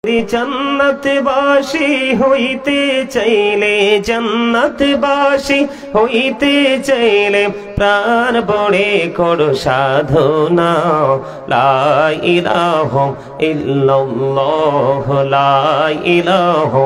জান্নাতবাসী হইতে চাইলে জান্নাতবাসী হইতে চাইলে প্রাণ বড়ে করো সাধনা লা ইলাহা ইল্লাল্লাহ লা ইলাহা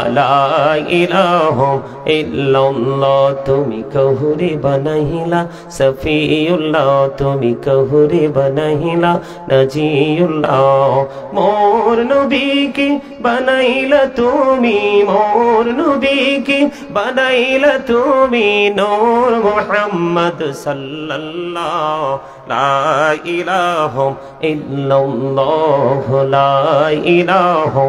লা ইলাহা ইল্লাল্লাহ তুমি কহুরে বানাইলা সফিউল্লাহ তুমি কহুরে বানাইলা নাজিউল্লাহ মোর নবীকে বানাইলা তুমি মোর নবীকে বানাইলা তুমি নূর মুহাম্মদ সাল্লাল্লাহ লা ইলাহা ইল্লাল্লাহ লা ইলাহা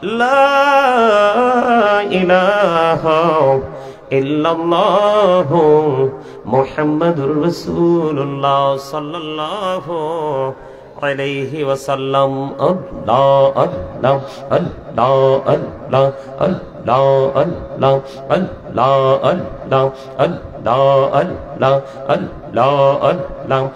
لا إله إلا الله محمد رسول الله صلى الله عليه وسلم الله الله الله الله الله الله الله الله الله الله Allah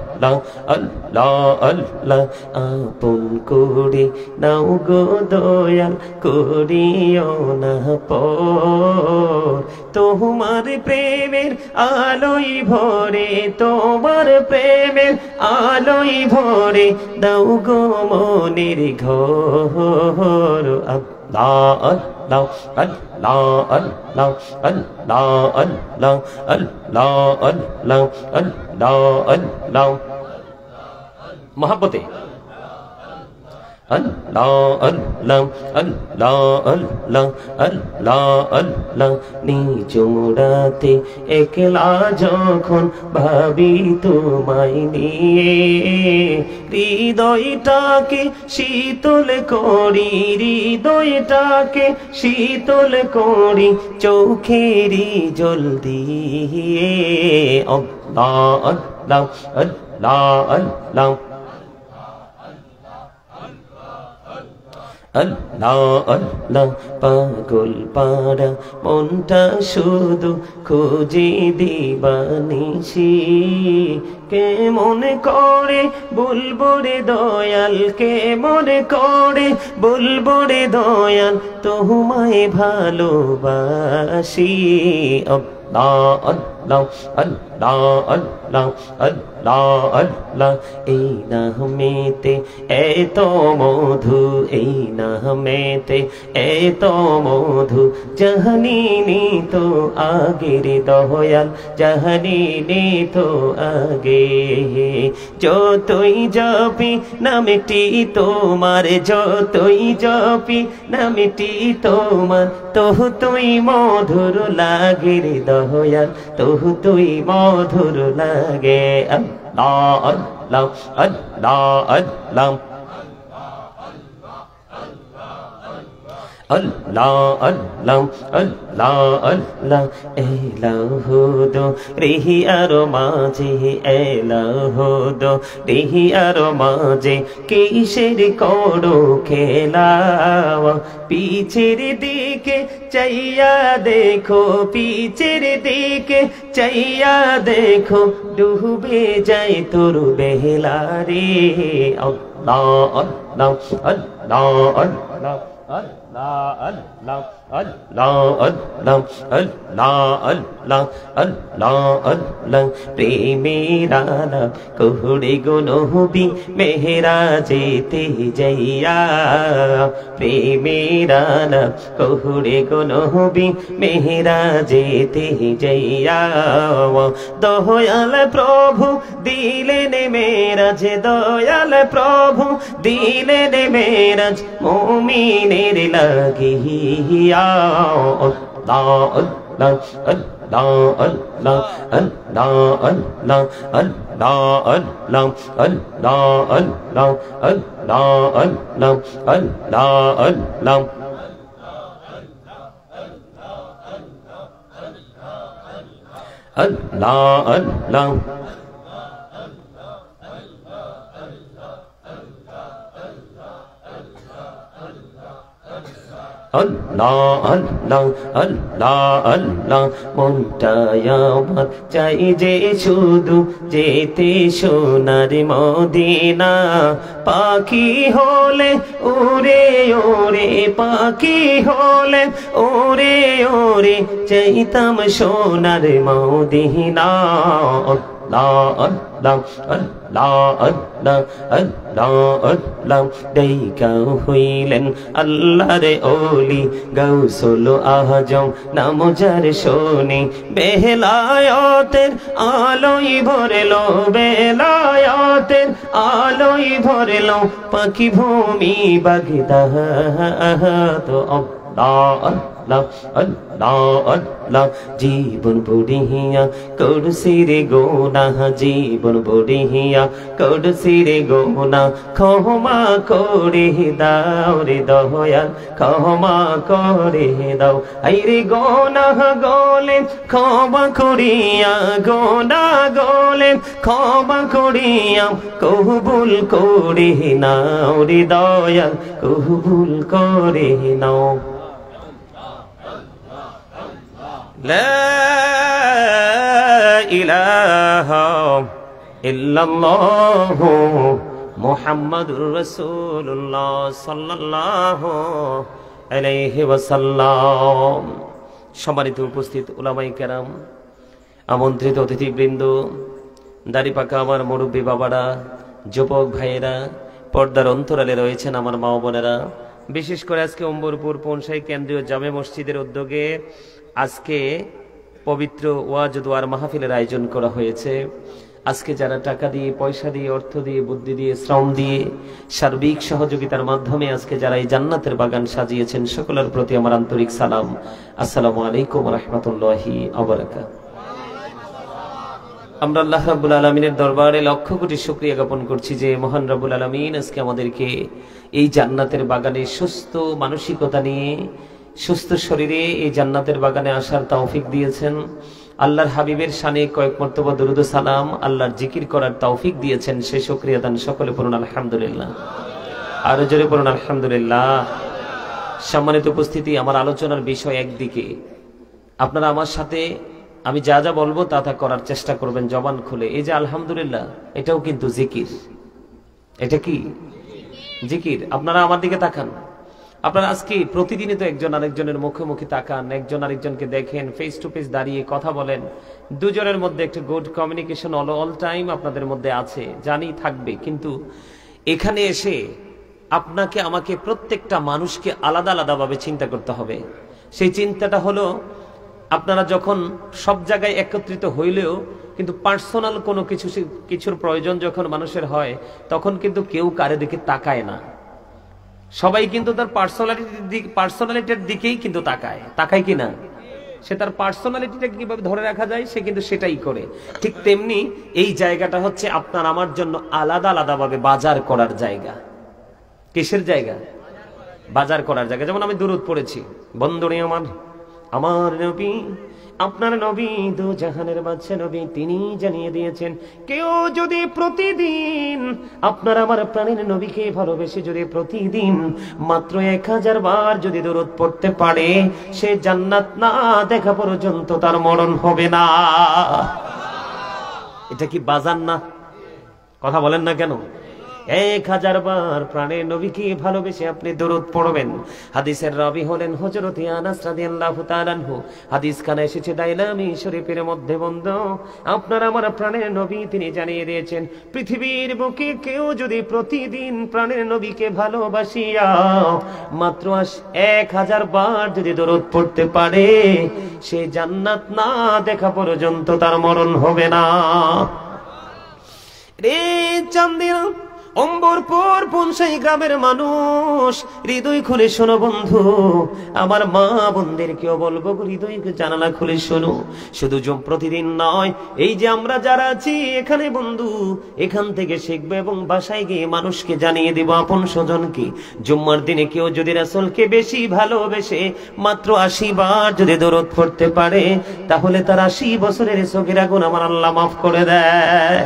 Allah Allah Allah আপন করে নাও গো দয়াল করিও না পর তোমার প্রেমের আলোয় ভরে তোমার প্রেমের আলোয় ভরে দাও গো মনের ঘর Allah Allah Allah Allah Allah Allah Allah Allah Allah Allah mohabbat Allah Allah Allah Allah Allah Allah নিজুরাতে একলা যখন ভাবি তোমায় নিয়ে হৃদয়টাকে শীতল করি হৃদয়টাকে শীতল করি চোখেরই জল দিয়ে Allah Allah Allah Allah Allah Allah পাগল পাড়া মনটা শুধু খুঁজে দিবানিশি কে মনে করে বলবো রে দয়াল কে মনে করে বলবো রে দয়াল তোমায় ভালোবাসি Allah Allah Allah Allah Allah Allah এই নামেতে এত মধু এই নামেতে এত মধু জাহানিনি তো আগের দয়াল জাহানিনি তো আগে যতই জপি নামটি তোমার যতই জপি নামটি তোমার তহু তুই মধুর লাগে রে দয়াল তহু তুই মধুর লাগে Allah Allah Allah Allah Allah Allah Allah Allah এলাহুদো রিহি আর মাঝে এলাহুদো রিহি আর মাঝে কিসের করো খেলা পিছের দিকে চাইয়া দেখো পিছের দিকে চাইয়া দেখো ডুবে যায় তোর বেলা রে Allah Allah Allah Allah Allah Allah Allah Allah Allah Allah Allah প্রেমের আলাপ কোহড়ে গো নবী মেহরাজেতে যাইয়া প্রেমের আলাপ কোহড়ে গো নবী মেহরাজেতে যাইয়া দয়াল প্রভু দিলেন মেরাজ দয়াল প্রভু দিলেন মেরাজ মুমিনের লাগিয়া Allah Allah Allah Allah Allah Allah Allah Allah Allah Allah Allah Allah Allah Allah Allah আল্লাহ আল্লাহ আল্লাহ আল্লাহ মনটায় আমার চাই যে শুধু যেতে সোনার মদিনা পাখি হলে ওরে ওরে পাখি হলে ওরে ওরে চাইতাম সোনার মদিনা আল্লাহ আল্লাহ আল্লাহ আল্লাহ আল্লাহ আল্লাহ দেইকা হইলেন আল্লাহর ওলি গাউসুল আজম নাম যার শোনে বেলায়েতের আলোয় ভরলো বেলায়েতের আলোয় ভরলো পাখি ভূমি বাগদাদ আল্লাহ আল্লাহ আল্লাহ আল্লাহ জীবন বুড়িয়া করছি রে গোনা জীবন বুড়িয়া করছি রে গোনা ক্ষমা করে দাও রে দয়াল ক্ষমা করে দাও আই রে গোনা গোলে ক্ষমা করিয়া গোনা গোলে ক্ষমা করিয়া কবুল করে নাও রে দয়াল কবুল করে নাও لا إله إلا الله محمد رسول الله صلى الله عليه وسلم সম্মানিত উপস্থিত উলামায়ে কেরাম আমন্ত্রিত অতিথিবৃন্দ দাড়ি পাকা আমার মুরব্বী বাবারা যুবক ভাইয়েরা পর্দার অন্তরালে রয়েছেন আমার মা বোনেরা বিশেষ করে আজকে অম্বরপুর পৌনসাই কেন্দ্রীয় জামে মসজিদের উদ্যোগে আজকে পবিত্র ওয়াজ দোয়ার মাহফিলের আয়োজন করা হয়েছে আজকে যারা টাকা দিয়ে পয়সা দিয়ে অর্থ দিয়ে বুদ্ধি দিয়ে শ্রম দিয়ে সার্বিক সহযোগিতার মাধ্যমে আজকে যারা এই জান্নাতের বাগান সাজিয়েছেন সকলের প্রতি আমার আন্তরিক সালাম আসসালামু আলাইকুম ওয়া রাহমাতুল্লাহি ওয়া বারাকাতুহু আমরা আল্লাহ রাব্বুল আলামিনের দরবারে লক্ষ কোটি শুকরিয়া জ্ঞাপন করছি যে মহান রব্বুল আলামিন আজকে আমাদেরকে এই জান্নাতের বাগানে সুস্থ মানসিকতা নিয়ে সুস্থ শরীরে এই জান্নাতের বাগানে আসার তৌফিক দিয়েছেন আল্লাহর হাবিবের শানে কয়েক মর্তবা দরুদ ও সালাম আল্লাহর জিকির করার তৌফিক দিয়েছেন সেই শুকরিয়া দান সকলে পড়ুন আলহামদুলিল্লাহ আর জোরে পড়ুন আলহামদুলিল্লাহ সম্মানিত উপস্থিতি আমার আলোচনার বিষয় একদিকে আপনারা আমার সাথে আমি যা যা বলবো তা তা করার চেষ্টা করবেন জবান খুলে এই যে আলহামদুলিল্লাহ এটাও কিন্তু জিকির এটা কি জিকির আপনারা আমার দিকে তাকান আপনারা আজকে প্রতিদিনই তো একজন আরেকজনের মুখোমুখি তাকান একজন আরেকজনকে দেখেন ফেস টু ফেস দাঁড়িয়ে কথা বলেন দুজনের মধ্যে একটা গুড কমিউনিকেশন অল টাইম আপনাদের মধ্যে আছে জানি থাকবে কিন্তু এখানে এসে আপনাকে আমাকে প্রত্যেকটা মানুষকে আলাদা আলাদাভাবে চিন্তা করতে হবে সেই চিন্তাটা হলো আপনারা যখন সব জায়গায় একত্রিত হইলেও কিন্তু পার্সোনাল কোনো কিছুর প্রয়োজন যখন মানুষের হয় তখন কিন্তু কেউ কারো দিকে তাকায় না সবাই কিন্তু তার পার্সোনালিটির দিকেই কিন্তু তাকায় কিনা সে তার পার্সোনালিটিটাকে কিভাবে ধরে রাখা যায় সে কিন্তু সেটাই করে ঠিক তেমনি এই জায়গাটা হচ্ছে আপনার আমার জন্য আলাদা আলাদাভাবে বাজার করার জায়গা কিসের জায়গা বাজার করার জায়গা যেমন আমি দুরূদ পড়েছি বন্ধুরে আমার নবী আপনার নবী দু জাহানের বাদশা নবী তিনি জানিয়ে দিয়েছেন কেউ যদি প্রতিদিন আপনার আমার প্রাণের নবীকে ভালোবেসে যদি প্রতিদিন মাত্র 1000 বার যদি দরুদ পড়তে পারে সে জান্নাত না দেখা পর্যন্ত তার মরণ হবে না এটা কি বাজার না কথা বলেন না কেন 1000 বার প্রাণের নবীকে ভালোবেসে আপনি দরুদ পড়বেন হাদিসের রাবী হলেন হযরত আনাস রাদিয়াল্লাহু তাআলা আনহু হাদিস খানে এসেছে দাইলামি শরীফের মধ্যে বন্ধু আপনার আমার প্রাণের নবী তিনি জানিয়ে দিয়েছেন পৃথিবীর বুকে কেউ যদি প্রতিদিন প্রাণের নবীকে ভালোবাসিয়া মাত্র 1000 বার যদি দরুদ পড়তে পারে সে জান্নাত না দেখা পর্যন্ত তার মরণ হবে না রে চান্দিনা অম্বরপুর পৌনসাই গ্রামের মানুষ হৃদয় খুলে শোনো বন্ধু আমার মা বোনদেরকেও বলবো হৃদয় জানালা খুলে শোনো শুধু প্রতিদিন নয় এই যে আমরা যারা আছি এখানে বন্ধু এখান থেকে শিখবে এবং বাসায় গিয়ে মানুষকে জানিয়ে দেব আপন স্বজনকে জুম্মার দিনে কেউ যদি রাসূলকে বেশি ভালোবেসে মাত্র 80 বার যদি দরুদ পড়তে পারে তাহলে তার 80 বছরের সগীরা গুনাহ আমার আল্লাহ মাফ করে দেয়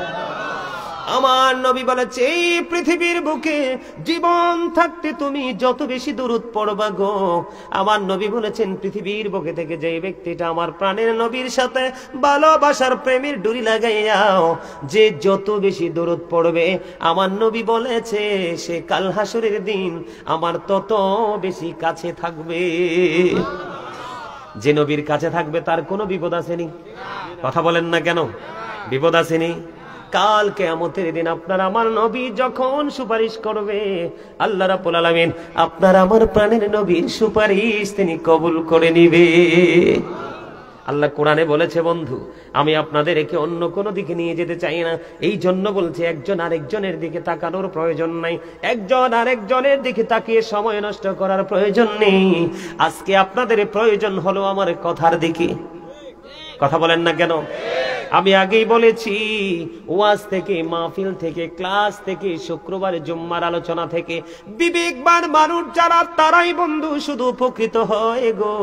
আমার নবী বলেছে এই পৃথিবীর বুকে জীবন থাকতে তুমি যত বেশি দরুদ পড়বা গো, আমার নবী বলেছেন পৃথিবীর বুকে থেকে যে ব্যক্তিটা আমার প্রাণের নবীর সাথে ভালোবাসার প্রেমের ডুরি লাগাইয়াও যে যত বেশি দরুদ পড়বে, আমার নবী বলেছে সে কাল হাসরের দিন আমার তত বেশি কাছে থাকবে। যে নবীর কাছে থাকবে তার কোনো বিপদ আসেনি? কথা বলেন না কেন? বিপদ আসেনি? কাল কিয়ামতের দিন আপনার আমার নবী যখন সুপারিশ করবে, আল্লাহ রাব্বুল আলামিন আপনার আমার প্রাণের নবীর সুপারিশ তিনি কবুল করে নিবে। আল্লাহ কোরআনে বলেছে বন্ধু, আমি আপনাদের একে অন্য কোনো দিকে নিয়ে যেতে চাই না, এই জন্য বলছে একজন আরেকজনের দিকে তাকানোর প্রয়োজন নাই, একজন আরেকজনের দিকে তাকিয়ে সময় নষ্ট করার প্রয়োজন নেই। আজকে আপনাদের প্রয়োজন হলো আমার কথার দিকে। কথা বলেন না কেন? আমি আগেই বলেছি, ওয়াজ থেকে, মাহফিল থেকে, ক্লাস থেকে, শুক্রবার জুম্মার আলোচনা থেকে বিবেকবান মানুষ যারা তারাই বন্ধু শুধু উপকৃত হয় গো।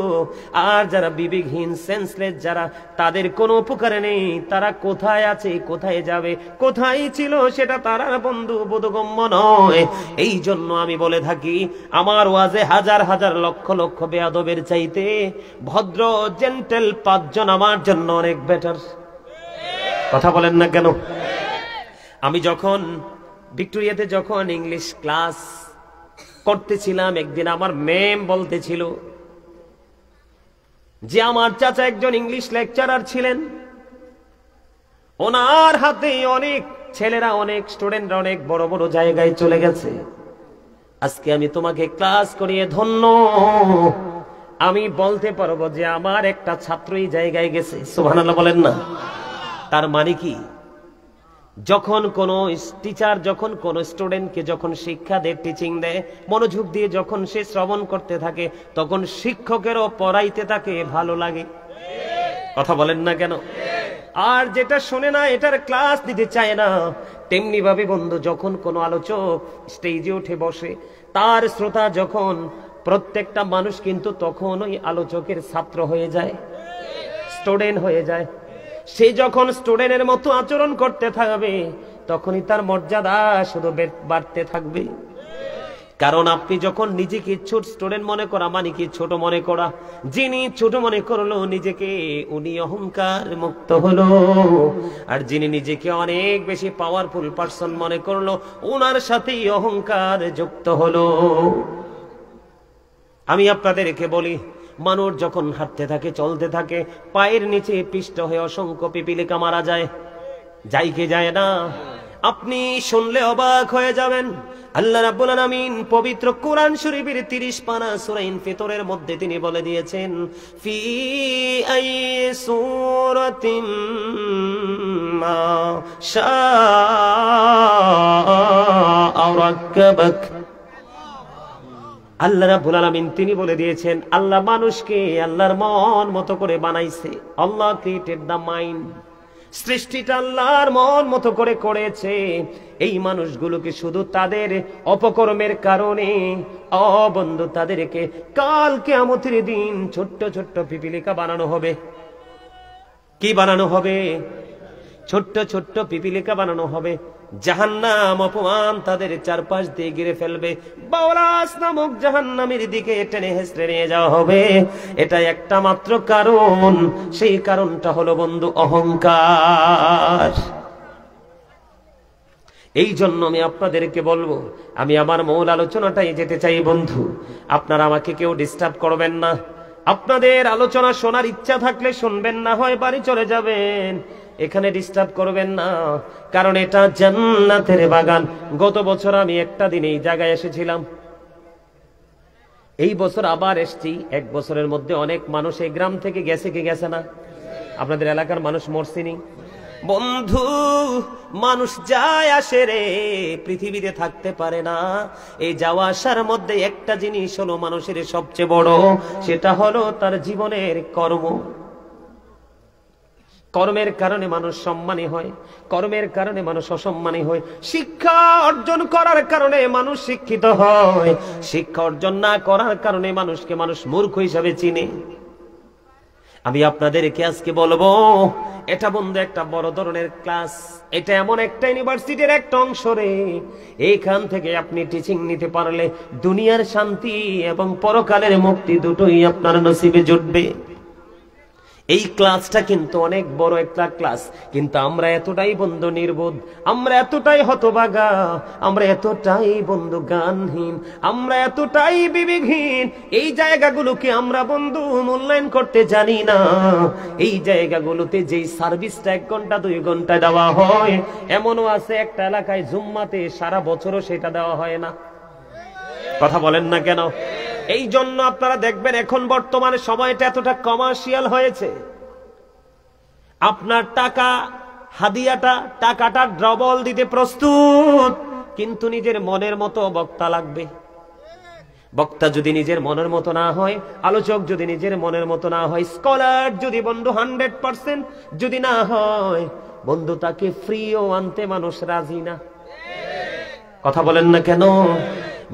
আর যারা বিবেকহীন, সেন্সলেস যারা, তাদের কোনো উপকার নেই। তারা কোথায় আছে, কোথায় যাবে, কোথায় ছিল সেটা তারা বন্ধু বোধগম্য নয়। এই জন্য আমি বলে থাকি, আমার ওয়াজে হাজার হাজার লক্ষ লক্ষ বেয়াদবের চাইতে ভদ্র জেন্টেল 5 জন আমার জন্য অনেক বেটার। কথা বলেন না কেন? আমি যখন ভিক্টোরিয়াতে যখন ইংলিশ ক্লাস করতেছিলাম, একদিন আমার ম্যাম বলতেছিল যে আমার চাচা একজন ইংলিশ লেকচারার ছিলেন, ওনার হাতে অনেক ছেলেরা, অনেক স্টুডেন্টরা অনেক বড় বড় জায়গায় চলে গেছে। আজকে আমি তোমাকে ক্লাস করিয়ে ধন্য। আমি বলতে পারবো যে আমার একটা ছাত্রই জায়গায় গেছে। সুবহানাল্লাহ বলেন না? তার মানে কি, যখন কোন টিচার যখন কোন স্টুডেন্টকে যখন শিক্ষা দেয়, টিচিং দেয়, মনোযোগ দিয়ে যখন সে শ্রবণ করতে থাকে, তখন শিক্ষকেরও পড়াইতে তাকে ভালো লাগে। কথা বলেন না কেন? আর যেটা শোনে না, এটার ক্লাস দিতে চায় না। তেমনি ভাবে বন্ধু, যখন কোন আলোচক স্টেজে উঠে বসে, তার শ্রোতা যখন প্রত্যেকটা মানুষ কিন্তু তখন ওই আলোচকের ছাত্র হয়ে যায়, স্টুডেন্ট হয়ে যায়। সে যখন স্টুডেন্টের মতো আচরণ করতে থাকবে, তখনই তার মর্যাদা শুধু বাড়তে থাকবে। কারণ আপনি যখন নিজেকে ছোট স্টুডেন্ট মনে করা মানে কি ছোট মনে করা। যিনি ছোট মনে করলো নিজেকে, উনি অহংকার মুক্ত হলো। আর যিনি নিজেকে অনেক বেশি পাওয়ারফুল পারসন মনে করলো, ওনার সাথেই অহংকার যুক্ত হলো। আমি আপনাদেরকে বলি, মানুষ যখন হাঁটতে থাকে, চলতে থাকে, পায়ের নিচে পিষ্ট হয়ে অসংখ্য পিপিলিকা মারা যায়, যাই কে যায় না? আপনি শুনলে অবাক হয়ে যাবেন। আল্লাহ রাব্বুল আলামিন পবিত্র কোরআন শরীফের 30 পারা সূরা ইনফিতরের মধ্যে তিনি বলে দিয়েছেন, ফি আই সূরাতিম মা শাআ রাক্কাবাক। আল্লাহ রাব্বুল আলামিন তিনি বলে দিয়েছেন, আল্লাহ মানুষকে আল্লাহর মন মতো করে বানাইছে। আল্লাহ ক্রিয়েটেড দ্য মাইন্ড। সৃষ্টিটা আল্লাহর মন মতো করে করেছে। এই মানুষগুলোকে শুধু তাদের অপকর্মের কারণে, বন্ধু, তাদেরকে কাল কিয়ামতের দিন ছোট্ট ছোট্ট পিপিলিকা বানানো হবে। কি বানানো হবে? ছোট্ট ছোট্ট পিপিলিকা বানানো হবে। জাহান্নাম অপমান তাদের চারপাশ দিয়ে ঘিরে ফেলবে। বাওলাস নামক জাহান্নামের দিকে টেনে হেঁচড়ে নিয়ে যাওয়া হবে। এটা একটা মাত্র কারণ, সেই কারণটা হলো বন্ধু অহংকার। এই জন্য আমি আপনাদেরকে বলবো, আমি আমার মূল আলোচনাটাই যেতে চাই বন্ধু। আপনারা আমাকে কেউ ডিস্টার্ব করবেন না। আপনাদের আলোচনা শোনার ইচ্ছা থাকলে শুনবেন, না হয় বাড়ি চলে যাবেন। এখানে ডিস্টার্ব করবেন না, কারণ এটা জান্নাতের বাগান। গত বছর আমি একটা দিন এই জায়গায় এসেছিলাম, এই বছর আবার এসেছি। 1 বছরের মধ্যে অনেক মানুষ এই গ্রাম থেকে গেছে, কি গেছে না? আপনাদের এলাকার মানুষ মরছিনি বন্ধু? মানুষ যায় আসে রে, পৃথিবীতে থাকতে পারে না। এই যাওয়া আসার মধ্যে একটা জিনিস হলো মানুষের সবচেয়ে বড়, সেটা হলো তার জীবনের কর্ম। কর্মের কারণে মানুষ সম্মানী হয়, কর্মের কারণে মানুষ অসম্মানী হয়। শিক্ষা অর্জন করার কারণে মানুষ শিক্ষিত হয়, শিক্ষা অর্জন না করার কারণে মানুষকে মানুষ মূর্খ হিসাবে চিনে। আমি আপনাদেরকে আজকে বলবো, এটা বন্ধু একটা বড় ধরনের ক্লাস। এটা এমন একটা ইউনিভার্সিটির একটা অংশ রে, এইখান থেকে আপনি টিচিং নিতে পারলে দুনিয়ার শান্তি এবং পরকালের মুক্তি দুটোই আপনার নসিবে জুটবে। এই ক্লাসটা কিন্তু অনেক বড় একটা ক্লাস, কিন্তু আমরা এতটাই বন্ধু নির্বোধ, আমরা এতটাই হতভাগা, আমরা এতটাই বন্ধু জ্ঞানহীন, আমরা এতটাই বিবেকহীন, এই জায়গাগুলোকে আমরা বন্ধু মূল্যায়ন করতে জানি না। এই জায়গাগুলোতে যেই সার্ভিসটা 1 ঘন্টা 2 ঘন্টা দেওয়া হয়, এমনও আছে একটা এলাকায় জুম্মাতে সারা বছরও সেটা দেওয়া হয় না। কথা বলেন না কেন? এই জন্য আপনারা দেখবেন এখন বর্তমানে সময়টা এতটা কমার্শিয়াল হয়েছে। আপনার টাকা হাদিয়াটা, টাকাটা ডবল দিতে প্রস্তুত, কিন্তু নিজের মনের মতো বক্তা লাগবে। বক্তা যদি নিজের মনের মতো না হয়, আলোচক যদি নিজের মনের মতো না হয়, স্কলার যদি বন্ধু 100% যদি না হয়, বন্ধু তাকে ফ্রিও আনতে মানুষ রাজি না। কথা বলেন না কেন?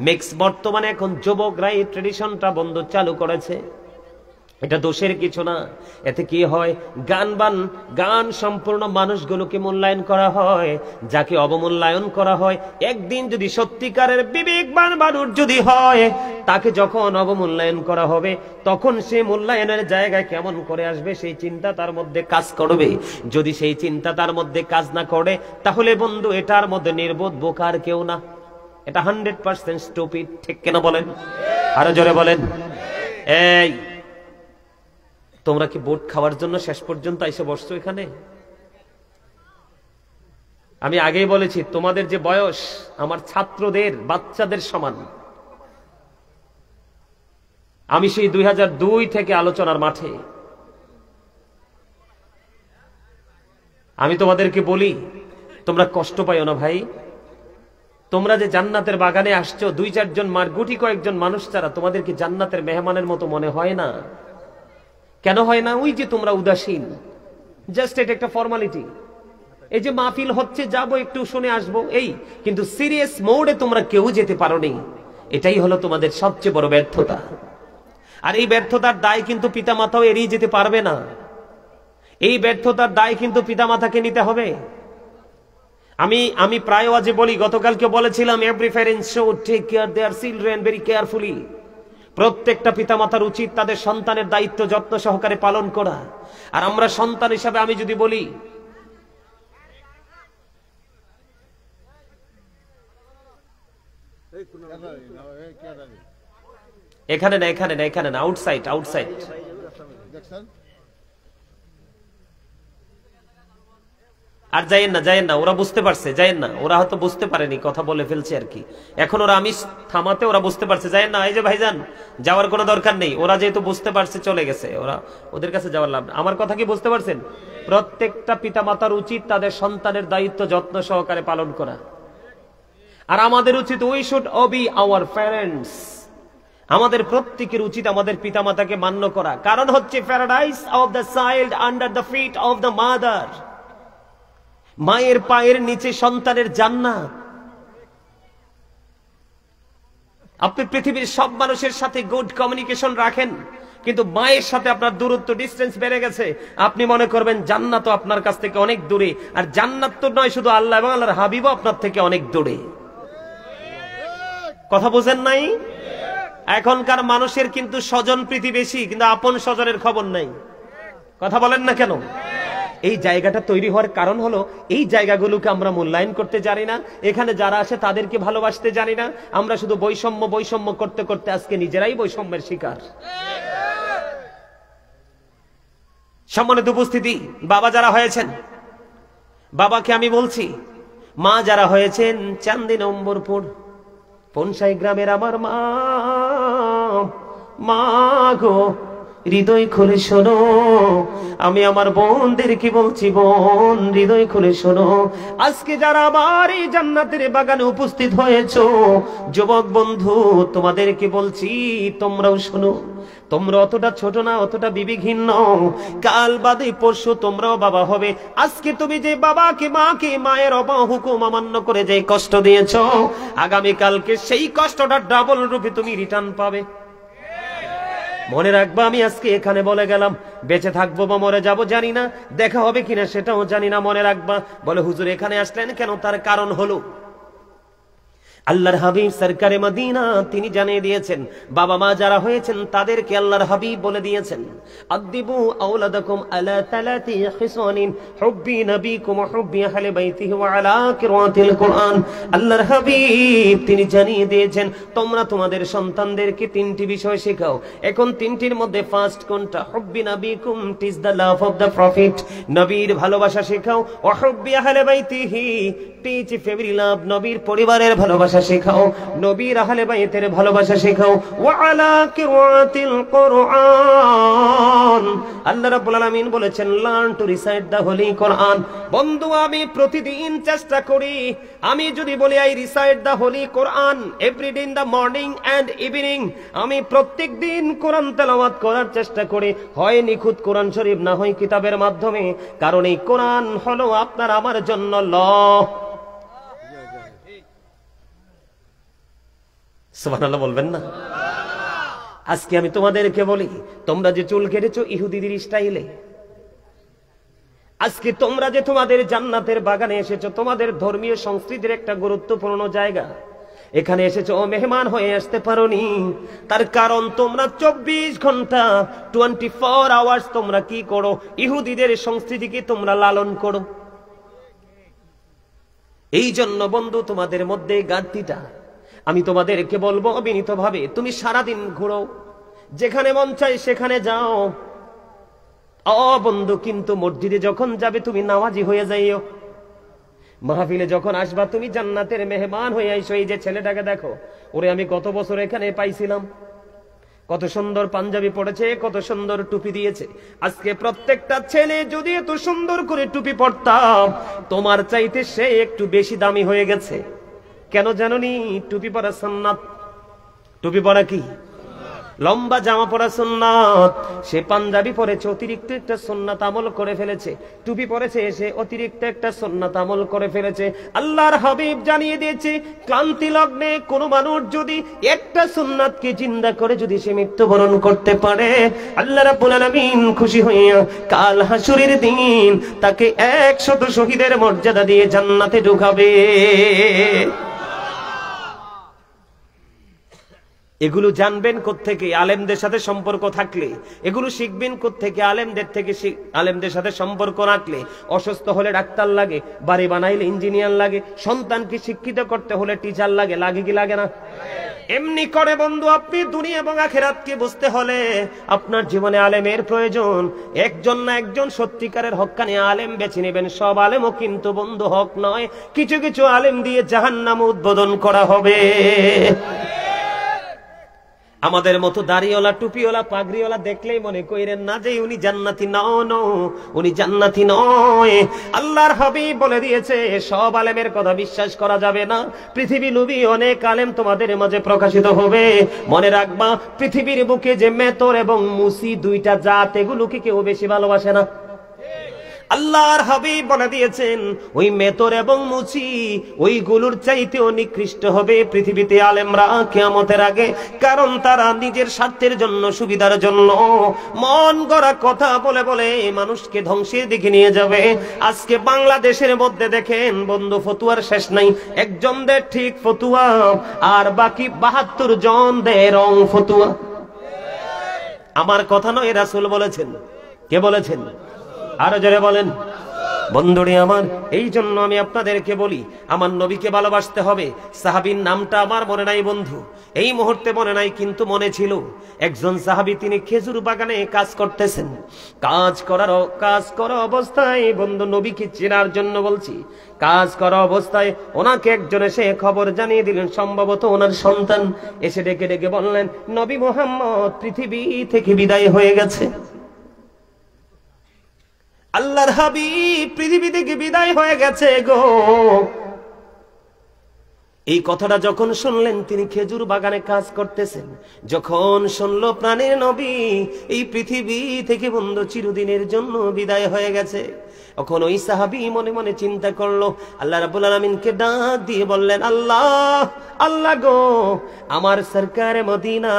মিক্স বর্তমানে এখন যুবকরাই ট্রেডিশনটা বন্ধু চালু করেছে। এটা দোষের কিছু না। এতে কি হয়, গান সম্পূর্ণ মানুষগুলোকে মূল্যায়ন করা হয়, যাকে অবমূল্যায়ন করা হয়। একদিন যদি সত্যিকারের বিবেকবান মানুষ যদি হয়, তাকে যখন অবমূল্যায়ন করা হবে, তখন সে মূল্যায়নের জায়গায় কেমন করে আসবে সেই চিন্তা তার মধ্যে কাজ করবে। যদি সেই চিন্তা তার মধ্যে কাজ না করে, তাহলে বন্ধু এটার মধ্যে নির্বোধ বোকার কেউ না, এটা 100% স্টুপিড। ঠিক কেন বলেন? আরো জোরে বলেন। এই তোমরা কি বোট খাওয়ার জন্য শেষ পর্যন্ত এসে বসছো এখানে? আমি আগেই বলেছি, তোমাদের যে বয়স আমার ছাত্রদের, বাচ্চাদের সমান। আমি সেই 2002 থেকে আলোচনার মাঠে। আমি তোমাদেরকে বলি, তোমরা কষ্ট পাইও না ভাই। তোমরা যে জান্নাতের বাগানে আসছো, 2-4 জন গুটি কয়েকজন মানুষ ছাড়া তোমাদেরকে জান্নাতের মেহমানের মতো মনে হয় না। কেন হয় না? ওই যে তোমরা উদাসীন, জাস্ট এটা একটা ফর্মালিটি। এই যে মাহফিল হচ্ছে, যাবো একটু শুনে আসবো, এই। কিন্তু সিরিয়াস মোডে তোমরা কেউ যেতে পারোনি। এটাই হলো তোমাদের সবচেয়ে বড় ব্যর্থতা। আর এই ব্যর্থতার দায় কিন্তু পিতামাতাও এড়িয়ে যেতে পারবে না। এই ব্যর্থতার দায় কিন্তু পিতামাতাকে নিতে হবে। আমি প্রায় আজে বলি, গতকালকে বলেছিলাম, every parents should take care their children very carefully. প্রত্যেকটা পিতামাতার উচিত তাদের সন্তানের দায়িত্ব যত্ন সহকারে পালন করা। আর আমরা সন্তান হিসাবে আমি যদি বলি, এখানে না, আউটসাইড। আর যাইয়েন না, ওরা বুঝতে পারছে, যাইয়েন না। ওরা হয়তো বুঝতে পারেনি, কথা বলে ফেলছে আর কি। এখন ওরা আমি থামাতে ওরা বুঝতে পারছে, যাইয়েন না। এই যে ভাইজান, যাওয়ার কোনো দরকার নেই। ওরা যেহেতু বুঝতে পারছে, চলে গেছে। ওদের কাছে যাওয়ার লাভ। আমার কথা কি বুঝতে পারছেন? প্রত্যেকটা পিতামাতার উচিত তাদের সন্তানের দায়িত্ব যত্ন সহকারে পালন করা। আর আমাদের উচিত, we should obey our parents. আমাদের প্রত্যেকের উচিত আমাদের পিতামাতাকে মান্য করা। কারণ হচ্ছে, paradise of the child under the feet of the mother. মায়ের পায়ের নিচে সন্তানের জান্নাত। আপনি পৃথিবীর সব মানুষের সাথে গুড কমিউনিকেশন রাখেন, কিন্তু মায়ের সাথে আপনার দূরত্ব, ডিস্টেন্স বেড়ে গেছে। আপনি মনে করবেন জান্নাত আপনার কাছ থেকে অনেক দূরে। আর জান্নাত তো নয়, শুধু আল্লাহ এবং আল্লাহর হাবিবও আপনার থেকে অনেক দূরে। কথা বোঝেন নাই? এখনকার মানুষের কিন্তু স্বজন প্রীতি বেশি, কিন্তু আপন স্বজনের খবর নাই। কথা বলেন না কেন? এই জায়গাটা তৈরি হওয়ার কারণ হলো, এই জায়গাগুলোকে আমরা মূল্যায়ন করতে জানি না। এখানে যারা আসে তাদেরকে ভালোবাসতে জানি না। আমরা শুধু বৈষম্য করতে করতে আজকে নিজেরাই বৈষম্যের শিকার। সম্মানিত উপস্থিতি, বাবা যারা হয়েছেন, বাবাকে আমি বলছি, মা যারা হয়েছেন চান্দি নম্বরপুর পনসাই গ্রামের আমার মা গো, হৃদয় খুলে শোনো। আমি আমার বোনদেরকে বলছি, বোন হৃদয় খুলে শোনো। আজকে যারা আমার এই জান্নাতের বাগানে উপস্থিত হয়েছো, যুবক বন্ধু, তোমাদেরকে বলছি, তোমরাও শোনো। তোমরা অতটা ছোট না, অতটা বিবেকহীন নও। কাল বাদে পরশু তোমরাও বাবা হবে। আজকে তুমি যে বাবাকে, মাকে, মায়ের হুকুম অমান্য করে যে কষ্ট দিয়েছো, আগামী কালকে সেই কষ্টটা ডাবল রূপে তুমি রিটার্ন পাবে। মনে রাখবা, আমি আজকে এখানে বলে গেলাম, বেঁচে থাকবো বা মরে যাব জানি না, দেখা হবে কিনা সেটাও জানি না। মনে রাখবা। বলে হুজুর এখানে আসলেন কেন? তার কারণ হলো আল্লাহর হাবিব সরকারে মদিনা তিনি জানিয়ে দিয়েছেন, বাবা মা যারা হয়েছেন তাদেরকে আল্লাহর হাবিব বলে দিয়েছেন, আদিবু আওলাদাকুম আলা তালাতি খিসানিন হুব্বি নবীকুম হুব্বি আহলে বাইতিহি ওয়া আলা কিরাতিল কুরআন। আল্লাহর হাবিব তিনি জানিয়ে দিয়েছেন, তোমরা তোমাদের সন্তানদেরকে তিনটি বিষয় শেখাও। এখন তিনটির মধ্যে ফার্স্ট কোনটা? হুব্বি নবীকুম, it is the love of the prophet. নবীর ভালোবাসা শেখাও। ওয়া হুব্বি আহলে বাইতিহি, টিচ ফ্যামিলি লাভ, নবীর পরিবারের ভালোবাসা শেখাও, নবীর আহলে বাইতের ভালোবাসা শেখাও। ওয়া আলা কিরাতিল কুরআন, আল্লাহ রাব্বুল আলামিন বলেছেন learn to recite the holy Quran. বন্ধু আমি প্রতিদিন চেষ্টা করি, আমি যদি বলি I recite the holy Quran everyday in the morning and evening, আমি প্রত্যেক দিন কোরআন তেলাওয়াত করার চেষ্টা করি, হয় নিখুঁত কোরআন শরীফ, না হয় কিতাবের মাধ্যমে। কারণ এই কোরআন হলো আপনার আমার জন্য ল। সুবহানাল্লাহ বলবেন না? আজকে আমি তোমাদেরকে বলি, তোমরা যে চুল কেটেছো ইহুদিদের স্টাইলে, আজকে তোমরা যে তোমাদের জান্নাতের বাগানে এসেছো, তোমাদের ধর্মীয় সংস্কৃতির একটা গুরুত্বপূর্ণ জায়গা, এখানে এসেছো মেহমান হয়ে আসতে পারোনি। তার কারণ তোমরা 24 ঘন্টা 24 আওয়ার্স তোমরা কি করো? ইহুদিদের সংস্কৃতিকে তোমরা লালন করো। এই জন্য বন্ধু তোমাদের মধ্যে ঘাটতিটা। আমি তোমাদেরকে বলবো অবিনীতভাবে, তুমি সারাদিন ঘুরো, যেখানে মন চাই সেখানে যাও বন্ধু, কিন্তু মসজিদে যখন যাবে তুমি নামাজি হয়ে যাইও। মাহফিলে যখন আসবা তুমি জান্নাতের মেহমান হয়ে আইসো। এই যে ছেলেটাকে দেখো, ওরে আমি কত বছর এখানে পাইছিলাম, কত সুন্দর পাঞ্জাবি পড়েছে, কত সুন্দর টুপি দিয়েছে। আজকে প্রত্যেকটা ছেলে যদি এত সুন্দর করে টুপি পড়তাম, তোমার চাইতে সে একটু বেশি দামি হয়ে গেছে। কেন জানোনি? টুপি পরা সুন্নাত। টুপি পরা কি? লম্বা জামা পরা সুন্নাত। সে পাঞ্জাবি পরেছে, অতিরিক্ত একটা সুন্নাত আমল করে ফেলেছে। টুপি পরেছে, সে অতিরিক্ত একটা সুন্নাত আমল করে ফেলেছে। আল্লাহর হাবিব জানিয়ে দিয়েছে, ক্লান্তি লগ্নে কোন মানুষ যদি একটা সুন্নাতকে জিন্দা করে যদি সে মৃত্যুবরণ করতে পারে, আল্লাহ রাব্বুল আলামিন খুশি হইয়া কাল হাসরের দিন তাকে 100 শহীদের মর্যাদা দিয়ে জান্নাতে ঢুকাবে। এগুলো জানবেন কোত্থেকে? আলেমদের সাথে সম্পর্ক থাকলে। এগুলো শিখবেন কোত্থেকে? আলেমদের থেকে। আলেমদের সাথে সম্পর্ক রাখলে, অসুস্থ হলে ডাক্তার লাগে, বাড়ি বানাইলে ইঞ্জিনিয়ার লাগে, সন্তানকে শিক্ষিত করতে হলে টিচার লাগে। লাগে কি লাগে না? এমনি করে বন্ধু আপনি দুনিয়া এবং আখিরাতকে বুঝতে হলে আপনার জীবনে আলেমের প্রয়োজন। একজন না একজন সত্যিকারের হক্কানি আলেম বেছে নেবেন। সব আলেমও কিন্তু বন্ধু হক নয়। কিছু কিছু আলেম দিয়ে জাহান্নাম উদ্বোধন করা হবে। আমাদের মতো দাড়িওয়ালা, টুপিওয়ালা, পাগড়িওয়ালা দেখলেই মনে করেন না যে উনি জান্নাতি। উনি জান্নাতি নয়। আল্লাহর হাবিব বলে দিয়েছে সব আলেমের কথা বিশ্বাস করা যাবে না। পৃথিবী নবী অনেক আলেম তোমাদের মাঝে প্রকাশিত হবে। মনে রাখবা, পৃথিবীর বুকে যে মেতর এবং মুসি দুইটা জাত, এগুলোকে কেউ বেশি ভালোবাসে না। আল্লাহর হাবিব বলে দিয়েছেন ওই মেতর এবং মুচি ওইগুলোর চাইতেও নিকৃষ্ট হবে পৃথিবীতে আলেমরা কিয়ামতের আগে। কারণ তারা নিজের স্বার্থের জন্য, সুবিধার জন্য মন গড়া কথা বলে বলে মানুষকে ধ্বংসের দিকে নিয়ে যাবে। আজকে বাংলাদেশের মধ্যে দেখেন বন্ধু, ফতুয়ার শেষ নাই। একজন দেয় ঠিক ফতুয়া, আর বাকি 72 জন দেয় রং ফতুয়া। আমার কথা নয়, রাসূল বলেছেন। কে বলেছেন? আরো জোরে বলেন। বন্ধুরে আমার, এই জন্য আমি আপনাদেরকে বলি, আমার নবীকে ভালোবাসতে হবে। সাহাবীর নামটা আমার মনে নাই বন্ধু, এই মুহূর্তে মনে নাই, কিন্তু মনে ছিল। একজন সাহাবী, তিনি খেজুর বাগানে কাজ করতেছেন। কাজ করা অবস্থায় বন্ধু, নবীকে চেনার জন্য বলছি, কাজ করা অবস্থায় ওনাকে একজন এসে খবর জানিয়ে দিলেন, সম্ভবত ওনার সন্তান। এসে ডেকে ডেকে বললেন, নবী মুহাম্মদ পৃথিবী থেকে বিদায় হয়ে গেছে। আল্লাহর হাবিব পৃথিবী থেকে বিদায় হয়ে গেছে গো। এই কথাটা যখন শুনলেন, তিনি খেজুর বাগানে কাজ করতেছেন, যখন শুনলো প্রাণের নবী এই পৃথিবী থেকে বন্ধু চিরদিনের জন্য বিদায় হয়ে গেছে, এখন ওই সাহাবী মনে মনে চিন্তা করলো, আল্লাহ রাব্বুল আলামিনকে ডাক দিয়ে বললেন, আল্লাহ আল্লাহ গো, আমার সরকারে মদিনা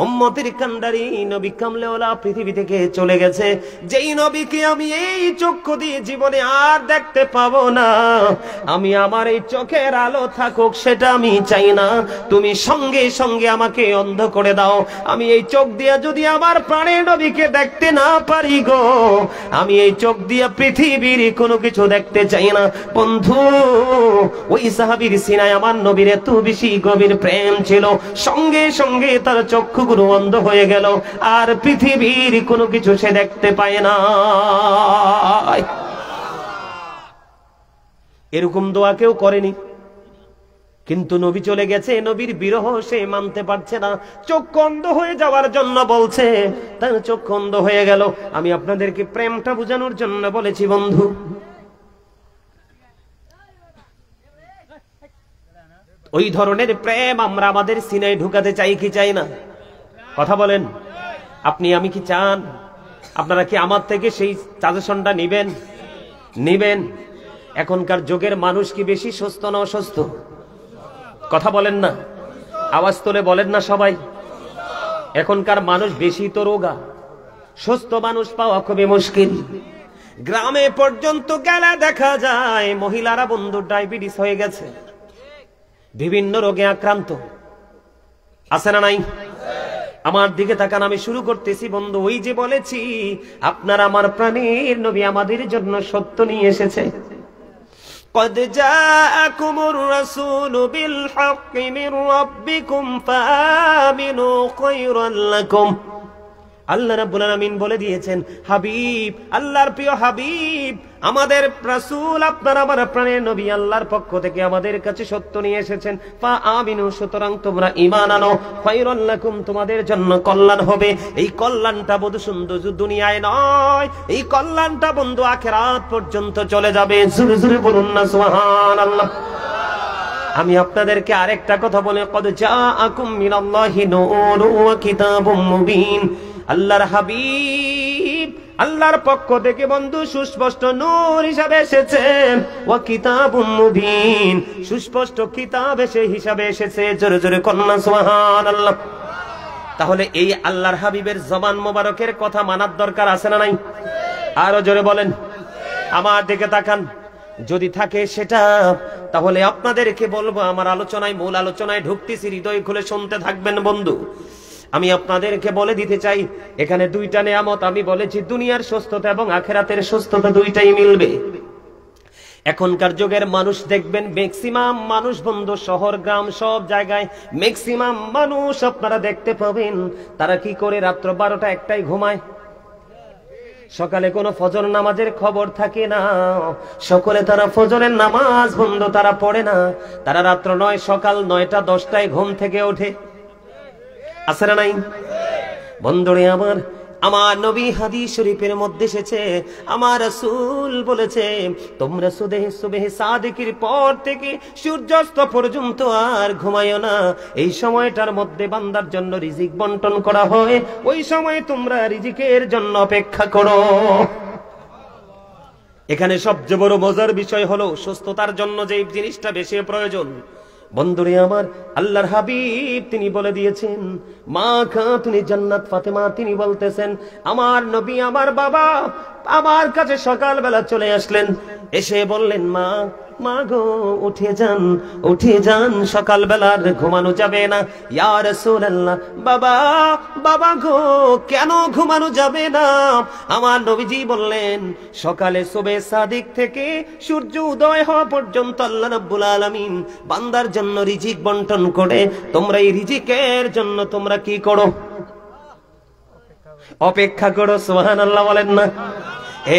উম্মতের কান্ডারি নবী কামলেওয়ালা পৃথিবী থেকে চলে গেছে, যেই নবীকে আমি এই চক্ষু দিয়ে জীবনে আর দেখতে পাবো না, আমি আমার এই চোখের আলো থাকুক সেটা আমি চাই না, তুমি সঙ্গে সঙ্গে আমাকে অন্ধ করে দাও, আমি এই চোখ দিয়ে যদি আমার প্রাণের নবীকে দেখতে না পারি গো, আমি এই চোখ দিয়ে পৃথিবীর কোনো কিছু দেখতে চাই না। বন্ধু, ওই সাহাবীর সিনায় আমার নবীর এত বেশি গভীর প্রেম ছিল, সঙ্গে সঙ্গে তার চক্ষুগুলো অন্ধ হয়ে গেল, আর পৃথিবীর কোনো কিছু সে দেখতে পায় না। এরকম দোয়া কেউ করেনি, কিন্তু নবী চলে গেছে, নবীর বিরহ সে মানতে পারছে না, চোখ অন্ধ হয়ে যাওয়ার জন্য বলছে, তার চোখ অন্ধ হয়ে গেল। আমি আপনাদেরকে প্রেমটা বোঝানোর জন্য বলেছি বন্ধু, ওই ধরনের প্রেম আমরা আমাদের সিনায় ঢুকাতে চাই কি চাই না? কথা বলেন, আপনি আমি কি চান? আপনারা কি আমার থেকে সেই সাজেশনটা নিবেন? এখনকার যুগের মানুষ কি বেশি সুস্থ না অসুস্থ? কথা বলেন না, আওয়াজ তোলে বলেন না সবাই। এখনকার মানুষ বেশি তো রোগা, সুস্থ মানুষ পাওয়া খুবই মুশকিল। গ্রামে পর্যন্ত গেলে দেখা যায় মহিলারা বন্ধু ডায়াবেটিস হয়ে গেছে, বিভিন্ন রোগে আক্রান্ত, আছে না নাই? আমার দিকে তাকান, আমি শুরু করতেছি বন্ধু। ওই যে বলেছি আপনার আমার প্রাণের নবী আমাদের জন্য সত্য নিয়ে এসেছে। قد جاءكم الرسول بالحق من ربكم فآمنوا خيرا لكم। আল্লাহ রাব্বুল আলামিন বলে দিয়েছেন, হাবিব, আল্লাহর প্রিয় হাবিব, আমাদের রাসূল আপনার আমার প্রাণের নবী আল্লাহর পক্ষ থেকে আমাদের কাছে সত্য নিয়ে এসেছেন। ফাআমিনু, সুতরাং তোমরা ঈমান আনো, খায়রুল লাকুম, তোমাদের জন্য কল্যাণ হবে। এই কল্যাণটা বন্ধু শুধু দুনিয়ায় নয়, এই কল্যাণটা বন্ধু আখিরাত পর্যন্ত চলে যাবে। জোরে জোরে বলুন না সুবহানাল্লাহ। আমি আপনাদেরকে আরেকটা কথা বলে, কদ জাআকুম মিনাল্লাহি নূরুন ওয়া কিতাবুম মুবিন। আল্লাহর হাবিব আল্লাহর পক্ষ থেকে বন্ধু সুস্পষ্ট নূর হিসাবে এসেছেন, ওয়া কিতাবুম মুবিন, সুস্পষ্ট কিতাব হিসাবে এসেছে। জোরে জোরে কন্যা সুবহানাল্লাহ। তাহলে এই আল্লাহর হাবিবের জবান মোবারকের কথা মানার দরকার আছে না নাই? আরো জোরে বলেন, আমার দিকে তাকান। যদি থাকে সেটা, তাহলে আপনাদেরকে বলবো, আমার আলোচনায় মূল আলোচনায় ঢুকতেছি, হৃদয় খুলে শুনতে থাকবেন বন্ধু। আমি আপনাদেরকে বলে দিতে চাই, এখানে দুইটা নেয়ামত আমি বলেছি, দুনিয়ার সুস্থতা এবং আখিরাতের সুস্থতা দুইটাই মিলবে। এখনকার যুগের মানুষ দেখবেন, ম্যাক্সিমাম মানুষ বন্ধু শহর গ্রাম সব জায়গায় ম্যাক্সিমাম মানুষ আপনারা দেখতে পাবেন, তারা কি করে রাত্র 12টা 1টায় ঘুমায়। সকালে কোনো ফজর নামাজের খবর থাকে না, সকলে তারা ফজরের নামাজ বন্ধু তারা পড়ে না, তারা রাত্র 9 সকাল 9টা 10টায় ঘুম থেকে ওঠে, আছে না নাই? বন্ধুরে আমার নবী হাদিস শরীফের মধ্যে এসেছে, আমার রাসূল বলেছে, তোমরা সুবহে সাদিকের পর থেকে সূর্যাস্ত পর্যন্ত আর ঘুমায়ো না। এই সময়টার মধ্যে বান্দার জন্য রিজিক বন্টন করা হয়, ওই সময় তোমরা রিজিকের জন্য অপেক্ষা করো। এখানে সবচেয়ে বড় মজার বিষয় হলো সুস্থতার জন্য যে জিনিসটা বেশি প্রয়োজন। বন্ধুরে আমার, আল্লাহর হাবিব তিনি বলে দিয়েছেন, মা খাতুনে জান্নাত ফাতেমা তিনি বলতেছেন, আমার নবী আমার বাবা আমার কাছে সকালবেলা চলে আসলেন, এসে বললেন, মা গো উঠে যান, সকালবেলার ঘুমানো যাবে না। ইয়া রাসূলুল্লাহ, বাবা গো, কেন ঘুমানো যাবে না? আমার নবীজি বললেন, সকালে সুবহে সাদিক থেকে সূর্য উদয় হওয়া পর্যন্ত আল্লাহ রাব্বুল আলামিন বান্দার জন্য রিজিক বন্টন করে। তোমরা এই রিজিকের জন্য তোমরা কি করো? অপেক্ষা করো। সুবহানাল্লাহ বলেন না?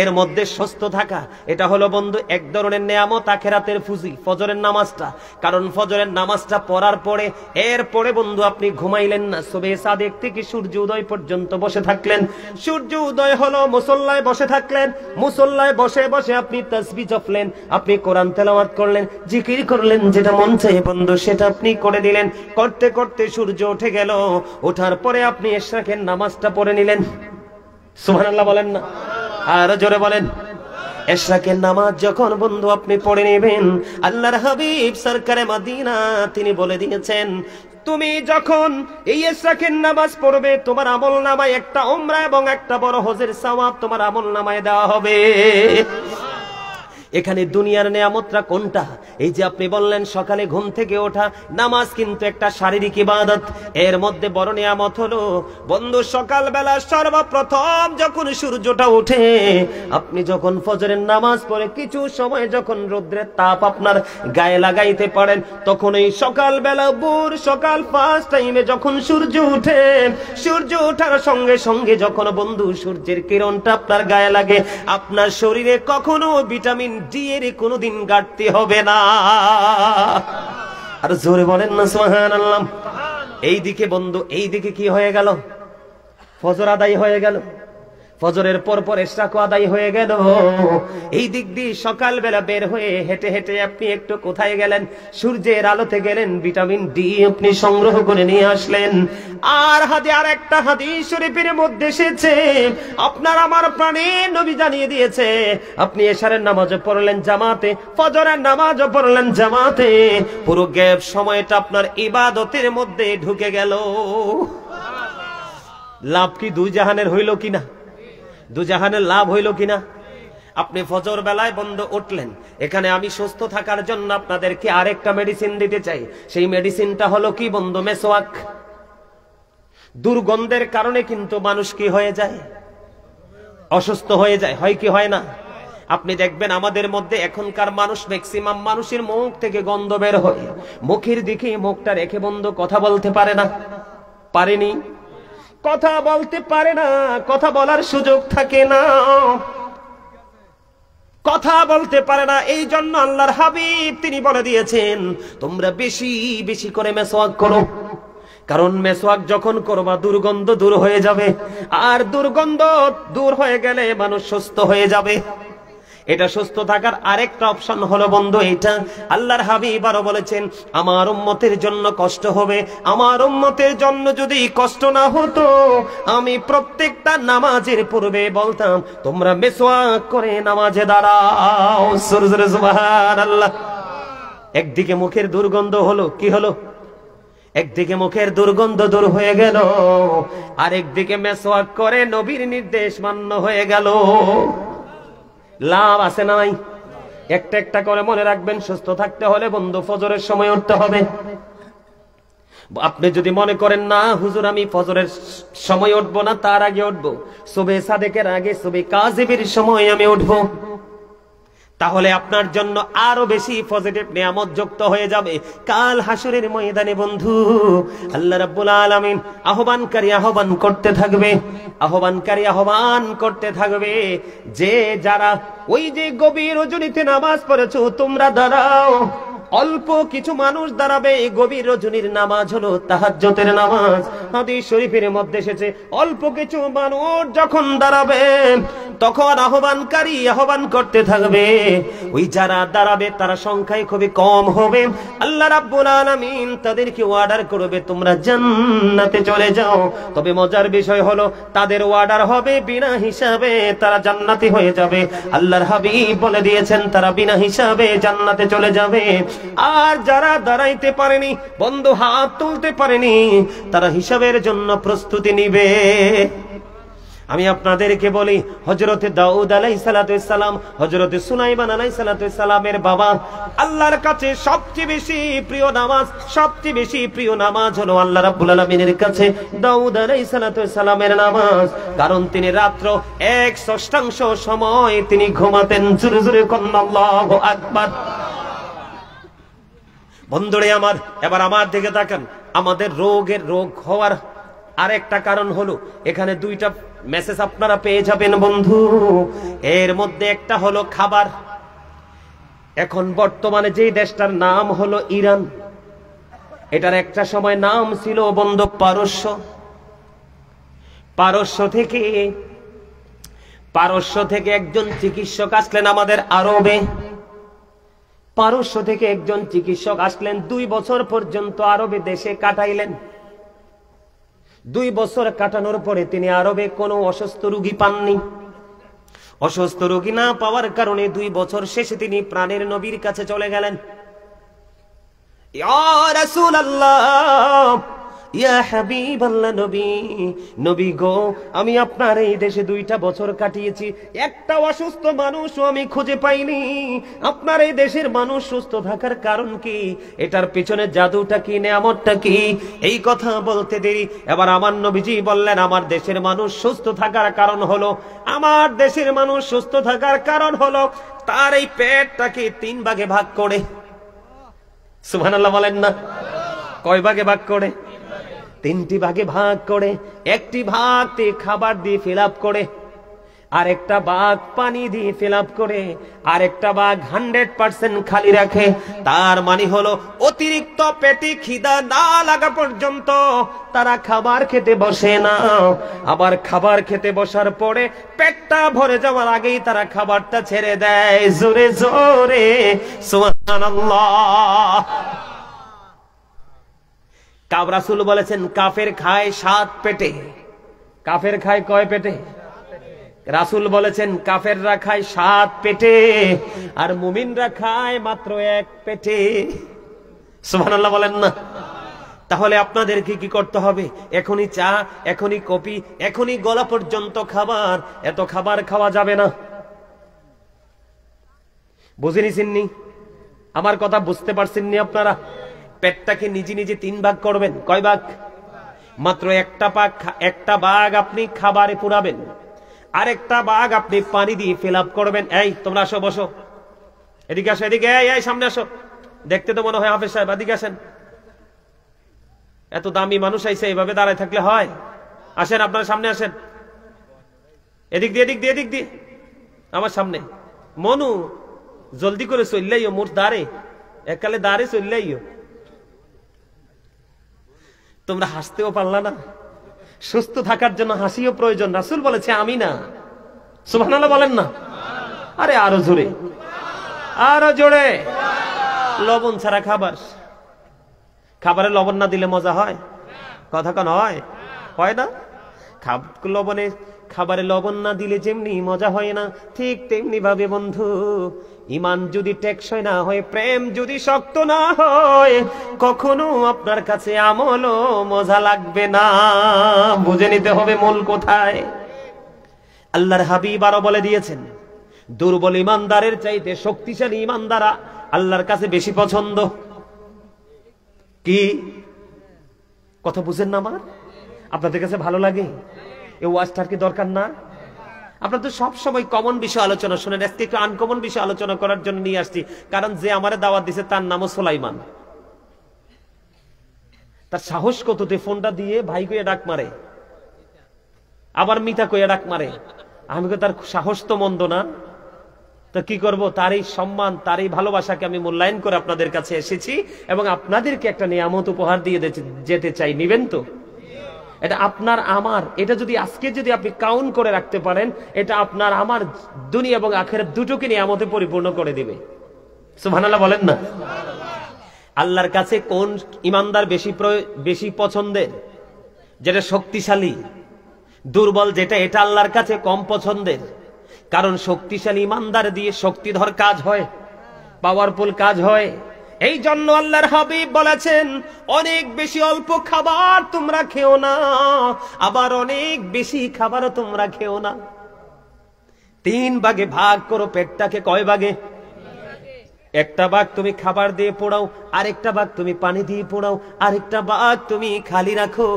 এর মধ্যে সুস্থ থাকা, এটা হলো বন্ধু এক ধরনের নেয়ামত, আখিরাতের পুঁজি, ফজরের নামাজটা। কারণ ফজরের নামাজটা পড়ার পরে এরপরে বন্ধু আপনি ঘুমাইলেন না, সুবহে সাদিক থেকে সূর্য উদয় পর্যন্ত বসে থাকলেন। সূর্য উদয় হলো, মুসল্লায় বসে থাকলেন, মুসল্লায় বসে বসে আপনি তাসবিহ জপলেন, আপনি কোরআন তেলাওয়াত করলেন, জিকির করলেন, যেটা মন চায় বন্ধু সেটা আপনি করে দিলেন। করতে করতে সূর্য উঠে গেল, ওঠার পরে আপনি ইশরাকের নামাজটা পড়ে নিলেন। সুবহানাল্লাহ বলেন না? আর জোরে বলেন। এশরাকের নামাজ যখন বন্ধু আপনি পড়ে নেবেন, আল্লাহর হাবিব সরকারে মদিনা তিনি বলে দিয়েছেন, তুমি যখন এই এশরাকের নামাজ পড়বে, তোমার আমল নামায় একটা উমরা এবং একটা বড় হজের সওয়াব তোমার আমল নামায় দেওয়া হবে। এখানে দুনিয়ার নিয়ামতটা কোনটা? এই যে আপনি বললেন সকালে ঘুম থেকে ওঠা, নামাজ কিন্তু একটা শারীরিক ইবাদত। এর মধ্যে বড় নিয়ামত হলো বন্ধু সকালবেলা সর্বপ্রথম যখন সূর্যটা ওঠে, আপনি যখন ফজরের নামাজ পড়ে কিছু সময় যখন রৌদ্রের তাপ আপনার গায়ে লাগাইতে পারেন, তখন এই সকালবেলা ভোর সকাল ফার্স্ট টাইমে যখন সূর্য উঠে, সূর্য ওঠার সঙ্গে সঙ্গে যখন বন্ধু সূর্যের কিরণটা আপনার গায়ে লাগে, আপনার শরীরে কখনো ভিটামিন ডি এর কোনোদিন ঘাটতি হবে না। আর জোরে বলেন না সুবহানাল্লাহ। এইদিকে বন্ধু, এইদিকে কি হয়ে গেল? ফজর আদায় হয়ে গেল, ফজরের পর পর ইশরাক আদায় হয়ে গেল। এই দিক দিয়ে সকালবেলা বের হয়ে হেঁটে হেঁটে আপনি একটু কোথায় গেলেন? সূর্যের আলোতে গেলেন, ভিটামিন ডি আপনি সংগ্রহ করে নিয়ে আসলেন। আর একটা হাদিস শরীফের মধ্যে এসেছে, আপনার আমার প্রাণের নবী জানিয়ে দিয়েছে, আপনি এশারের নামাজও পড়লেন জামাতে, ফজরের নামাজও পড়লেন জামাতে, পুরো গ্যাপ সময়টা আপনার ইবাদতের মধ্যে ঢুকে গেল। লাভ কি দুই জাহানের হইল কিনা? দুজাহানের লাভ হইল কিনা? আপনি ফজর বেলায় বন্ধ উঠলেন, এখানে আমি সুস্থ থাকার জন্য আপনাদেরকে আরেকটা মেডিসিন দিতে চাই। সেই মেডিসিনটা হলো কি বন্ধু? মেসওয়াক। দুর্গন্ধের কারণে কিন্তু মানুষ কি হয়ে যায়? অসুস্থ হয়ে যায়, হয় কি হয় না? আপনি দেখবেন আমাদের মধ্যে এখনকার মানুষ, ম্যাক্সিমাম মানুষের মুখ থেকে গন্ধ বের হয়, মুখের দিকে মুখটা রেখে বন্ধু কথা বলতে পারে না, পারেনি, কথা বলতে পারে না, কথা বলার সুযোগ থাকে না, কথা বলতে পারে না। এই জন্য আল্লাহর হাবিব তিনি বলে দিয়েছেন, তোমরা বেশি বেশি করে মেসওয়াক করো, কারণ মেসওয়াক যখন করবা দুর্গন্ধ দূর হয়ে যাবে, আর দুর্গন্ধ দূর হয়ে গেলে মানুষ সুস্থ হয়ে যাবে। এটা সুস্থ থাকার আরেকটা অপশন হলো বন্ধু এটা। আল্লাহর হাবিব আরো বলেছেন, আমার উম্মতের জন্য কষ্ট হবে, আমার উম্মতের জন্য যদি কষ্ট না হতো, আমি প্রত্যেকটা নামাজের পূর্বে বলতাম তোমরা মেসওয়াক করে নামাজে দাঁড়াও। সুবহানাল্লাহ। একদিকে মুখের দুর্গন্ধ হলো, কি হলো? একদিকে মুখের দুর্গন্ধ দূর হয়ে গেল, আরেকদিকে মেসওয়াক করে নবীর নির্দেশ মান্য হয়ে গেল। লাভ আছে না নাই? একটা একটা করে মনে রাখবেন, সুস্থ থাকতে হলে বন্ধু ফজরের সময় উঠতে হবে। আপনি যদি মনে করেন না হুজুর আমি ফজরের সময় উঠবো না, তার আগে উঠবো, সুবহে সাদেকের আগে, সুবহে কাযিবের সময় আমি উঠবো, তাহলে আপনার জন্য আরো বেশি পজিটিভ নিয়ামত যুক্ত হয়ে যাবে কাল হাসরের ময়দানে। বন্ধু আল্লাহ রাব্বুল আলামিন আহ্বানকারী আহ্বান করতে থাকবে, আহ্বানকারী আহ্বান করতে থাকবে, যে যারা ওই যে গভীর রজনীতে নামাজ পড়েছো তোমরা দাঁড়াও। অল্প কিছু মানুষ দাঁড়াবে, এই গভীর রজনীর নামাজ হলো তাহাজ্জুদের নামাজ। হাদিস শরীফের মধ্যে এসেছে, অল্প কিছু মানুষ যখন দাঁড়াবে তখন আহ্বানকারী আহ্বান করতে থাকবে, ওই যারা দাঁড়াবে তারা সংখ্যায় খুবই কম হবে। আল্লাহ রাব্বুল আলামিন তাদেরকে অর্ডার করবে তোমরা জান্নাতে চলে যাও। তবে মজার বিষয় হলো তাদের অর্ডার হবে বিনা হিসাবে, তারা জান্নাতি হয়ে যাবে। আল্লাহর হাবিব বলে দিয়েছেন তারা বিনা হিসাবে জান্নাতে চলে যাবে। আর যারা দাঁড়াইতে পারেনি বন্ধু, হাত তুলতে পারেনি, তারা হিসাবের জন্য প্রস্তুতি নিবে। আমি আপনাদেরকে বলি, হযরতে দাউদ আলাইহিস সালাতু ওয়াস সালাম, হযরতে সুলাইমান আলাইহিস সালাতু ওয়াস সালামের বাবা, আল্লাহর কাছে সবচেয়ে বেশি প্রিয় নামাজ, সবচেয়ে বেশি প্রিয় নামাজ হলো আল্লাহ রাব্বুল আলামিনের কাছে দাউদ আলাইহিস সালাতু ওয়াস সালামের নামাজ। কারণ তিনি রাত্র 1/6 সময় তিনি ঘুমাতেন। জোরে জোরে কন্না আল্লাহু আকবার। বন্ধুরে আমার, এবার আমার দিকে তাকান। আমাদের রোগ হওয়ার আরেকটা কারণ হলো, এখানে দুইটা মেসেজ আপনারা পেয়ে যাবেন বন্ধু। এর মধ্যে একটা হলো খাবার। এখন বর্তমানে যেই দেশটার নাম হলো ইরান, এটার একটা সময় নাম ছিল বন্ধু পারস্য। পারস্য থেকে একজন চিকিৎসক আসলেন আমাদের আরবে। পারস্য থেকে একজন চিকিৎসক আসলেন, 2 বছর পর্যন্ত আরবে দেশে কাটাইলেন। 2 বছর কাটানোর পরে তিনি আরবে কোনো অসুস্থ রোগী পাননি। অসুস্থ রোগী না পাওয়ার কারণে 2 বছর শেষে তিনি প্রাণের নবীর কাছে চলে গেলেন। ইয়া রাসূলুল্লাহ, ইয়া হাবিবাল্লাহ, নবী গো, আমি আপনার এই দেশে 2টা বছর কাটিয়েছি, একটা অসুস্থ মানুষও আমি খুঁজে পাইনি। আপনার এই দেশের মানুষ সুস্থ থাকার কারণ কি? এটার পেছনে জাদুটা কি, নেয়ামতটা কি? এই কথা বলতে দেরি এবার আমার নবীজি বললেন, আমার দেশের মানুষ সুস্থ থাকার কারণ হলো, আমার দেশের মানুষ সুস্থ থাকার কারণ হলো তার এই পেটটাকে 3 ভাগে ভাগ করে। সুবহানাল্লাহ বলেন না? কয় ভাগে ভাগ করে? 3টি ভাগে ভাগ করে। একটি ভাগ খাবার দিয়ে ফিল আপ করে, আরেকটা ভাগ পানি দিয়ে ফিল আপ করে, আরেকটা ভাগ 100% খালি রাখে। তার মানে হলো অতিরিক্ত পেটে খিদা না লাগা পর্যন্ত তারা খাবার খেতে বসে না। আবার খাবার খেতে বসার পরে পেটটা ভরে যাওয়ার আগেই তারা খাবারটা ছেড়ে দেয়। জোরে জোরে সুবহানাল্লাহ। রাসূল বলেছেন, কাফের খায় 7 পেটে। কাফের খায় কয় পেটে? রাসূল বলেছেন কাফেররা খায় 7 পেটে, আর মুমিনরা খায় মাত্র 1 পেটে। সুবহানাল্লাহ বলেন না? তাহলে আপনাদেরকে কি করতে হবে? এখনই চা, এখনই কফি, এখনই গলা পর্যন্ত খাবার, এত খাবার খাওয়া যাবে না। বুঝে নিছেননি? আমার কথা বুঝতে পারছেননি আপনারা? পেটটাকে নিজে নিজে 3 ভাগ করবেন। কয় ভাগ? মাত্র একটা ভাগ আপনি খাবারে পুরাবেন, আরেকটা ভাগ আপনি পানি দিয়ে ফিল আপ করবেন। এই তোমরা আসো, বসো, এদিকে আসো, এদিকে, এই সামনে আসো। দেখতে তো মনে হয় হাফেজ সাহেব, এদিকে আসেন। এত দামি মানুষ আইছে, এইভাবে দাঁড়ায় থাকলে হয়? আসেন, আপনারা সামনে আসেন। এদিক দিয়ে, এদিক দিয়ে, এদিক দিয়ে, আমার সামনে। মনু, জলদি করে চললেইও, মোর দাঁড়ে এককালে দাঁড়ে চললেইও। তোমরা হাসতেও পারলা না? সুস্থ থাকার জন্য হাসিও প্রয়োজন। রাসূল বলেছে, আমি না। সুবহানাল্লাহ বলেন না? আরে আরো জোরে, আরো জোরে। লবণ ছাড়া খাবার, খাবারে লবণ না দিলে মজা হয়? কথা কোন হয়? হয় না? খাবারে লবণ না দিলে যেমনি মজা হয় না, ঠিক তেমনি ভাবে বন্ধু, ইমান যদি টেকসই না হয়, প্রেম যদি শক্ত না হয়, কখনো আপনার কাছে আমলও মজা লাগবে না। বুঝে নিতে হবে মূল কোথায়। আল্লাহর হাবিব আরো বলে দিয়েছেন, দুর্বল ইমানদারের চাইতে শক্তিশালী ইমানদারা আল্লাহর কাছে বেশি পছন্দ। কি কথা বুঝেন না আমার? আপনাদের কাছে ভালো লাগে? এই ওয়াজটার কি দরকার না? আপনারা তো সব সময় কমন বিষয় আলোচনা শুনেন, আজকে একটু আনকমন বিষয় আলোচনা করার জন্য নিয়ে আসছি। কারণ যে আমারে দাওয়াত দিছে তার নামও সুলাইমান। তার সাহস কততে ফোনটা দিয়ে ভাই কইয়া ডাক মারে, আবার মিতা কইয়া ডাক মারে। আমি কই তার সাহস তো মন্দ না। তো কি করব? তার এই সম্মান, তার এই ভালোবাসাকে আমি মূল্যায়ন করে আপনাদের কাছে এসেছি এবং আপনাদেরকে একটা নিয়ামত উপহার দিয়ে যেতে চাই। নিবেন তো? এটা আপনার আমার, এটা যদি আজকে যদি আপনি কাউন্ট করে রাখতে পারেন, এটা আপনার আমার দুনিয়া এবং আখিরাত দুটোকে নিয়ামতে পরিপূর্ণ করে দিবে। সুবহানাল্লাহ বলেন না? আল্লাহর কাছে কোন ইমানদার বেশি পছন্দের? যেটা শক্তিশালী। দুর্বল যেটা, এটা আল্লাহর কাছে কম পছন্দের। কারণ শক্তিশালী ইমানদার দিয়ে শক্তিধর কাজ হয়, পাওয়ারফুল কাজ হয়। এই জন্য আল্লাহর হাবিব বলেছেন, অনেক বেশি অল্প খাবার তোমরা খেও না, আবার অনেক বেশি খাবারও তোমরা খেও না। 3 ভাগে ভাগ করো পেটটাকে। কয় ভাগে? একটা ভাগ তুমি খাবার দিয়ে পোড়াও, আরেকটা ভাগ তুমি পানি দিয়ে পোড়াও, আরেকটা ভাগ তুমি খালি রাখো।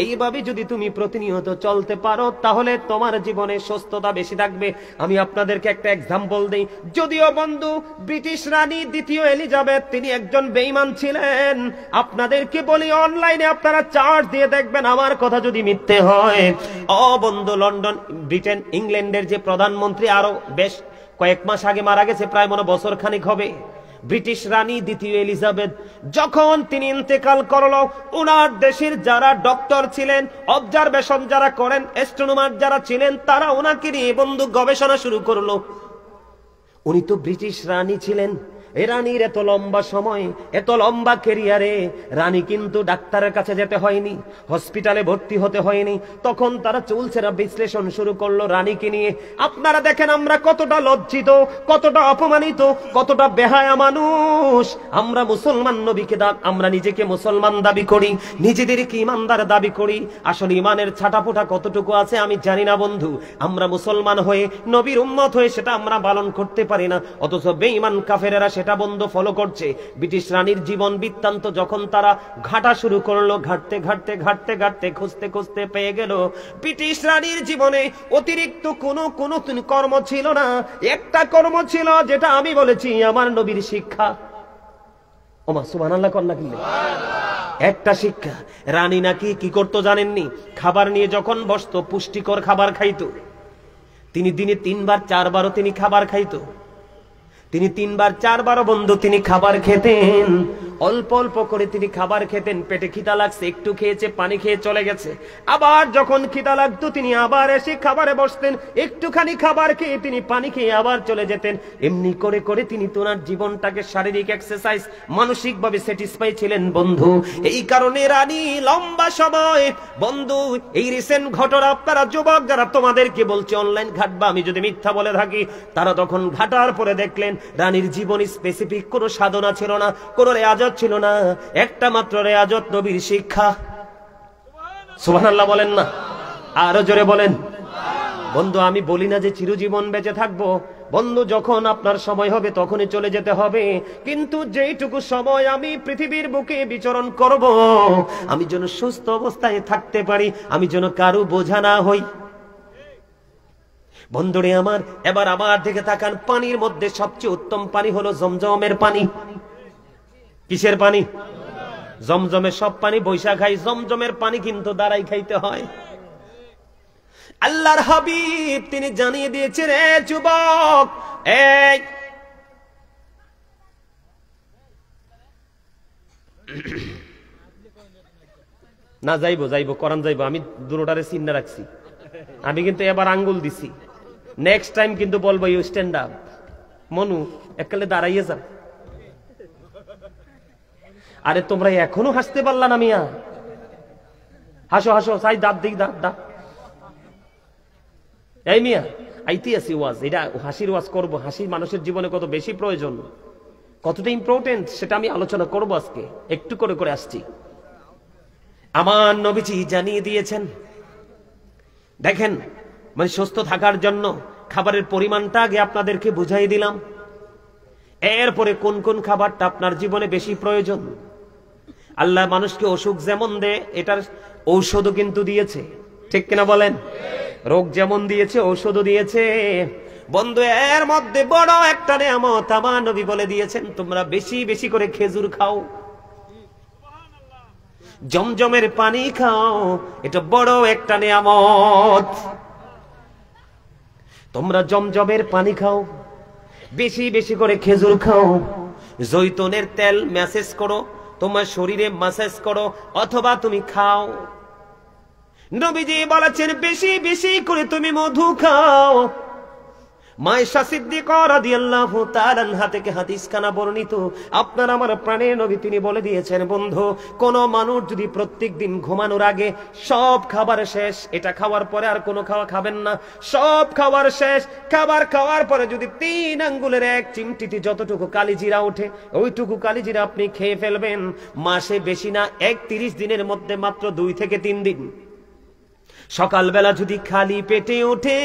এইভাবে যদি তুমি প্রতিনিয়ত চলতে পারো, তাহলে তোমার জীবনে সুস্থতা বেশি থাকবে। আমি আপনাদেরকে একটা এক্সাম্পল দেই। যদিও বন্ধু ব্রিটিশ রানী 2য় এলিজাবেথ তিনি একজন বেঈমান ছিলেন, আপনাদেরকে বলি অনলাইনে আপনারা চার্জ দিয়ে দেখবেন আমার কথা যদি মিথ্যে হয়। বন্ধু, লন্ডন, ব্রিটেন, ইংল্যান্ডের যে প্রধানমন্ত্রী আরো বেশ কয়েক মাস আগে মারা গেছে, প্রায় মনে বছর খানিক হবে, ব্রিটিশ রানী 2য় এলিজাবেথ, যখন তিনি ইন্তেকাল করলো, ওনার দেশের যারা ডক্টর ছিলেন, অবজারভেশন যারা করেন, অ্যাস্ট্রোনমার যারা ছিলেন, তারা ওনাকে নিয়ে বন্ধু গবেষণা শুরু করলো। উনি তো ব্রিটিশ রানী ছিলেন, এই রানীর এত লম্বা সময়, এত লম্বা ক্যারিয়ারে রানী কিন্তু ডাক্তারের কাছে যেতে হয়নি, হসপিটালে ভর্তি হতে হয়নি। তখন তারা চুলচেরা বিশ্লেষণ শুরু করলো রানীকে নিয়ে। আপনারা দেখেন আমরা কতটা লজ্জিত, কতটা অপমানিত, কতটা বেহায়া মানুষ। আমরা মুসলমান নবীকে আমরা নিজেকে মুসলমান দাবি করি, নিজেদেরকে ইমানদার দাবি করি। আসলে ইমানের ছাটাফোটা কতটুকু আছে আমি জানি না বন্ধু। আমরা মুসলমান হয়ে, নবীর উম্মত হয়ে সেটা আমরা পালন করতে পারি না, অথচ বেঈমান কাফেরেরা সেটা বন্ধ ফলো করছে। ব্রিটিশ রানীর জীবন বৃত্তান্ত যখন তারা ঘাটা শুরু করলো, ঘাটতে ঘাটতে ঘাটতে ঘাটতে খুঁজতে খুঁজতে পেয়ে গেল ব্রিটিশ রানীর জীবনে অতিরিক্ত কোনো কর্ম ছিল না। একটা কর্ম ছিল, যেটা আমি বলেছি আমার নবীর শিক্ষা। ওমা সুবহানাল্লাহ কন্যা কিনলে একটা শিক্ষা। রানী নাকি কি করতো জানেননি? খাবার নিয়ে যখন বসতো পুষ্টিকর খাবার খাইতো। তিনি দিনে 3 বার 4 বারও তিনি খাবার খাইতো। তিনি 3 বার 4 বারও বন্ধু তিনি খাবার খেতেন। অল্প অল্প করে তিনি খাবার খেতেন। পেটে খিদা লাগছে, একটু খেয়েছে, পানি খেয়ে চলে গেছে। আবার যখন খিদা লাগতো তিনি আবার এসে খাবারে বসতেন, একটুখানি খাবার খেয়ে তিনি পানি খেয়ে আবার চলে যেতেন। এমনি করে করে তিনি তোনার জীবনটাকে শারীরিক এক্সারসাইজ, মানসিক ভাবে স্যাটিসফাই ছিলেন বন্ধু। এই কারণে রানী লম্বা সময় বন্ধু, এই রিসেন্ট ঘটনা আপনারা যুবক যারা তোমাদেরকে বলছে অনলাইন ঘাটবা, আমি যদি মিথ্যা বলে থাকি, তারা তখন ঘাটার পরে দেখলেন রানীর জীবনে স্পেসিফিক কোনো সাধনা ছিল না, কোনো রেয়াজত ছিল না, একটা মাত্র রেয়াজত নবীর শিক্ষা। সুবহানাল্লাহ বলেন না, আরো জোরে বলেন। বন্ধু আমি বলি না যে চিরজীবন বেঁচে থাকবো বন্ধু, যখন আপনার সময় হবে তখনই চলে যেতে হবে। কিন্তু যেইটুকু সময় আমি পৃথিবীর বুকে বিচরণ করব, আমি যেন সুস্থ অবস্থায় থাকতে পারি, আমি যেন কারো বোঝা না হই। বন্ধুরে আমার, এবার আমার দিকে তাকান। পানির মধ্যে সবচেয়ে উত্তম পানি হলো জমজমের পানি। কিসের পানি? জমজমের সব পানি বৈশা খাই, জমজমের পানি কিন্তু দাঁড়াই খাইতে হয়। আল্লাহর হাবিব তিনি জানিয়ে দিয়েছেন, রে যুবক, এই না যাইবো যাইবো করান যাইবো, আমি দুটোটারে চিন্তা রাখছি। আমি কিন্তু এবার আঙ্গুল দিছি, নেক্সট টাইম কিন্তু বলবো ইউ স্ট্যান্ড আপ। মনু এককালে দাঁড়াইয়ে যান। আরে তোমরা এখনো হাসতে পারলা না মিয়া? হাসো হাসো, চাই দাঁত দিক, দাঁত দাঁত। এই মিয়া আইতে আসি ওয়াজ, এটা হাসির ওয়াজ করবো। হাসি মানুষের জীবনে কত বেশি প্রয়োজন, কতটা ইম্পর্টেন্ট সেটা আমি আলোচনা করবো আজকে, একটু করে করে আসছি। আমার নবীজি জানিয়ে দিয়েছেন, দেখেন মানে সুস্থ থাকার জন্য খাবারের পরিমাণটা আগে আপনাদেরকে বুঝাই দিলাম। এরপরে কোন কোন খাবারটা আপনার জীবনে বেশি প্রয়োজন। আল্লাহ মানুষকে অসুখ যেমন দেয়, এটার ঔষধও কিন্তু দিয়েছে, ঠিক কিনা বলেন? রোগ যেমন দিয়েছে ঔষধও দিয়েছে। বন্ধু এর মধ্যে বড় একটা নিয়ামত আমার নবী বলে দিয়েছেন, তোমরা বেশি বেশি করে খেজুর খাও, জমজমের পানি খাও, এটা বড় একটা নিয়ামত। তোমরা জমজমের পানি খাও, বেশি বেশি করে খেজুর খাও, জৈতুনের তেল ম্যাসেজ করো, তোমার শরীরে ম্যাসেজ করো, অথবা তুমি খাও। নবীজি বলেছেন বেশি বেশি করে তুমি মধু খাও। মায়েশা সিদ্দিকা রাদিয়াল্লাহু তাআলা আনহা থেকে হাদিসখানা বর্ণিত, আপনার আমার প্রাণের নবী তিনি বলে দিয়েছেন, বন্ধু কোন মানুষ যদি প্রত্যেকদিন ঘুমানোর আগে সব খাবার শেষ, এটা খাওয়ার পরে আর কোনো খাওয়া খাবেন না, সব খাবার শেষ, খাবার খাওয়ার পরে যদি 3 আঙ্গুলের 1 চিমটিতে যতটুকু কালিজিরা ওঠে ওইটুকু কালিজিরা আপনি খেয়ে ফেলবেন। মাসে বেশি না 31 দিনের মধ্যে মাত্র 2 থেকে 3 দিন সকালবেলা যদি খালি পেটে ওঠে,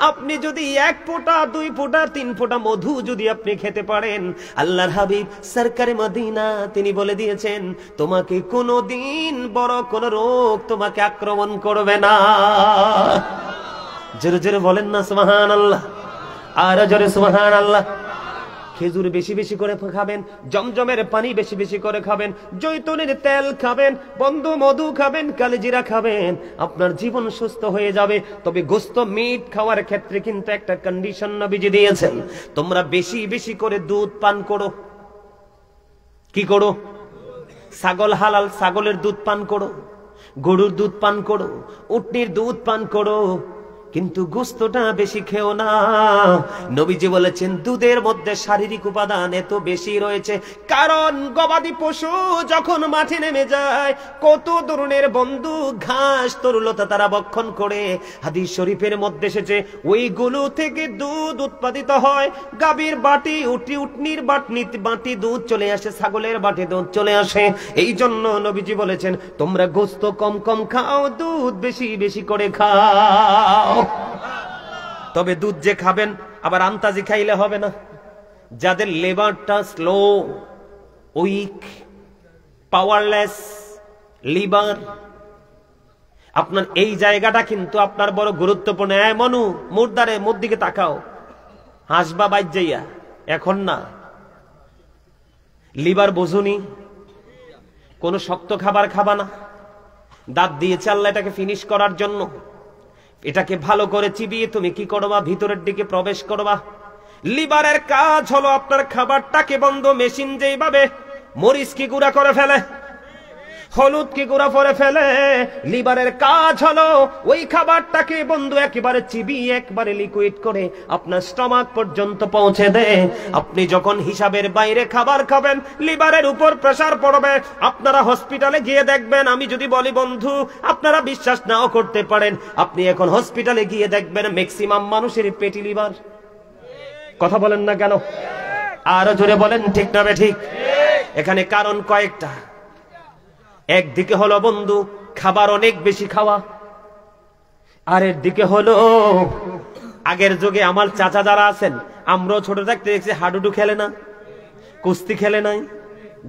আপনি যদি 1 ফোঁটা 2 ফোঁটা 3 ফোঁটা মধু যদি আপনি খেতে পারেন, আল্লাহর হাবিব সরকারে মদিনা তিনি বলে দিয়েছেন, তোমাকে কোনোদিন বড় কোন রোগ তোমাকে আক্রমণ করবে না। জোরে জোরে বলেন না সুবহানাল্লাহ, আর জোরে সুবহানাল্লাহ। খেজুর বেশি বেশি করে খাবেন, জমজমের পানি বেশি বেশি করে খাবেন, জৈতুনের তেল খাবেন, বন্ধু মধু খাবেন, কালিজিরা খাবেন, আপনার জীবন সুস্থ হয়ে যাবে। তবে গোশত মিট খাওয়ার ক্ষেত্রে কিন্তু একটা কন্ডিশন নবীজি দিয়েছেন, তোমরা বেশি বেশি করে দুধ পান করো। কি করো? ছাগল হালাল ছাগলের দুধ পান করো, গরুর দুধ পান করো, উটনির দুধ পান করো। কিন্তু গোস্তটা বেশি খেও না। নবীজি বলেছেন দুধের মধ্যে শারীরিক উপাদান এত বেশি রয়েছে, কারণ গবাদি পশু যখন মাঠে নেমে যায় কত ধরনের বন্ধু ঘাস তরুলতা তারা ভক্ষণ করে। হাদিস শরীফের মধ্যে এসেছে ওইগুলো থেকে দুধ উৎপাদিত হয়। গাভীর বাটি উটনির বাটি দুধ চলে আসে, ছাগলের বাটি দুধ চলে আসে। এই জন্য নবীজি বলেছেন তোমরা গোস্ত কম কম খাও, দুধ বেশি বেশি করে খাও। তবে দুধ যে খাবেন আবার আন্তাজি খাইলে হবে না। যাদের লিভারটা স্লো, উইক, পাওয়ারলেস লিভার, আপনার এই জায়গাটা কিন্তু আপনার বড় গুরুত্বপূর্ণ। মনু মুর্দারে মুর দিকে তাকাও, হাসবা বাইর যাইয়া, এখন না। লিভার বোঝুনি, কোন শক্ত খাবার খাবা না। দাঁত দিয়ে চাল্লা এটাকে ফিনিশ করার জন্য এটাকে ভালো করে চিবিয়ে তুমি কি করবা, ভিতরের দিকে প্রবেশ করবা। লিভারের কাজ হলো আপনার খাবারটাকে বন্ধ। মেশিন যেইভাবে মরিচ কি গুঁড়া করে ফেলে, হলুদ কি গুঁড়া করে ফেলে, লিভারের কাজ হলো ওই খাবারটাকে বন্ধু একেবারে চিবিয়ে একবারে লিকুইড করে আপনার স্টমাক পর্যন্ত পৌঁছে দেয়। আপনি যখন হিসাবের বাইরে খাবার খাবেন লিভারের উপর প্রেসার পড়বে। আপনারা হসপিটালে গিয়ে দেখবেন, আমি যদি বলি বন্ধু আপনারা বিশ্বাস নাও করতে পারেন, আপনি এখন হসপিটালে গিয়ে দেখবেন ম্যাক্সিমাম মানুষের পেটি লিভার। কথা বলেন না কেন? আরো জোরে বলেন ঠিক না ঠিক? এখানে কারণ কয়েকটা। একদিকে হলো বন্ধু খাবার অনেক বেশি খাওয়া, আর এর দিকে হলো আগের যুগে আমার চাচা যারা আছেন, আমরাও ছোট থাকতে দেখছি হাডুডু খেলে না, কুস্তি খেলে নাই,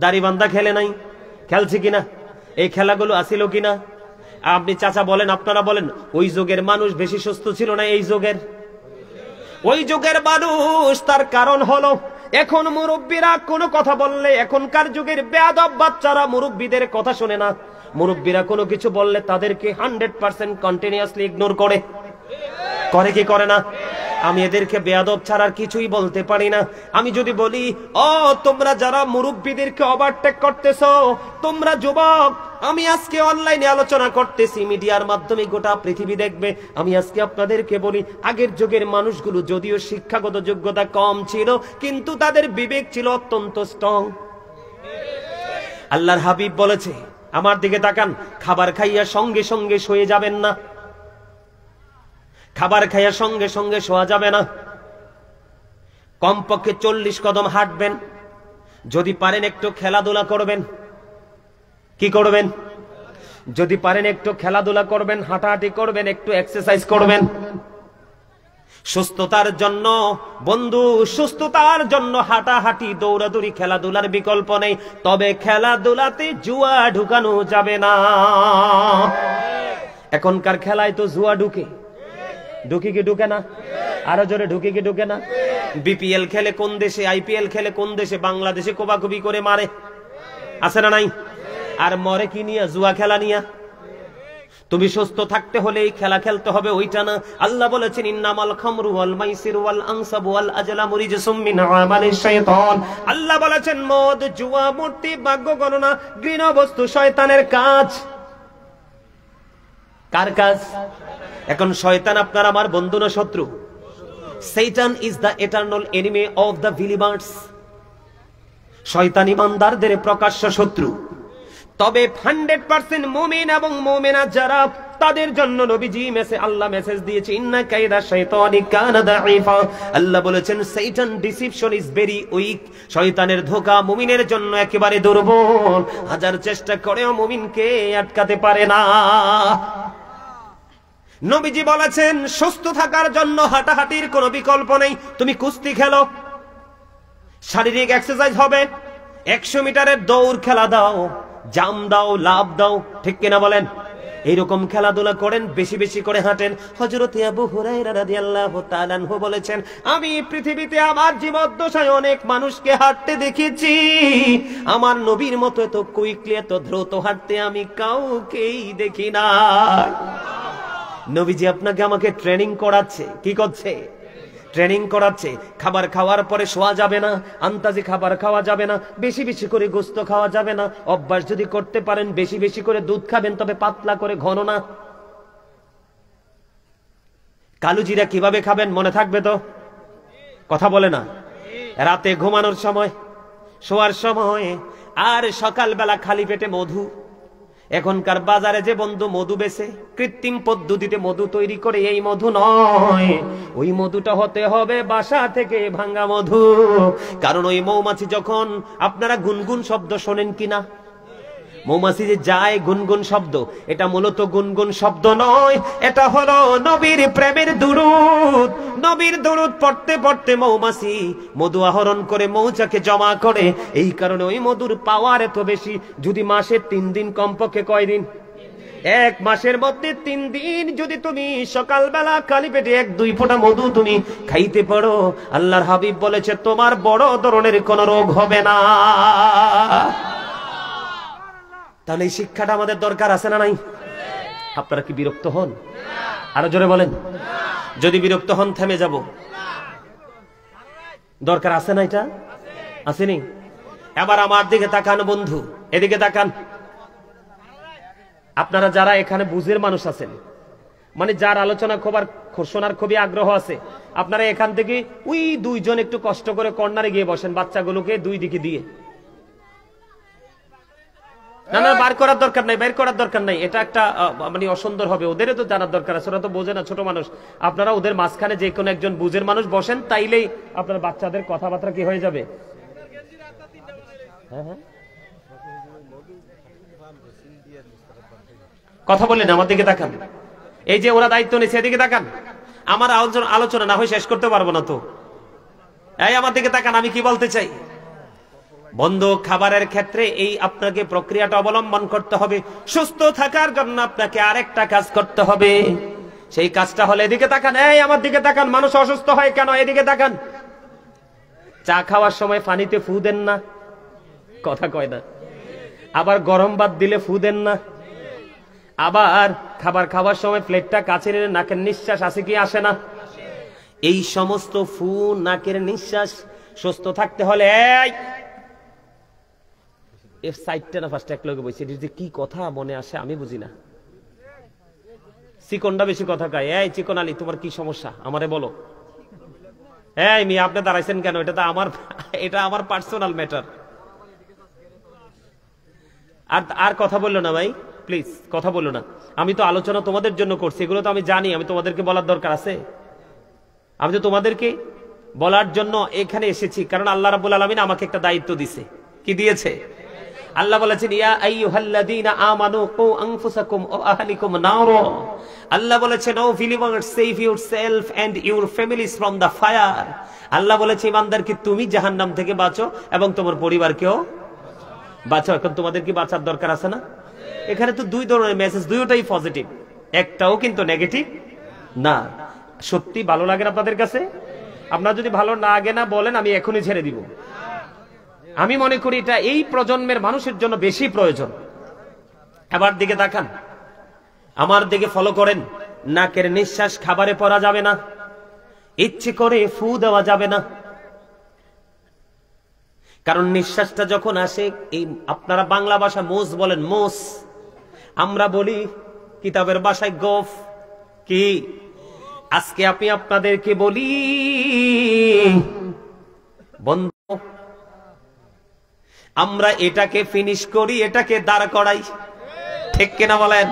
দাড়িবান্ধা খেলে নাই, খেলছে কিনা? এই খেলাগুলো আসিল কিনা? আপনি চাচা বলেন, আপনারা বলেন, ওই যুগের মানুষ বেশি সুস্থ ছিল না এই যুগের? ওই যুগের মানুষ। তার কারণ হলো এখন মুরব্বীরা কোনো কথা বললে, এখনকার যুগের বেয়াদব বাচ্চারা মুরব্বীদের কথা শুনে না। মুরব্বীরা কোনো কিছু বললে তাদেরকে 100% কন্টিনিউয়াসলি ইগনোর করে। করে কি করে না? আমি এদেরকে বেয়াদব ছাড়ার কিছুই বলতে পারি না। আমি যদি বলি ও তোমরা যারা মুরব্বীদেরকে ওভারটেক করতেছো, তোমরা যুবক, আমি আজকে অনলাইনে আলোচনা করতেছি, মিডিয়ার মাধ্যমে গোটা পৃথিবী দেখবে। আমি আজকে আপনাদেরকে বলি আগের যুগের মানুষগুলো যদিও শিক্ষাগত যোগ্যতা কম ছিল, কিন্তু তাদের বিবেক ছিল অত্যন্ত স্ট্রং। আল্লাহর হাবিব বলেছে, আমার দিকে তাকান, খাবার খাইয়া সঙ্গে সঙ্গে শুয়ে যাবেন না। খাবার খাইয়া সঙ্গে সঙ্গে শোয়া যাবে না। কমপক্ষে 40 কদম হাঁটবেন। যদি পারেন একটু খেলাধুলা করবেন। কি করবেন? যদি পারেন একটু খেলাধুলা করবেন, হাঁটাহাঁটি করবেন, একটু এক্সারসাইজ করবেন। সুস্থতার জন্য বন্ধু, সুস্থতার জন্য হাঁটাহাঁটি, দৌড়াদৌড়ি, খেলাধুলার বিকল্প নেই। তবে খেলাধুলাতে জুয়া ঢুকানো যাবে না। এখনকার খেলায় তো জুয়া ঢুকে। ঢুকি কি ঢুকে না? আরো জোরে ঢুকি কি ঢুকে না? বিপিএল খেলে কোন দেশে, আইপিএল খেলে কোন দেশে, বাংলাদেশে কোবাকুবি করে মারে, আছে না নাই? আর মরে কি নিয়ে? জুয়া খেলা নিয়ে। তুমি সুস্থ থাকতে হলে এই খেলা খেলতে হবে, ওইটা না। আল্লাহ বলেছেন ইন্নামাল খামরু ওয়াল মাইসির ওয়াল আনসাবু ওয়াল আজলামু রিজসুম মিন আমালিশ শাইতান। আল্লাহ বলেছেন মদ, জুয়া, মূর্তি, ভাগ্য গণনা, ঘৃণ বস্তু শয়তানের কাজ। কার কাজ? এখন শয়তান আপনার আমার বন্ধু না শত্রু? Satan is the eternal enemy of the believers. শয়তান ইমানদারদের প্রকাশ্য শত্রু। তবে 100% মুমিন এবং মুমিনা যারা, তাদের জন্য নবীজি আল্লাহ মেসেজ দিয়েছে ইন্না কাইদা শাইতানি কানা দাঈফা। আল্লাহ বলেছেন শয়তান ডিসিপশন ইজ ভেরি উইক। শয়তানের ধোঁকা মুমিনের জন্য একেবারে দুর্বল। হাজার চেষ্টা করেও মুমিনকে আটকাতে পারে না। নবীজি বলেছেন সুস্থ থাকার জন্য হাঁটাহাঁটির কোনো বিকল্প নেই। তুমি কুস্তি খেলো, শারীরিক এক্সারসাইজ হবে। 100 মিটারের দৌড় খেলা দাও, জাম দাও, লাভ দাও, ঠিক কিনা বলেন? এইরকম খেলাধুলা করেন, বেশি বেশি করে হাঁটেন। হযরত আবু হুরায়রা রাদিয়াল্লাহু তাআলা আনহু বলেছেন, আমি পৃথিবীতে আমার জীবদ্দশায় অনেক মানুষকে হাঁটতে দেখেছি, আমার নবীর মতো এত কুইকলি, এত দ্রুত হাঁটতে আমি কাউকেই দেখি না। নবীজি আপনাকে আমাকে ট্রেনিং করাচ্ছে। কি করছে? ট্রেনিং করাচ্ছে। খাবার খাওয়ার পরে শোয়া যাবে না, আন্তাজি খাবার খাওয়া যাবে না, বেশি বেশি করে গোশত খাওয়া যাবে না। অভ্যাস যদি করতে পারেন বেশি বেশি করে দুধ খাবেন, তবে পাতলা করে, ঘন না। কালো জিরা কিভাবে খাবেন মনে থাকবে তো? কথা বলে না। রাতে ঘুমানোর সময়, শোয়ার সময়, আর সকালবেলা খালি পেটে মধু। এখনকার বাজারে যে বন্ধু মধু বেচে, কৃত্রিম পদ্ধতিতে মধু তৈরি করে, এই মধু নয়, ওই মধুটা হতে হবে বাসা থেকে ভাঙা মধু। কারণ ওই মৌমাছি যখন, আপনারা গুনগুন শব্দ শোনেন কিনা? মৌমাছি যে যায় গুনগুন শব্দ, এটা মূলত গুনগুন শব্দ নয়, এটা হলো নবীর প্রেমের দুরূদ। নবীর দুরূদ পড়তে পড়তে মৌমাছি মধু আহরণ করে মৌচাকে জমা করে। এই কারণে ওই মধুর পাওয়ার এত বেশি। যদি মাসের 3 দিন, কমপক্ষে কয় দিন? 1 মাসের মধ্যে 3 দিন যদি তুমি সকালবেলা খালি পেটে 1-2 ফোঁটা মধু তুমি খাইতে পারো, আল্লাহর হাবিব বলেছে তোমার বড় ধরনের কোন রোগ হবে না। তাহলে এই শিক্ষাটা আমাদের দরকার আছে না নাই? আপনারা কি বিরক্ত হন? আরো জোরে বলেন। যদি বিরক্ত হন থেমে যাব। দরকার আছে না? এটা আসেনি? এবার আমার দিকে তাকান বন্ধু, এদিকে তাকান। আপনারা যারা এখানে বুঝের মানুষ আছেন, মানে যার আলোচনা শোনার খুবই আগ্রহ আছে, আপনারা এখান থেকে ওই 2 জন একটু কষ্ট করে কর্নারে গিয়ে বসেন, বাচ্চাগুলোকে 2 দিকে দিয়ে। না না, বার করার দরকার নাই, বের করার দরকার নাই। এটা একটা মানে অসুন্দর হবে। ওদেরও তো জানার দরকার আছে, ওরা তো বোঝে না, ছোট মানুষ। আপনারা ওদের মাঝখানে যে কোনো একজন বুঝের মানুষ বসেন, তাইলেই আপনার বাচ্চাদের কথাবার্তা কি হয়ে যাবে। কথা বললেন, আমার দিকে তাকান। এই যে ওরা দায়িত্ব নিচ্ছে, এদিকে তাকান। আমার আলোচনা না হয় শেষ করতে পারবো না তো। এই আমার দিকে তাকান, আমি কি বলতে চাই। বন্ধু, খাবারের ক্ষেত্রে এই আপনাকে প্রক্রিয়াটা অবলম্বন করতে হবে। সুস্থ থাকার জন্য আপনাকে আরেকটা কাজ করতে হবে। সেই কাজটা হলে, এদিকে তাকান, এই আমার দিকে তাকান। মানুষ অসুস্থ হয় কেন? এদিকে তাকান। চা খাওয়ার সময় পানিতে ফু দেন না, কথা কয় না। আবার গরম ভাত দিলে ফু দেন না। আবার খাবার খাওয়ার সময় প্লেটটা কাছে নিয়ে নাকের নিঃশ্বাস আসে কি আসে না? এই সমস্ত ফু, নাকের নিঃশ্বাস সুস্থ থাকতে হলে সাইডটা না ফার্স্ট এক লগে বসে, যে কি কথা মনে আসে আমি বুঝি না। চিকনটা বেশি কথা কয়। এই চিকন আলী, তোমার কি সমস্যা আমারে বলো। এই মিয়া, আপনি দাঁড়াইছেন কেন? এটা আমার পার্সোনাল ম্যাটার। আর কথা বললো না ভাই, প্লিজ কথা বললো না। আমি তো আলোচনা তোমাদের জন্য করছি, এগুলো তো আমি জানি। আমি তোমাদেরকে বলার দরকার আছে? আমি তো তোমাদেরকে বলার জন্য এখানে এসেছি, কারণ আল্লাহ রাব্বুল আলামিন আমাকে একটা দায়িত্ব দিছে। কি দিয়েছে? আল্লাহ বলেছেন, ইয়া আইয়ুহাল্লাযীনা আমানু কু আনফুসাকুম ওয়া আহলিকুম নারা। আল্লাহ বলেছেন, O believers, save yourself and your families from the fire. আল্লাহ বলেছে, ইমানদারকে তুমি জাহান্নাম থেকে বাঁচো এবং তোমার পরিবারকেও বাঁচো। এখন তোমাদের কি বাঁচার দরকার আছে না? এখানে তো 2 ধরনের মেসেজ, দুটোই পজিটিভ, একটাও কিন্তু নেগেটিভ না। সত্যি ভালো লাগে না আপনাদের কাছে? আপনারা যদি ভালো না লাগে না বলেন, আমি এখনই ছেড়ে দিব। আমি মনে করি এটা এই প্রজন্মের মানুষের জন্য বেশি প্রয়োজন। এবার দিকে তাকান, আমার দিকে ফলো করেন। নাকের নিঃশ্বাস খাবারে পড়া যাবে না, ইচ্ছে করে ফু দেওয়া যাবে না। কারণ নিঃশ্বাসটা যখন আসে, এই আপনারা বাংলা ভাষা মোস বলেন, মোস। আমরা বলি কিতাবের ভাষায় গফ। কি? আজকে আমি আপনাদেরকে বলি বন্ধু, আমরা এটাকে ফিনিশ করি, এটাকে দাঁড় করাই, ঠিক কিনা বলেন?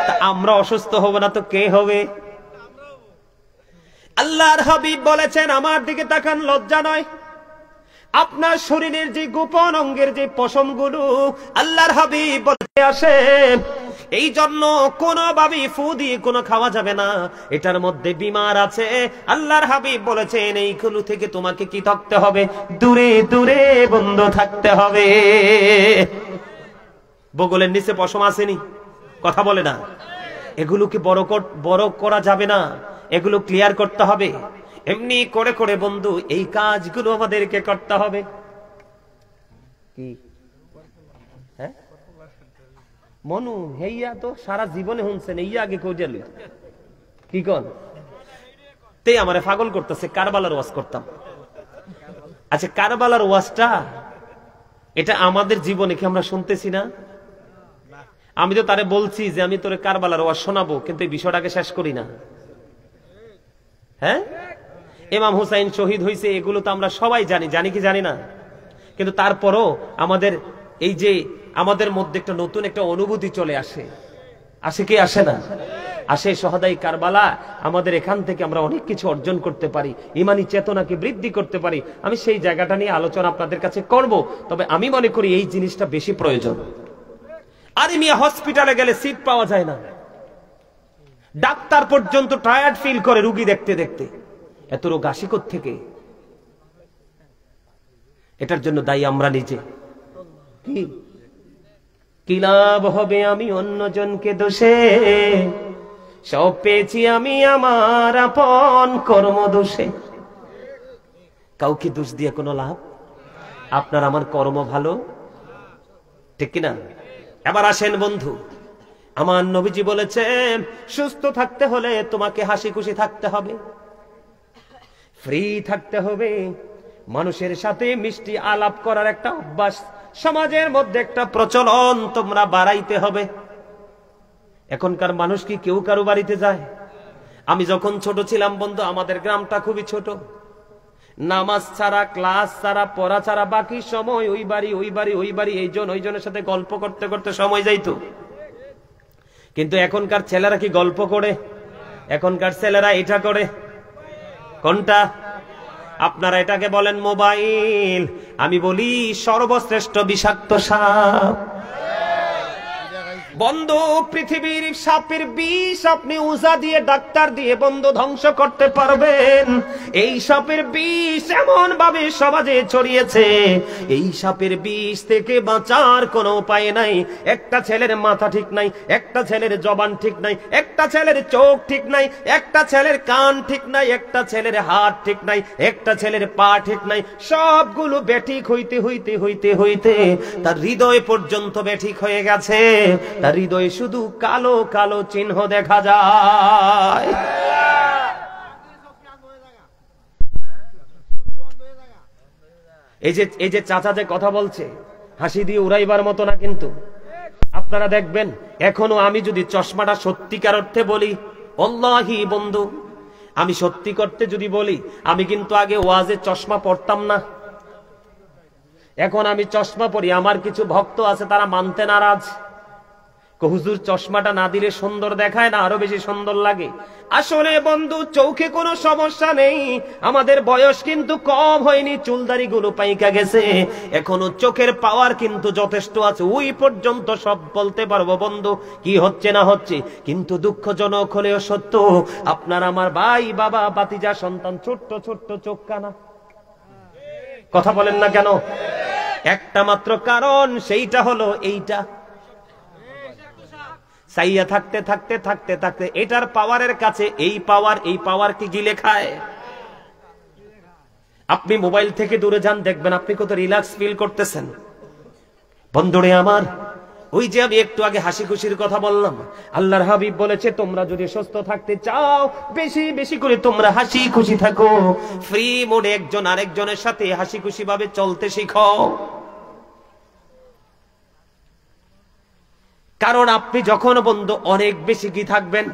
তা আমরা অসুস্থ হব না তো কে হবে? আল্লাহর হাবিব বলেছেন, আমার দিকে তাকান, লজ্জা নয়। আপনার শরীরের যে গোপন অঙ্গের যে পশমগুলো আল্লাহর হাবিব বলতে আসেন, এই জন্য কোনোভাবেই ফু দিয়ে কোনো খাওয়া যাবে না। এটার মধ্যে বিমার আছে। আল্লাহর হাবিব বলেছেন, এইগুলো থেকে তোমাকে কি থাকতে হবে? দূরে দূরে বন্ধ থাকতে হবে। বগলের নিচে পশম আসেনি, কথা বলে না। এগুলোকে বড় করা যাবে না, এগুলো ক্লিয়ার করতে হবে। এমনি করে করে বন্ধু এই কাজগুলো আমাদেরকে করতে হবে। কি হ্যাঁ মনু হেইয়া তো সারা জীবনে শুনছেন, এইয়া আগে কইল কি কন তে আমারে পাগল করতেছে। কারবালার ওয়াজ করতাম। আচ্ছা, কারবালার ওয়াজটা এটা আমাদের জীবনে কি আমরা শুনতেছি না? আমি তো তারে বলছি যে আমি তোরে কারবালার ওয়াজ শোনাবো, কিন্তু এই বিষয়টাকে শেষ করি না। হ্যাঁ, ইমাম হুসাইন শহীদ হয়েছে, এগুলো তো আমরা সবাই জানি, জানি কি জানি না? কিন্তু তারপরও আমাদের এই যে আমাদের মধ্যে একটা নতুন একটা অনুভূতি চলে আসে, আসে কি আসে না? আসে। শহাদাই কারবালা, আমাদের এখান থেকে আমরা অনেক কিছু অর্জন করতে পারি, ইমানি চেতনাকে বৃদ্ধি করতে পারি। আমি সেই জায়গাটা নিয়ে আলোচনা আপনাদের কাছে করব, তবে আমি মনে করি এই জিনিসটা বেশি প্রয়োজন। আরে মিয়া, হসপিটালে গেলে সিট পাওয়া যায় না, ডাক্তার পর্যন্ত টায়ার্ড ফিল করে রুগী দেখতে দেখতে। এত রোগ আসে কোত্থেকে? এটার জন্য দায়ী আমরা নিজে। কি লাভ হবে আমি অন্যজনকে দোষে, সব পেয়েছি আমি আমার আপন কর্ম দোষে। কাউকে দোষ দিয়ে কোনো লাভ? আপনার আমার কর্ম ভালো, ঠিক কিনা? এবার আসেন বন্ধু, আমার নবীজি বলেছেন সুস্থ থাকতে হলে তোমাকে হাসি খুশি থাকতে হবে, ফ্রি থাকতে হবে, মানুষের সাথে মিষ্টি আলাপ করার একটা অভ্যাস সমাজের মধ্যে একটা প্রচলন তোমরা বাড়াইতে হবে। এখনকার মানুষ কি কেউ কারো বাড়িতে যায়? আমি যখন ছোট ছিলাম বন্ধু, আমাদের গ্রামটা খুবই ছোট, নামাজ ছাড়া, ক্লাস ছাড়া, পড়া ছাড়া বাকি সময় ওই বাড়ি ওই বাড়ি ওই বাড়ি, এইজন ওইজনের সাথে গল্প করতে করতে সময় যাইতো। কিন্তু এখনকার ছেলেরা কি গল্প করে? এখনকার ছেলেরা এটা করে। কোনটা? আপনারা এটাকে বলেন মোবাইল, আমি বলি সর্বশ্রেষ্ঠ বিষাক্ত সাপ। বন্ধু, পৃথিবীর সাপের বিষ আপনি উজা দিয়ে, ডাক্তার দিয়ে বন্ধু ধ্বংস করতে পারবেন। এই সাপের বিষ এমন ভাবে সমাজে ছড়িয়েছে, এই সাপের বিষ থেকে বাঁচার কোনো উপায় নাই। একটা ছেলের মাথা ঠিক নাই, একটা ছেলের জবান ঠিক নাই, একটা ছেলের চোখ ঠিক নাই, একটা ছেলের কান ঠিক নাই, একটা ছেলের হাত ঠিক নাই, একটা ছেলের পা ঠিক নাই। সবগুলো বেঠিক হইতে হইতে হইতে হইতে তার হৃদয় পর্যন্ত বেঠিক হয়ে গেছে। তার হৃদয়ে শুধু কালো কালো চিহ্ন দেখা যায়। এই যে চাচা যে কথা বলছে, হাসি দিয়ে উড়াইবার মতো না, কিন্তু আপনারা দেখবেন এখনো আমি যদি চশমাটা সত্যিকার অর্থে বলি, আল্লাহি বন্ধু, আমি সত্যি করতে যদি বলি, আমি কিন্তু আগে ওয়াজে চশমা পড়তাম না। এখন আমি চশমা পরি, আমার কিছু ভক্ত আছে তারা মানতে নারাজ। হুজুর চশমাটা না দিলে সুন্দর দেখায় না, আরো বেশি সুন্দর লাগে। আসলে বন্ধু, চোখে কোনো সমস্যা নেই, আমাদের বয়স কিন্তু কম হয়নি, চুলদারি গুলো পাইকা গেছে, এখনো চোখের পাওয়ার কিন্তু যথেষ্ট আছে। ওই পর্যন্ত সব বলতে পারবো বন্ধু কি হচ্ছে না হচ্ছে। কিন্তু দুঃখজনক হলেও সত্য, আপনার আমার ভাই, বাবা, বাতিজা, সন্তান ছোট্ট ছোট্ট চোখ কানা। কথা বলেন না কেন? একটা মাত্র কারণ, সেইটা হলো এইটা, চাইয়া থাকতে থাকতে থাকতে থাকতে এটার পাওয়ারের কাছে এই পাওয়ার কি গিলে খায়। আপনি মোবাইল থেকে দূরে যান, দেখবেন আপনি কত রিল্যাক্স ফিল করতেছেন। বন্ধুরে আমার, ওই যে আমি একটু আগে হাসি খুশির কথা বললাম, আল্লাহর হাবিব বলেছে তোমরা যদি সুস্থ থাকতে চাও, বেশি বেশি করে তোমরা হাসি খুশি থাকো, ফ্রি মোডে একজন আরেকজনের সাথে হাসি খুশি ভাবে চলতে শিখো। কারণ আপনি যখন বন্ধু অনেক বেশি কি থাকবেন,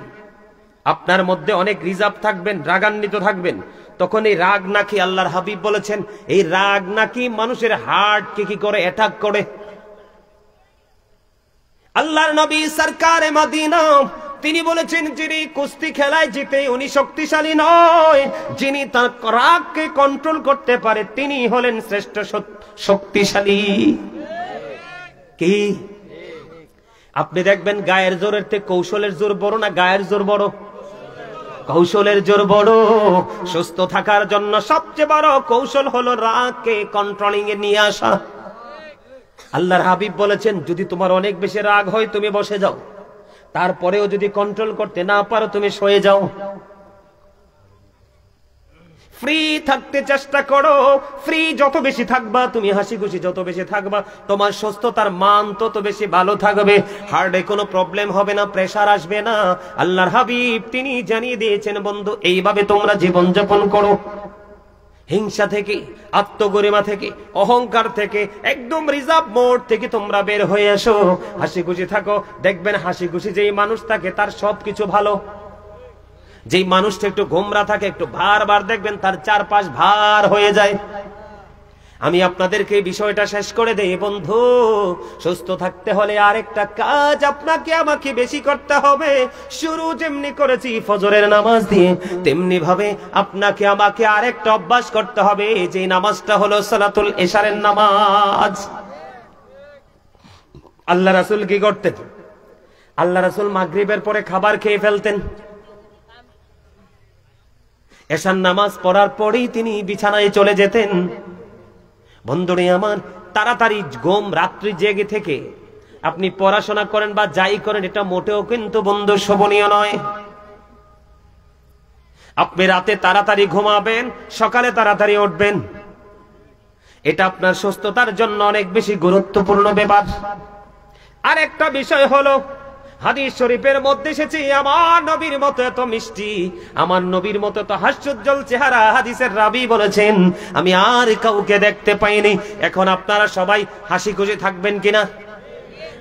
আপনার মধ্যে অনেক রিজার্ভ থাকবেন, রাগান্বিত থাকবেন, তখন এই রাগ নাকি, আল্লাহর হাবিব বলেছেন এই রাগ নাকি মানুষের হার্টকে কি করে, অ্যাটাক করে। আল্লাহর নবী সরকারে মদিনা তিনি বলেছেন, যিনি কুস্তি খেলায় জিতে উনি শক্তিশালী নয়, যিনি তার রাগকে কন্ট্রোল করতে পারে তিনি হলেন শ্রেষ্ঠ শক্তিশালী। কি আপনি দেখবেন গায়ের জোরের থেকে কৌশলের জোর বড় না গায়ের জোর বড়? কৌশলের জোর বড়। সুস্থ থাকার জন্য সবচেয়ে বড় কৌশল হলো রাগকে কন্ট্রোলিং এ নিয়ে আসা। আল্লাহর হাবিব বলেছেন যদি তোমার অনেক বেশি রাগ হয় তুমি বসে যাও, তারপরেও যদি কন্ট্রোল করতে না পারো তুমি শুয়ে যাও। ফ্রি থাকতে চেষ্টা করো, ফ্রি যত বেশি থাকবা তুমি, হাসি খুশি যত বেশি থাকবা, তোমার সুস্থতার মান তত বেশি ভালো থাকবে, হার্টে কোনো প্রবলেম হবে না, প্রেসার আসবে না। আল্লাহর হাবিব তিনি জানিয়ে দিয়েছেন বন্ধু এইভাবে তোমরা জীবন যাপন করো। হিংসা থেকে, আত্মগরিমা থেকে, অহংকার থেকে, একদম রিজার্ভ মোড থেকে তোমরা বের হয়ে এসো, হাসি খুশি থাকো। দেখবেন হাসি খুশি যেই মানুষ থাকে তার সবকিছু ভালো। যেই মানুষটা একটু গোমরা থাকে, একটু বারবার দেখবেন তার চারপাশ ভার হয়ে যায়। আমি আপনাদেরকে এই বিষয়টা শেষ করে দেই বন্ধু, সুস্থ থাকতে হলে আরেকটা কাজ আপনাকে আমাকে বেশি করতে হবে। শুরু যেমনি করেছি ফজরের নামাজ দিয়ে, তেমনি ভাবে আপনাকে আমাকে আরেকটা অভ্যাস করতে হবে, যে নামাজটা হলো সালাতুল ইশারের নামাজ। আল্লাহ রাসূল কি করতেন? আল্লাহ রাসূল মাগরিবের পরে খাবার খেয়ে ফেলতেন। এশার নামাজ পড়ার পরেই তিনি বিছানায় চলে যেতেন। বন্ধুরে আমার, তাড়াতাড়ি ঘুম, রাত্রি জেগে থেকে আপনি পড়াশোনা করেন বা যাই করেন, এটা মোটেও কিন্তু বন্ধু শোভনীয় নয়। আপনি রাতে তাড়াতাড়ি ঘুমাবেন, সকালে তাড়াতাড়ি উঠবেন, এটা আপনার সুস্থতার জন্য অনেক বেশি গুরুত্বপূর্ণ ব্যাপার। আর একটা বিষয় হলো, হাদিস শরীফের মধ্যে এসেছে, আমার নবীর মতো এত মিষ্টি, আমার নবীর মতো তো হাস্যোজ্জ্বল চেহারা হাদিসের রাবী বলেছেন আমি আর কাউকে দেখতে পাইনি। এখন আপনারা সবাই হাসি খুশি থাকবেন কিনা?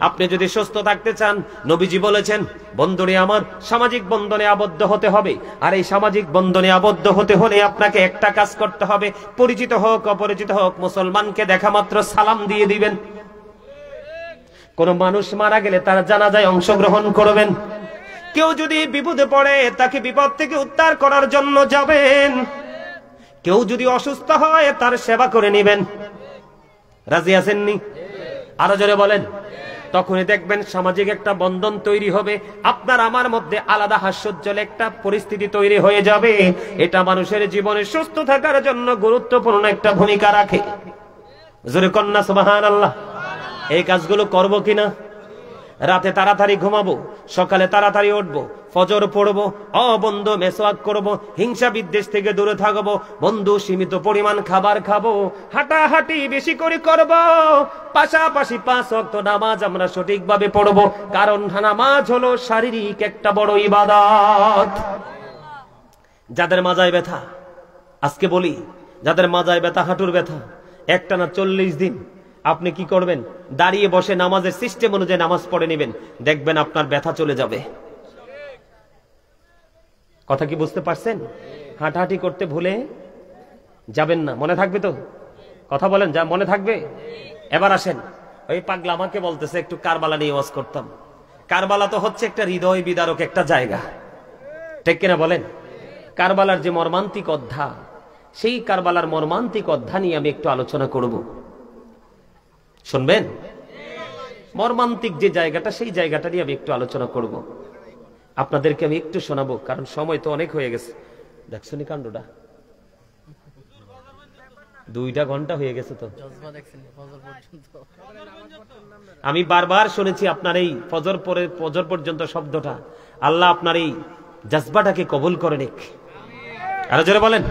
আপনি যদি সুস্থ থাকতে চান, নবীজি বলেছেন বন্ধুরে আমার, সামাজিক বন্ধনে আবদ্ধ হতে হবে। আর এই সামাজিক বন্ধনে আবদ্ধ হতে হলে আপনাকে একটা কাজ করতে হবে, পরিচিত হোক অপরিচিত হোক, মুসলমানকে দেখা মাত্র সালাম দিয়ে দিবেন। কোন মানুষ মারা গেলে তার জানাজায় অংশগ্রহণ করবেন। কেউ যদি বিপদে পড়ে তাকে বিপদ থেকে উদ্ধার করার জন্য যাবেন। কেউ যদি অসুস্থ হয় তার সেবা করে নেবেন। রাজি আছেননি? আরো জোরে বলেন। তখনই দেখবেন সামাজিক একটা বন্ধন তৈরি হবে, আপনার আমার মধ্যে আলাদা হাস্যোজ্জ্বল একটা পরিস্থিতি তৈরি হয়ে যাবে। এটা মানুষের জীবনে সুস্থ থাকার জন্য গুরুত্বপূর্ণ একটা ভূমিকা রাখে। জোরে কন্যা সুবহানাল্লাহ। এই কাজগুলো করব কিনা? রাতে তাড়াতাড়ি ঘুমাবো, সকালে তাড়াতাড়ি উঠবো, ফজর পড়বো, বন্ধু মেসওয়াক করব, হিংসা বিদ্বেষ থেকে দূরে থাকবো, বন্ধু সীমিত পরিমাণ খাবার খাবো, হাঁটাহাঁটি বেশি করে করব, পাশাপাশি 5 ওয়াক্ত নামাজ আমরা সঠিকভাবে পড়বো। কারণ নামাজ হলো শারীরিক একটা বড় ইবাদত। যাদের মাজায় ব্যথা, আজকে বলি, যাদের মাজায় ব্যথা, হাঁটুর ব্যথা, একটানা 40 দিন আপনি কি করবেন? দাঁড়িয়ে বসে নামাজের সিস্টেম অনুযায়ী নামাজ পড়ে নেবেন, দেখবেন আপনার ব্যথা চলে যাবে। কথা কি বুঝতে পারছেন? হাঁটাহাঁটি করতে ভুলে যাবেন না, মনে থাকবে তো? কথা বলেন, যা মনে থাকবে। এবার আসেন, ওই পাগলা আমাকে বলতেছে একটু কারবালা নিয়ে ওয়াজ করতাম। কারবালা তো হচ্ছে একটা হৃদয় বিদারক একটা জায়গা, ঠিক কিনা বলেন? কারবালার যে মর্মান্তিক অধ্যায়, সেই কারবালার মর্মান্তিক অধ্যায় নিয়ে আমি একটু আলোচনা করব। শুনবেন? মর্মান্তিক যে জায়গাটা, সেই জায়গাটা নিয়ে আমি একটু আলোচনা করব। আপনাদেরকে আমি একটু শোনাবো, কারণ সময় তো অনেক হয়ে গেছে। দেখছো নি কাণ্ডটা? 2টা ঘন্টা হয়ে গেছে তো। আমি বারবার শুনেছি আপনার এই ফজর পর্যন্ত শব্দটা। আল্লাহ আপনার এই জজবাটাকে কবুল করে নিক। আরো জোরে বলেন,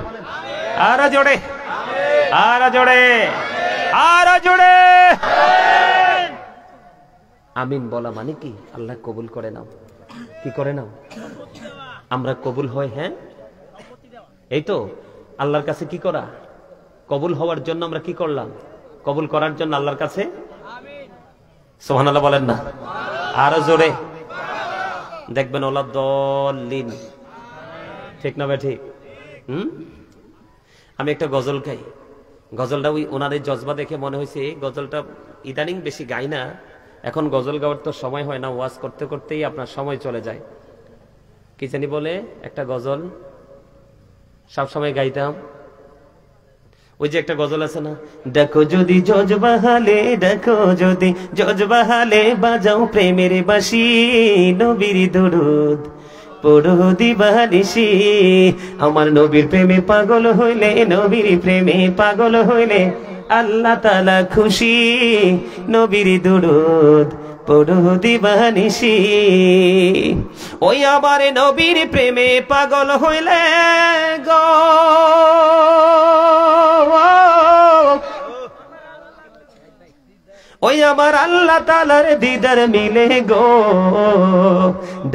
আরো জোরে, আরো জোরে, আরো জোরে। আমিন বলা মানে কি? আল্লাহ কবুল করে নাও। কি করে নাও? আমরা কবুল হয়। হ্যাঁ, এই তো আল্লাহর কাছে কি করা? কবুল হওয়ার জন্য আমরা কি করলাম? কবুল করার জন্য আল্লাহর কাছে সুবহানাল্লাহ বলেন না, আরো জোরে। দেখবেন ওলা দলিন, ঠিক না ভাই? ঠিক। আমি একটা গজল গাই। গজলটা ওই ওনাদের জজবা দেখে মনে হয়েছে গজলটা ইদানিং বেশি গাই না। এখন গজল গাওয়ার তো সময় হয় না, ওয়াজ করতে করতেই আপনার সময় চলে যায়। কি জানি বলে একটা গজল সব সময় গাইতাম, ওই যে একটা গজল আছে না, দেখো যদি জজবাহালে, দেখো যদি জজবাহালে, বাজাও প্রেমের বাঁশি, নবীর দরুদ পড়ো দিবানিশি। আমার নবীর প্রেমে পাগল হইলে, নবীর প্রেমে পাগল হইলে আল্লাহ তাআলা খুশি, নবীর দরুদ পড়ো দিবানিশি। ওই আমার নবীর প্রেমে পাগল হইলে গো, ওই আমার আল্লাহ তাআলার দিদার মিলে গো।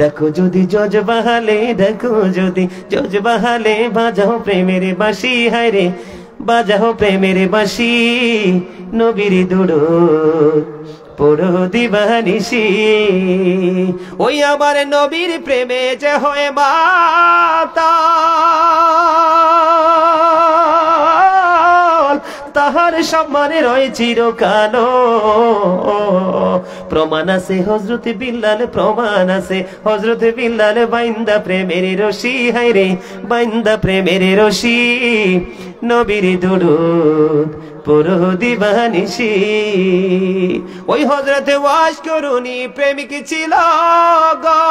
দেখো যদি জজবাহালে, দেখো যদি জজবাহালে, বাজাও প্রেমের বাঁশি, হায় রে বাজাও প্রেমের বাঁশি, নবীর দরুদ পুরো দিবানিশি। ওই আমার নবীর প্রেমে যে হয় মাতাল, তাহার সম্মানে রয় চিরকাল। প্রমাণ আছে হযরতে বিল্লাল, প্রমাণ আছে হযরতে বিল্লাল বাইন্দা প্রেমের রশি, হায় রে বাইন্দা প্রেমের রশি। নবীর দুরূদ পুরো দিবানিশি। ওই হযরতে ওয়াস করুনি প্রেমিক ছিল গো,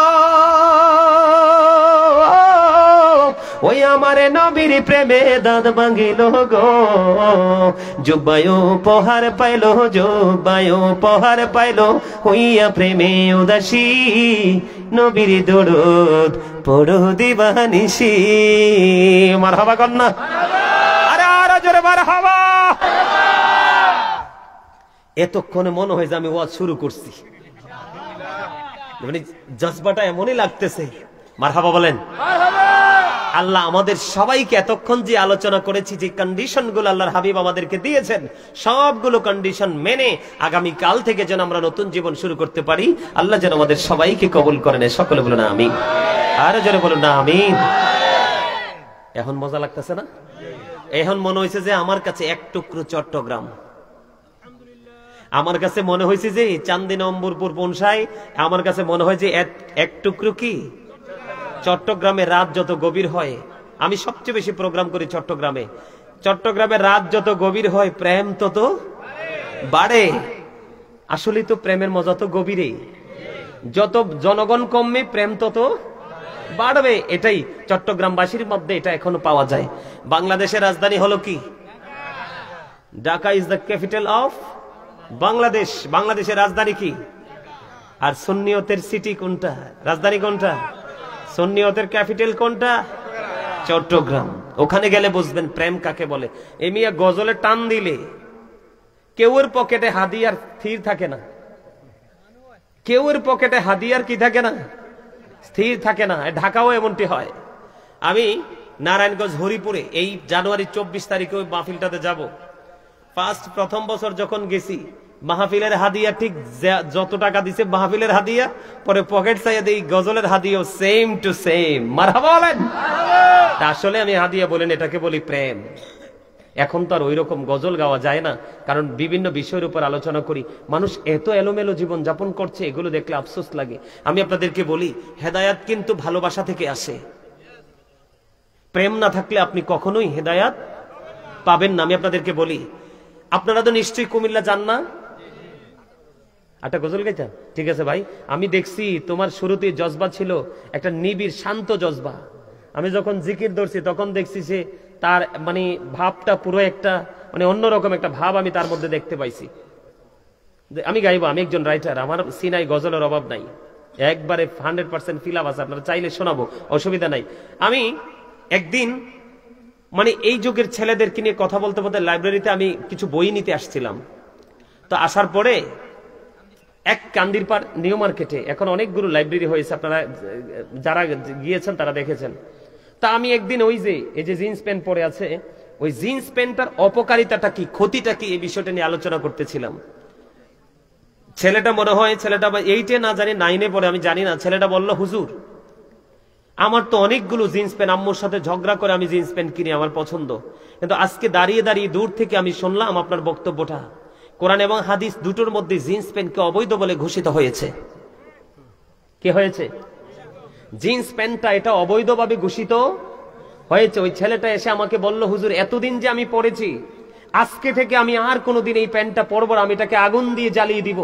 ওই আমার নবীর প্রেমে দাঁত ভাঙিল গো। জুব্বায়ও উপহার পাইল, জুব্বায়ও উপহার পাইল, হইয়া প্রেমে উদাসী। নবীর দুরূদ পুরো দিবানিশি। মারহাবা কন্যা, আরে আরো জোরে মারহাবা। এতক্ষণে মনে হয় যে আমি ওয়াজ শুরু করছি, মানে জজবাটা এমনই লাগতেছে। মারহাবা বলেন। আল্লাহ আমাদের সবাইকে এতক্ষণ যে আলোচনা করেছি, যে কন্ডিশন গুলো আল্লাহর হাবিব আমাদেরকে দিয়েছেন, সবগুলো কন্ডিশন মেনে আগামী কাল থেকে যেন আমরা নতুন জীবন শুরু করতে পারি। আল্লাহ যেন আমাদের সবাইকে কবুল করেন। সকলে বলুন আমিন, আরো জোরে বলুন না আমিন। এখন মজা লাগতেছে না? এখন মনে হয়েছে যে আমার কাছে এক টুকরো চট্টগ্রাম, আমার কাছে মনে হয়েছে যে চান্দি নম্বরপুর পৌঁছায়, আমার কাছে মনে হয় যে এক টুকরো কি চট্টগ্রামে। রাত যত গভীর হয়, আমি সবচেয়ে বেশি প্রোগ্রাম করি চট্টগ্রামে, চট্টগ্রামে রাত যত গভীর হয় প্রেম তত বাড়ে। আসলে তো প্রেমের মজা তো গভীরেই, যত জনগণ কমবে প্রেম তত বাড়বে। এটাই চট্টগ্রামবাসীর মধ্যে এটা এখনো পাওয়া যায়। বাংলাদেশের রাজধানী হলো কি? Dhaka is the capital of Bangladesh. বাংলাদেশের রাজধানী কি? আর সুন্নিয়তের সিটি কোনটা? রাজধানী কোনটা? সুন্নিয়তের ক্যাপিটাল কোনটা? চট্টগ্রাম। ওখানে গেলে বুঝবেন প্রেম কাকে বলে। এমিয়া গজলে টান দিলে কেউর পকেটে হাদিয়ার স্থির থাকে না, কেউর পকেটে হাদিয়ার কি থাকে না, স্থির থাকে না। ঢাকাও এমনটি হয়। আমি নারায়ণগঞ্জ হরিপুরে এই জানুয়ারি 24 তারিখে ওই মাহফিলটাতে যাব। প্রথম বছর যখন গেছি, মাহফিলের হাদিয়া ঠিক যত টাকা দিছে মাহফিলের হাদিয়া, পরে পকেট চাইয়া দেই গজলের হাদিয়া সেম টু সেম। মারহাবা বলেন। আসলে আমি হাদিয়া বলেন, এটাকে বলি প্রেম। এখন তো আর ওই রকম গজল গাওয়া যায় না, কারণ বিভিন্ন বিষয়ের উপর আলোচনা করি। মানুষ এত এলোমেলো জীবন যাপন করছে, এগুলো দেখলে আফসোস লাগে। আমি আপনাদেরকে বলি, হেদায়াত কিন্তু ভালোবাসা থেকে আসে। প্রেম না থাকলে আপনি কখনোই হেদায়াত পাবেন না। আমি আপনাদেরকে বলি, আপনারা তো নিশ্চয়ই কুমিল্লা যান না? একটা গজল গাইতা? ঠিক আছে ভাই, আমি দেখছি তোমার শুরুতে জজবা ছিল একটা নিবিড় শান্ত জজবা। আমি যখন জিকির ধরছি তখন দেখছি যে তার মানে ভাবটা পুরো একটা মানে অন্যরকম একটা ভাব আমি তার মধ্যে দেখতে পাইছি। আমি গাইবো, আমি একজন রাইটার, আমার সিনাই গজলের অভাব নাই, একবারে 100% ফিল আপ আছে। আপনারা চাইলে শোনাবো, অসুবিধা নাই। আমি একদিন মানে এই যুগের ছেলেদেরকে নিয়ে কথা বলতে বলতে লাইব্রেরিতে আমি কিছু বই নিতে আসছিলাম। তো আসার পরে এক কান্দিরপাড় নিউ মার্কেটে এখন অনেকগুলো লাইব্রেরি হয়েছে, আপনারা যারা গিয়েছেন তারা দেখেছেন। তা আমি একদিন ওই যে এই যে জিন্স প্যান্ট পরে আছে, ওই জিন্স প্যান্টটার অপকারিতাটা কি, ক্ষতিটা কি, এই বিষয়টা নিয়ে আলোচনা করতেছিলাম। ছেলেটা মনে হয় ছেলেটা 8-এ না জানি 9-এ পড়ে, আমি জানি না। ছেলেটা বলল, হুজুর আমার তো অনেকগুলো জিন্স প্যান্ট, আম্মুর সাথে ঝগড়া করে আমি জিন্স প্যান্ট কিনি, আমার পছন্দ, কিন্তু আজকে দাঁড়িয়ে দাঁড়িয়ে দূর থেকে আমি শুনলাম আপনার বক্তব্যটা, কোরআন এবং হাদিস দুটোর মধ্যে জিন্স প্যান্টকে অবৈধ বলে ঘোষিত হয়েছে। কি হয়েছে? জিন্স প্যান্টটা এটা অবৈধভাবে ঘোষিত হয়েছে। ওই ছেলেটা এসে আমাকে বলল, হুজুর এতদিন যে আমি পরেছি, আজকে থেকে আমি আর কোনোদিন এই প্যান্টটা পরবো না, আমি এটাকে আগুন দিয়ে জ্বালিয়ে দিব।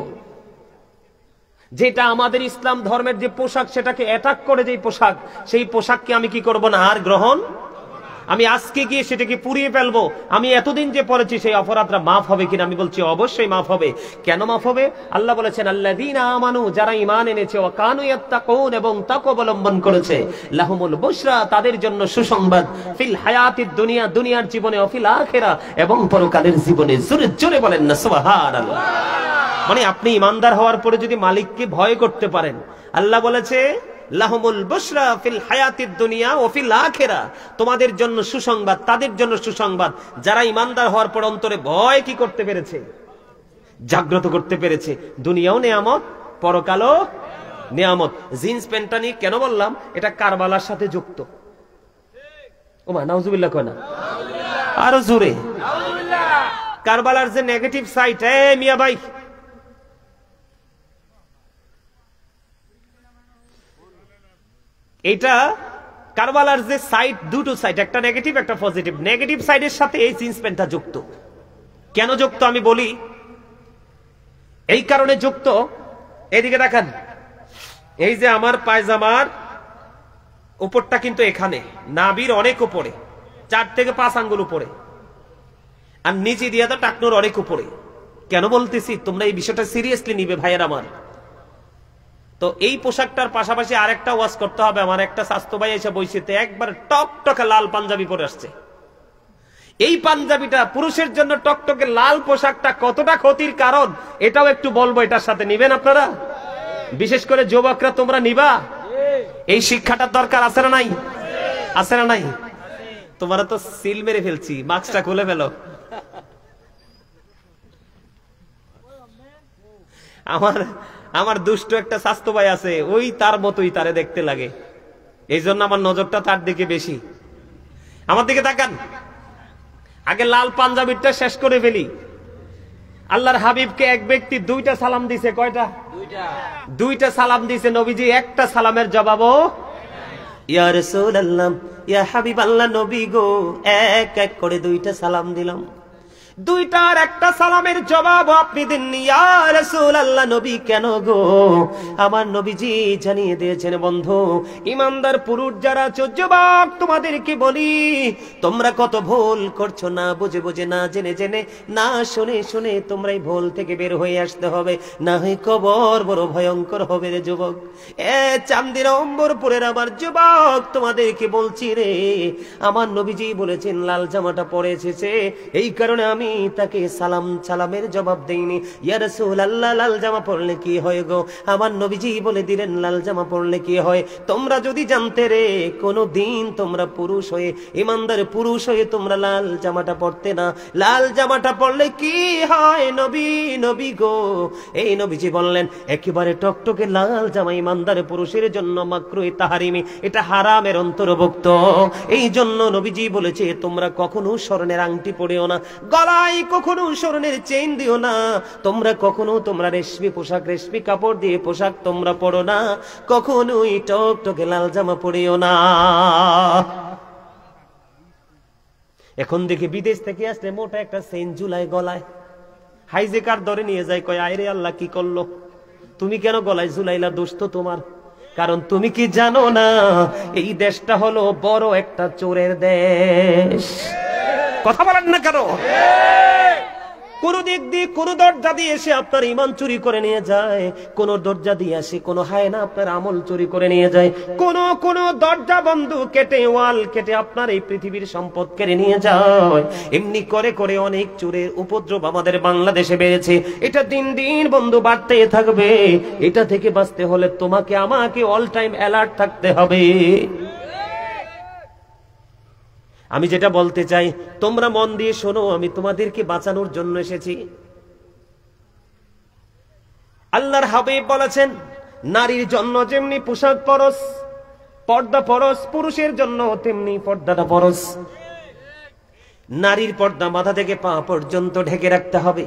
যেটা আমাদের ইসলাম ধর্মের যে পোশাক, সেটাকে অ্যাটাক করে যে পোশাক, সেই পোশাককে আমি কি করব না, আর গ্রহণ। আমি আজকে গিয়ে সেটাকে পুড়িয়ে ফেলবো। আমি এতদিন যে পড়েছি সেই অপরাধটা মাফ হবে কিনা? আমি বলছি অবশ্যই মাফ হবে। কেন মাফ হবে? আল্লাহ বলেছেন, আল্লাযীনা আমানু, যারা ঈমান এনেছে, ওয়া কানু ইয়াত্তাকুন, এবং তাকওয়া অবলম্বন করেছে, লাহুমুল বুশরা, তাদের জন্য সুসংবাদ, ফিল হায়াতিদ দুনিয়া, দুনিয়ার জীবনে, ও ফিল আখিরা, এবং পরকালের জীবনে। জোরে জোরে বলেন না সুবহানাল্লাহ। মানে আপনি ইমানদার হওয়ার পরে যদি মালিককে ভয় করতে পারেন, আল্লাহ বলেছে লাহুমুল বুশরা ফিল হায়াতিদ দুনিয়া ওয়া ফিল আখিরা, তোমাদের জন্য সুসংবাদ, তাদের জন্য সুসংবাদ যারা ইমানদার হওয়ার পর অন্তরে ভয় কি করতে পেরেছে, জাগ্রত করতে পেরেছে। দুনিয়াও নেয়ামত, পরকালও নেয়ামত। জিন্স প্যান্টটা নিয়ে কেন বললাম? এটা কারবালার সাথে যুক্ত। ওমা নাউজুবিল্লাহ কয় না, আরো জোরে। কারবালার যে নেগেটিভ সাইড, মিয়া ভাই, এটা কারবালার যে সাইড, দুটো সাইড, একটা নেগেটিভ একটা পজিটিভ। নেগেটিভ সাইডের সাথে এই জিন্স প্যান্টটা যুক্ত। কেন যুক্ত আমি বলি, এই কারণে যুক্ত। এদিকে দেখেন, এই যে আমার পায়জামার উপরটা কিন্তু এখানে, নাভির অনেক উপরে, 4 থেকে 5 আঙ্গুল উপরে, আর নিচে দিয়ে তো টাকনোর অনেক উপরে। কেন বলতেছি, তোমরা এই বিষয়টা সিরিয়াসলি নিবে ভাইয়ের আমার। তো এই পোশাকটার পাশাপাশি আরেকটা ওয়াজ করতে হবে। আমার একটা স্বাস্থ্য ভাই এসে বইছিতে একবার টকটকে লাল পাঞ্জাবি পরে আসছে। এই পাঞ্জাবিটা পুরুষের জন্য টকটকে লাল পোশাকটা কতটা ক্ষতির কারণ, এটাও একটু বলবো। এটার সাথে নিবেন আপনারা, বিশেষ করে যুবকরা তোমরা নিবা। এই শিক্ষাটার দরকার আছে না নাই? আছে না নাই? তোমরা তো সিল মেরে ফেলছি, মাস্কটা খুলে ফেলো। আমার দুষ্ট একটা স্বাস্থ্য ভাই আছে, ওই তার মতোই তারে দেখতে লাগে। এই জন্য আমার নজরটা তার দিকে বেশি। আমার দিকে তাকান, আগে লাল পাঞ্জাবিটা শেষ করে ফেলি। আল্লাহর হাবিবকে এক ব্যক্তি 2টা সালাম দিছে। কয়টা? 2টা সালাম দিছে নবীজি, একটা সালামের জবাবও। ইয়া রাসূলুল্লাহ, ইয়া হাবিবাল্লাহ, নবী গো, এক এক করে 2টা সালাম দিলাম। 2টার একটা সালামের জবাব আপনি দেননি। ইয়া রাসূলুল্লাহ, নবী কেন গো? আমার নবীজি জানিয়ে দিয়েছেন, বন্ধু, ইমানদার পুরুষ যারা আছো, যুবক তোমাদেরকে বলি, তোমরা কত ভুল করছো, না বুঝে বুঝে, না জেনে জেনে, না শুনে শুনে। তোমরা এই ভুল থেকে বের হয়ে আসতে হবে, না হয় কবর বড় ভয়ঙ্কর হবে রে যুবক। চান্দির অম্বরপুরের আমার যুবক, তোমাদেরকে বলছি রে, আমার নবীজি বলেছেন লাল জামাটা পরে এসেছে, এই কারণে আমি তাকে সালামের জবাব দেইনি। ইয়া রাসূলুল্লাহ, লাল জামা পরলে কি হয় গো? আমার নবীজি বলে দিলেন লাল জামা পরলে কি হয়। তোমরা যদি জানতে রে, কোনদিন তোমরা পুরুষ হয়ে, ইমানদার পুরুষ হয়ে তোমরা লাল জামাটা পরতে না। লাল জামাটা পরলে কি হয় নবী গো? এই নবীজি বললেন, একেবারে টকটকে লাল জামা ইমানদার পুরুষের জন্য মাকরুহ তাহরিমি, এটা হারামের অন্তর্ভুক্ত। এই জন্য নবীজি বলেছে, তোমরা কখনো স্বর্ণের আংটি পরিও না, গলায় কখনো স্বর্ণের চেইন দিও না, তোমরা কখনো তোমরা রেশমি পোশাক, রেশমি কাপড় দিয়ে পোশাক তোমরা পরো না, কখনোই টকটকে লাল জামা পরিও না। এখন দেখি বিদেশ থেকে আসলে মোটা একটা চেইন ঝুলায় গলায়, হাইজেকার ধরে নিয়ে যায়, কয় আয়রে আল্লাহ কি করলো, তুমি কেন গলায় ঝুলাইলা? দোষ তো তোমার। কারণ তুমি কি জানো না, এই দেশটা হলো বড় একটা চোরের দেশ। কথা বলেন না কেন? কোন দিক দিয়ে, কোন দরজা দিয়ে এসে আপনার ইমান চুরি করে নিয়ে যায়, কোন দরজা দিয়ে আসে কোন হায়না আপনার আমল চুরি করে নিয়ে যায়, কোন দরজা বন্ধ কেটে, ওয়াল কেটে আপনার এই পৃথিবীর সম্পদ কেড়ে নিয়ে যায়। এমনি করে করে অনেক চোরের উপদ্রব আমাদের বাংলাদেশে বেড়েছে। এটা দিন দিন বন্ধু বাড়তে থাকবে। এটা থেকে বাঁচতে হলে তোমাকে আমাকে অল টাইম অ্যালার্ট থাকতে হবে। আমি যেটা বলতে চাই, তোমরা মন দিয়ে শোনো, আমি তোমাদেরকে বাঁচানোর জন্য এসেছি। আল্লাহর হাবিব বলেছেন, নারীর জন্য যেমনি পোশাক ফরজ, পর্দা ফরজ, পুরুষের জন্য তেমনি পর্দাটা ফরজ। নারীর পর্দা মাথা থেকে পা পর্যন্ত ঢেকে রাখতে হবে।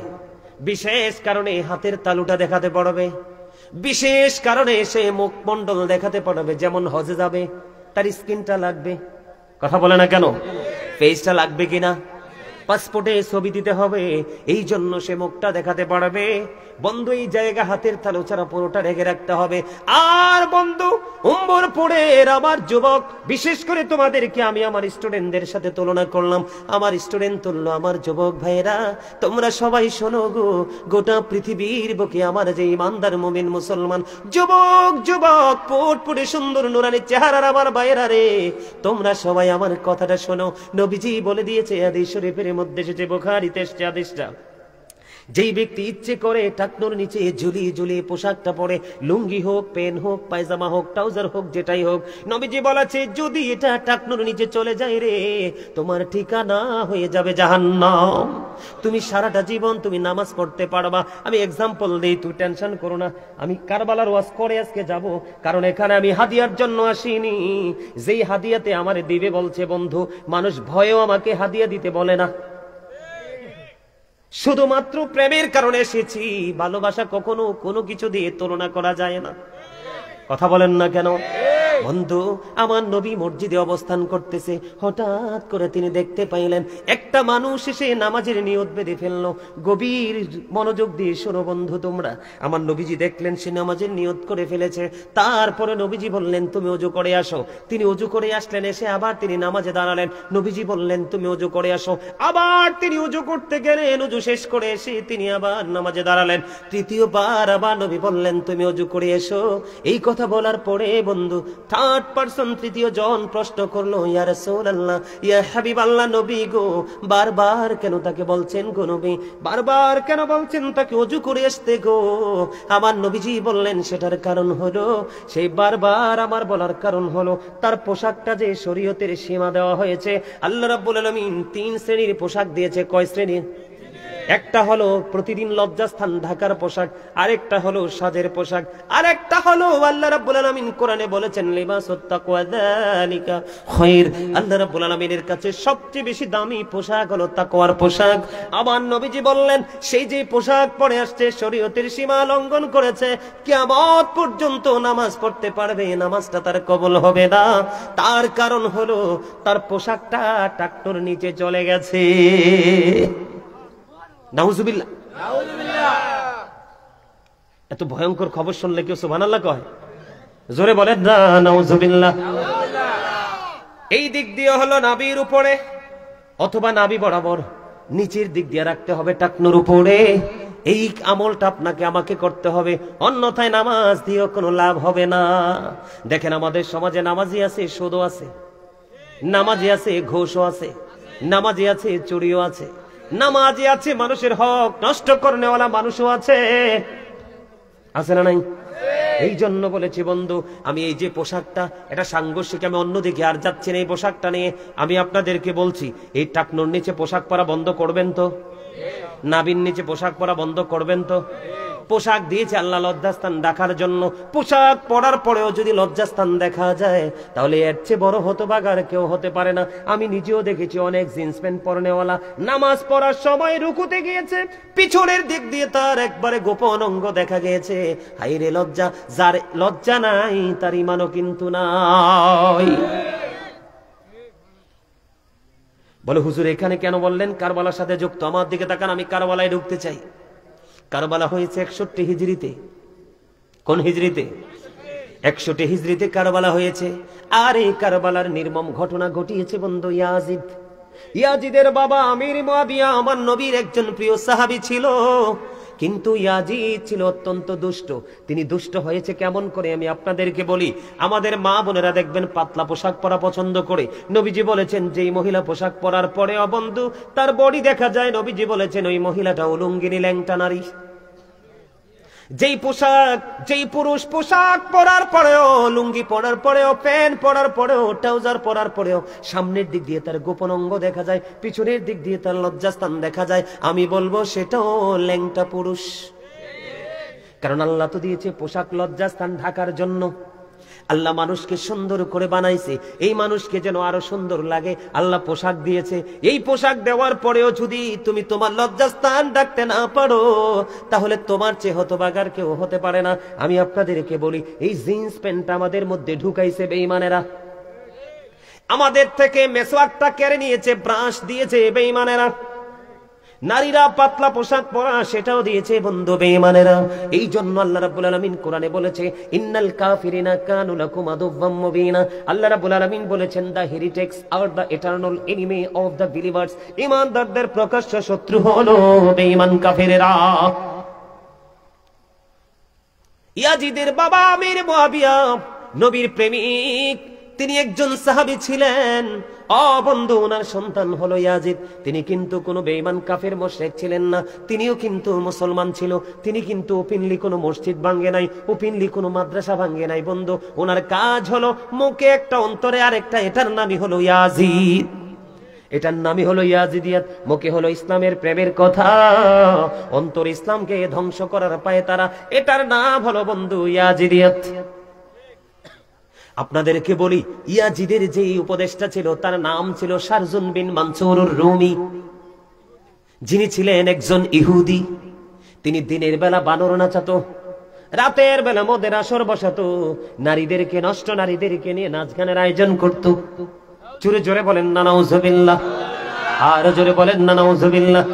বিশেষ কারণে হাতের তালুটা দেখাতে পারবে, বিশেষ কারণে সে মুখমণ্ডল দেখাতে পারবে। যেমন হজে যাবে, তার স্কিনটা লাগবে। কথা বলে না কেন? ফেসটা লাগবে কিনা? পাসপোর্টে ছবি দিতে হবে, এই জন্য সে মুখটা দেখাতে পারবে। বন্ধু, এই জায়গা হাতের তালু ছাড়া পুরোটা রেখে রাখতে হবে। আর বন্ধু, উম্বরপুরের আমার যুবক, বিশেষ করে তোমাদেরকে আমি আমার স্টুডেন্টদের সাথে তুলনা করলাম। আমার স্টুডেন্ট তুললো আমার যুবক ভাইরা, তোমরা সবাই শোনো গো, গোটা পৃথিবীর বুকে আমার যে ইমানদার মুমিন মুসলমান যুবক পুটপুটে সুন্দর নুরানি চেহারার আমার ভাইরা রে, তোমরা সবাই আমার কথাটা শোনো। নবীজি বলে দিয়েছে, হাদিস শরীফের মধ্যে এসেছে, বুখারীতে এসেছে হাদিসটা, যেই ব্যক্তি ইচ্ছে করে টাকনোর নিচে ঝুলিয়ে ঝুলিয়ে পোশাকটা পরে, লুঙ্গি হোক, পেন হোক, পায়জামা হোক, ট্রাউজার হোক, যেটাই হোক, নবীজি বলেছে যদি এটা টাকনোর নিচে চলে যায় রে, তোমার ঠিকানা হয়ে যাবে জাহান্নাম। তুমি সারাটা জীবন তুমি নামাজ পড়তে পারবা। আমি এক্সাম্পল দেই, তুই টেনশন করো না। আমি কারবালার ওয়াজ করে আজকে যাব, কারণ এখানে আমি হাদিয়ার জন্য আসিনি। যেই হাদিয়াতে আমারে দিবে বলছে বন্ধু, মানুষ ভয়েও আমাকে হাদিয়া দিতে বলে না, শুধুমাত্র প্রেমের কারণে এসেছি। ভালোবাসা কখনো কোনো কিছু দিয়ে তুলনা করা যায় না। কথা বলেন না কেন? বন্ধু, আমার নবী মসজিদে অবস্থান করতেছে, হঠাৎ করে তিনি দেখতে পাইলেন একটা মানুষ এসে নামাজের নিয়ত বেঁধে ফেললো। গভীর মনোযোগ দিয়ে শোনো বন্ধু তোমরা, আমার নবীজি দেখলেন সে নামাজের নিয়ত করে ফেলেছে। তারপরে নবীজি বললেন তুমি ওযু করে আসো। তিনি ওযু করে আসলেন, এসে আবার তিনি নামাজে দাঁড়ালেন। নবীজি বললেন তুমি ওযু করে আসো। আবার তিনি ওযু করতে গেলেন, ওযু শেষ করে এসে তিনি আবার নামাজে দাঁড়ালেন। তৃতীয়বার আবার নবী বললেন তুমি ওযু করে এসো। এই কথা বলার পরে বন্ধু থার্ড পারসন, তৃতীয় জন প্রশ্ন করলো, ইয়া রাসূলুল্লাহ, ইয়া হাবিবাল্লাহ, নবী গো, বারবার কেন তাকে বলছেন গো নবী, বারবার কেন বলছেন তাকে ওযু করে আসতে গো? আমার নবীজি বললেন সেটার কারণ হলো, সেই বারবার আমার বলার কারণ হলো তার পোশাকটা যে শরীয়তের সীমা দেওয়া হয়েছে। আল্লাহ রাব্বুল আলামিন 3 শ্রেণীর পোশাক দিয়েছে। কয় শ্রেণীর? একটা হলো প্রতিদিন লজ্জাস্থান ঢাকার পোশাক, আরেকটা হলো সাজের পোশাক, আরেকটা হলো আল্লাহ রাব্বুল আলামিন কোরআনে বলেছেন লিবাসুত তাকওয়া যালিকা খায়র। আল্লাহ রাব্বুল আলামিনের কাছে সবচেয়ে বেশি দামি পোশাক হলো তাকওয়ার পোশাক। আমার নবীজি বললেন সেই যে পোশাক পরে আসছে শরীয়তের সীমা লঙ্ঘন করেছে, কিয়ামত পর্যন্ত নামাজ পড়তে পারবে, নামাজটা তার কবুল হবে না। তার কারণ হলো তার পোশাকটা টাকনোর নিচে চলে গেছে। নাউজুবিল্লাহ। এত ভয়ঙ্কর খবর শুনলে কেউ সুবহানাল্লাহ কয়? জোরে বলেন না নাউজুবিল্লাহ। এই দিক দিয়ে হলো নাভির উপরে অথবা নাভি বরাবর নিচের দিক দিয়ে রাখতে হবে টাকনোর উপরে। এই আমলটা আপনাকে আমাকে করতে হবে, অন্যথায় নামাজ দিয়ে কোনো লাভ হবে না। দেখেন আমাদের সমাজে নামাজি আছে, সুদও আছে, নামাজি আছে, ঘুষও আছে, নামাজি আছে, চুরিও আছে, নামাজি আছে, মানুষের হক নষ্ট করনেওয়ালা মানুষও আছে। আছে না নাই? এই জন্য বলেছি বন্ধু, আমি এই যে পোশাকটা, এটা সাংঘর্ষিক, আমি অন্যদিকে আর যাচ্ছি না। এই পোশাকটা নিয়ে আমি আপনাদেরকে বলছি, এই টাকনোর নিচে পোশাক পরা বন্ধ করবেন তো? নাভির নিচে পোশাক পরা বন্ধ করবেন তো? পোশাক দিয়েছে আল্লাহ লজ্জাস্থান ঢাকার জন্য। পোশাক পরার পরেও যদি লজ্জাস্থান দেখা যায়, তাহলে এর চেয়ে বড় হতভাগার কেউ হতে পারে না। আমি নিজেও দেখেছি অনেক জিন্স প্যান্ট পরনেওয়ালা নামাজ পড়ার সময় রুকুতে গিয়েছে, পিছনের দিক দিয়ে তার একবারে গোপন অঙ্গ দেখা গিয়েছে। হাইরে লজ্জা! যার লজ্জা নাই তার ঈমানও কিন্তু নাই। বলে হুজুর এখানে কেন বললেন? কারবালার সাথে যুক্ত। আমার দিকে তাকান, আমি কারবালায় ঢুকতে চাই। কারবালা হয়েছে 61 হিজরিতে। কোন হিজরিতে? 61 হিজরিতে কারবালা হয়েছে। আর এই কারবালার নির্মম ঘটনা ঘটিয়েছে বন্ধু ইয়াজিদ। ইয়াজিদের বাবা আমির মুয়াবিয়া আমার নবীর একজন প্রিয় সাহাবী ছিল, কিন্তু ইয়াজিদ ছিল অত্যন্ত দুষ্ট। তিনি দুষ্ট হয়েছে কেমন করে আমি আপনাদেরকে বলি। আমাদের মা বোনেরা দেখবেন পাতলা পোশাক পরা পছন্দ করে। নবীজি বলেছেন যেই মহিলা পোশাক পরার পরে বন্ধু তার বডি দেখা যায়, নবীজি বলেছেন ওই মহিলাটা উলঙ্গিনী ল্যাংটা নারী। যেই পুরুষ পোশাক পরার পরেও, লুঙ্গি পরার পরেও, প্যান্ট পরার পরেও, ট্রাউজার পরার পরেও সামনের দিক দিয়ে তার গোপন অঙ্গ দেখা যায়, পিছনের দিক দিয়ে তার লজ্জাস্থান দেখা যায়, আমি বলবো সেটাও ল্যাংটা পুরুষ। কারণ আল্লাহ তো দিয়েছে পোশাক লজ্জাস্থান ঢাকার জন্য। আল্লাহ মানুষকে সুন্দর করে বানাইছে, এই মানুষকে যেন আরো সুন্দর লাগে আল্লাহ পোশাক দিয়েছে। এই পোশাক দেওয়ার পরেও যদি তুমি তোমার লজ্জাস্থান ঢাকতে না পারো, তাহলে তোমার চেয়ে হতভাগার কেউ হতে পারে না। আমি আপনাদেরকে বলি, এই জিন্স প্যান্টটা আমাদের মধ্যে ঢুকাইছে বেঈমানেরা, আমাদের থেকে মেসওয়াকটা কেড়ে নিয়েছে, ব্রাশ দিয়েছে বেঈমানেরা। নারীরা পাতলা পোশাক পরা সেটাও দিয়েছে বন্ধু বেঈমানেরা। এই জন্য আল্লাহ রাব্বুল আলামিন কোরআনে বলেছে ইন্নাল কাফিরিনা কানু লাকুম আদুওয়াম মুবিনা। আল্লাহ রাব্বুল আলামিন বলেছেন the heretics are the eternal enemy of the believers. ঈমানদারদের প্রকাশ্য শত্রু হলো বেঈমান কাফেরেরা। ইয়াজিদের বাবা আমির মুয়াবিয়া নবীর প্রেমিক, তিনি একজন সাহাবী ছিলেন। বন্ধু, ওনার সন্তান হলো ইয়াজিদ। তিনি কিন্তু কোনো বেঈমান কাফের মুশরিক ছিলেন না, তিনিও কিন্তু মুসলমান ছিল। তিনি কিন্তু ওপেনলি কোনো মসজিদ ভাঙে নাই, ওপেনলি কোনো মাদ্রাসা ভাঙে নাই। বন্ধু, ওনার কাজ হলো মুখে একটা, অন্তরে আরেকটা। এটার নামই হলো ইয়াজিদ, এটার নামই হলো ইয়াজিদিয়াত। মুখে হলো ইসলামের প্রেমের কথা, অন্তর ইসলামকে ধ্বংস করার পায়ে তারা। এটার নাম হলো বন্ধু ইয়াজিদিয়াত। আপনাদেরকে বলি, ইয়াজিদের যে উপদেষ্টা ছিল তার নাম ছিল শারজুন বিন মানসুর রুমি, যিনি ছিলেন একজন ইহুদি। তিনি দিনের বেলা বানর নাচাতো, রাতের বেলা মদের আসর বসাতো, নারীদেরকে, নষ্ট নারীদেরকে নিয়ে নাচ গানের আয়োজন করত। জোরে জোরে বলেন না নাউজুবিল্লাহ, আর জোরে বলেন না নাউজুবিল্লাহ।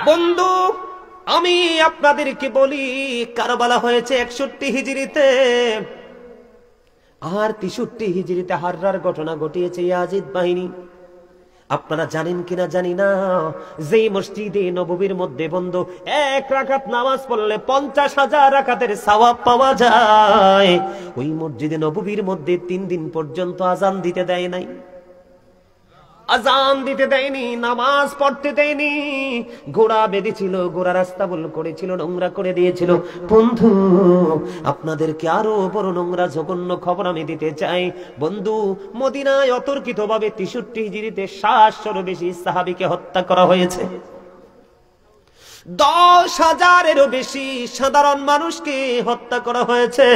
বন্ধু, আমি আপনাদেরকে বলি, কারবালা হয়েছে 61 হিজরিতে, আর 63 হিজরিতে হাররার ঘটনা ঘটিয়েছে ইয়াজিদ বাহিনী। আপনারা জানেন কিনা জানি না, যেই মসজিদে নববীর মধ্যে বন্ধু 1 রাকাত নামাজ পড়লে 50,000 রাকাতের সওয়াব পাওয়া যায়, ওই মসজিদে নববীর মধ্যে 3 দিন পর্যন্ত আজান দিতে দেয় নাই, আজান দিতে দেয়নি, নামাজ পড়তে দেয়নি। ঘোড়া বেঁধেছিল, ঘোড়া রাস্তা বল করেছিল, নোংরা করে দিয়েছিল। বন্ধু, আপনাদেরকে আরো বড় নোংরা জঘন্য খবর আমি দিতে চাই। বন্ধু, মদিনায় অতর্কিতভাবে 63 হিজরিতে 700-এরও বেশি সাহাবীকে হত্যা করা হয়েছে। 10,000-এরও বেশি সাধারণ মানুষকে হত্যা করা হয়েছে।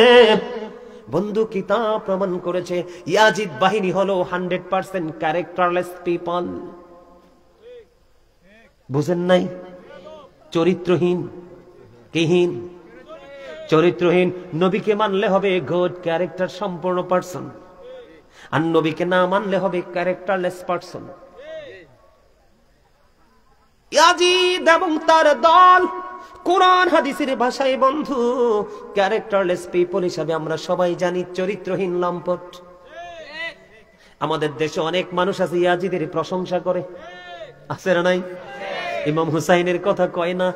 বন্ধু, কিতাব প্রমাণ করেছে ইয়াজিদ বাহিনী হলো 100% ক্যারেক্টারলেস পিপল। বুঝেন নাই? চরিত্রহীন, কিহীন, চরিত্রহীন। নবীকে মানলে হবে গুড ক্যারেক্টার সম্পূর্ণ পারসন, আর নবীকে না মানলে হবে ক্যারেক্টারলেস পারসন। ইয়াজিদ এবং তার দল কোরআন হাদিসের ভাষায় বন্ধু ক্যারেক্টারলেস পিপল হিসাবে আমরা সবাই জানি, চরিত্রহীন লম্পট। আমাদের দেশে অনেক মানুষ আছে ইয়াজিদের প্রশংসা করে, আছে না নাই? ইমাম হুসাইনের কথা কয় না?